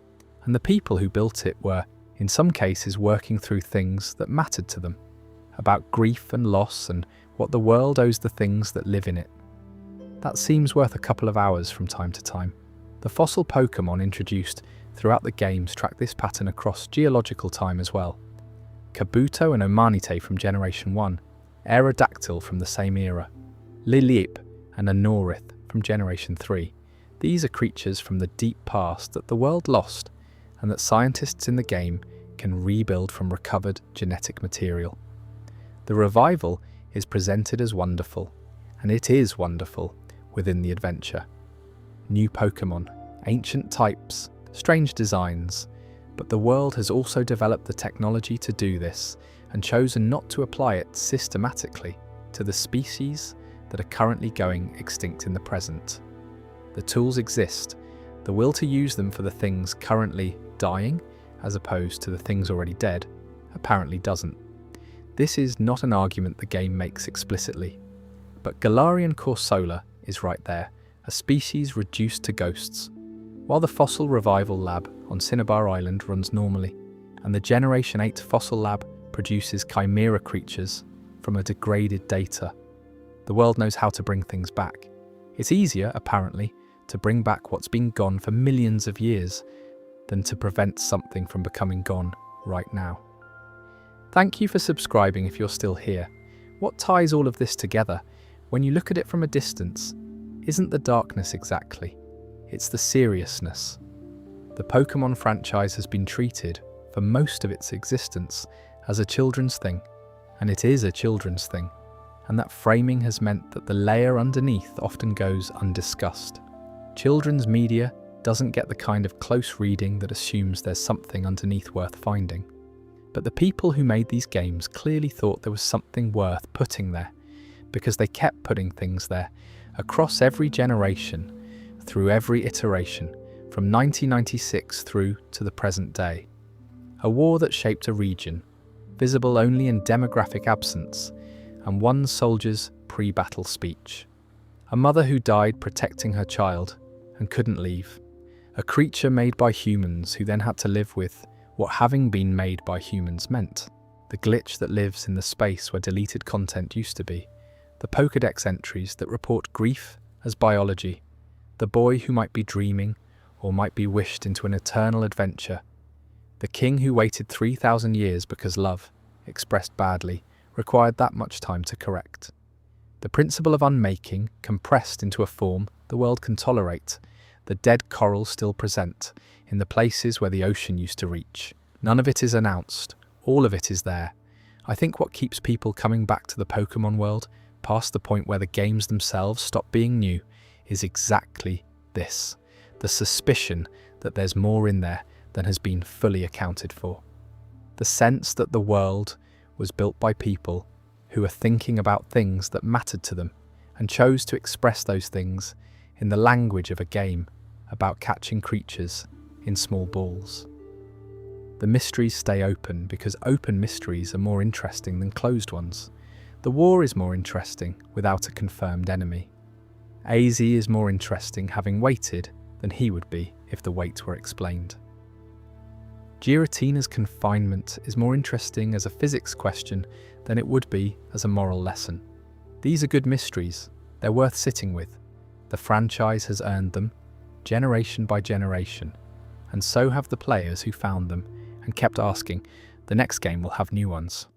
and the people who built it were, in some cases, working through things that mattered to them, about grief and loss and what the world owes the things that live in it. That seems worth a couple of hours from time to time. The fossil Pokémon introduced throughout the games track this pattern across geological time as well. Kabuto and Omanite from Generation 1, Aerodactyl from the same era, Lilip and Anorith from Generation 3. These are creatures from the deep past that the world lost, and that scientists in the game can rebuild from recovered genetic material. The revival is presented as wonderful, and it is wonderful within the adventure. New Pokémon, ancient types, strange designs, but the world has also developed the technology to do this and chosen not to apply it systematically to the species that are currently going extinct in the present. The tools exist, the will to use them for the things currently dying, as opposed to the things already dead, apparently doesn't. This is not an argument the game makes explicitly, but Galarian Corsola is right there, a species reduced to ghosts, while the Fossil Revival Lab on Cinnabar Island runs normally, and the Generation 8 Fossil Lab produces chimera creatures from a degraded data. The world knows how to bring things back. It's easier, apparently, to bring back what's been gone for millions of years than to prevent something from becoming gone right now. Thank you for subscribing if you're still here. What ties all of this together, when you look at it from a distance, isn't the darkness exactly, it's the seriousness. The Pokémon franchise has been treated, for most of its existence, as a children's thing, and it is a children's thing, and that framing has meant that the layer underneath often goes undiscussed. Children's media doesn't get the kind of close reading that assumes there's something underneath worth finding. But the people who made these games clearly thought there was something worth putting there, because they kept putting things there, across every generation, through every iteration, from 1996 through to the present day. A war that shaped a region, visible only in demographic absence, and one soldier's pre-battle speech. A mother who died protecting her child and couldn't leave. A creature made by humans who then had to live with what having been made by humans meant. The glitch that lives in the space where deleted content used to be. The Pokédex entries that report grief as biology. The boy who might be dreaming or might be wished into an eternal adventure. The king who waited 3,000 years because love, expressed badly, required that much time to correct. The principle of unmaking compressed into a form the world can tolerate. The dead coral still present in the places where the ocean used to reach. None of it is announced, all of it is there. I think what keeps people coming back to the Pokémon world, past the point where the games themselves stop being new, is exactly this. The suspicion that there's more in there than has been fully accounted for. The sense that the world was built by people who were thinking about things that mattered to them and chose to express those things in the language of a game about catching creatures in small balls. The mysteries stay open because open mysteries are more interesting than closed ones. The war is more interesting without a confirmed enemy. AZ is more interesting having waited than he would be if the wait were explained. Giratina's confinement is more interesting as a physics question than it would be as a moral lesson. These are good mysteries, they're worth sitting with. The franchise has earned them, generation by generation, and so have the players who found them and kept asking, the next game will have new ones.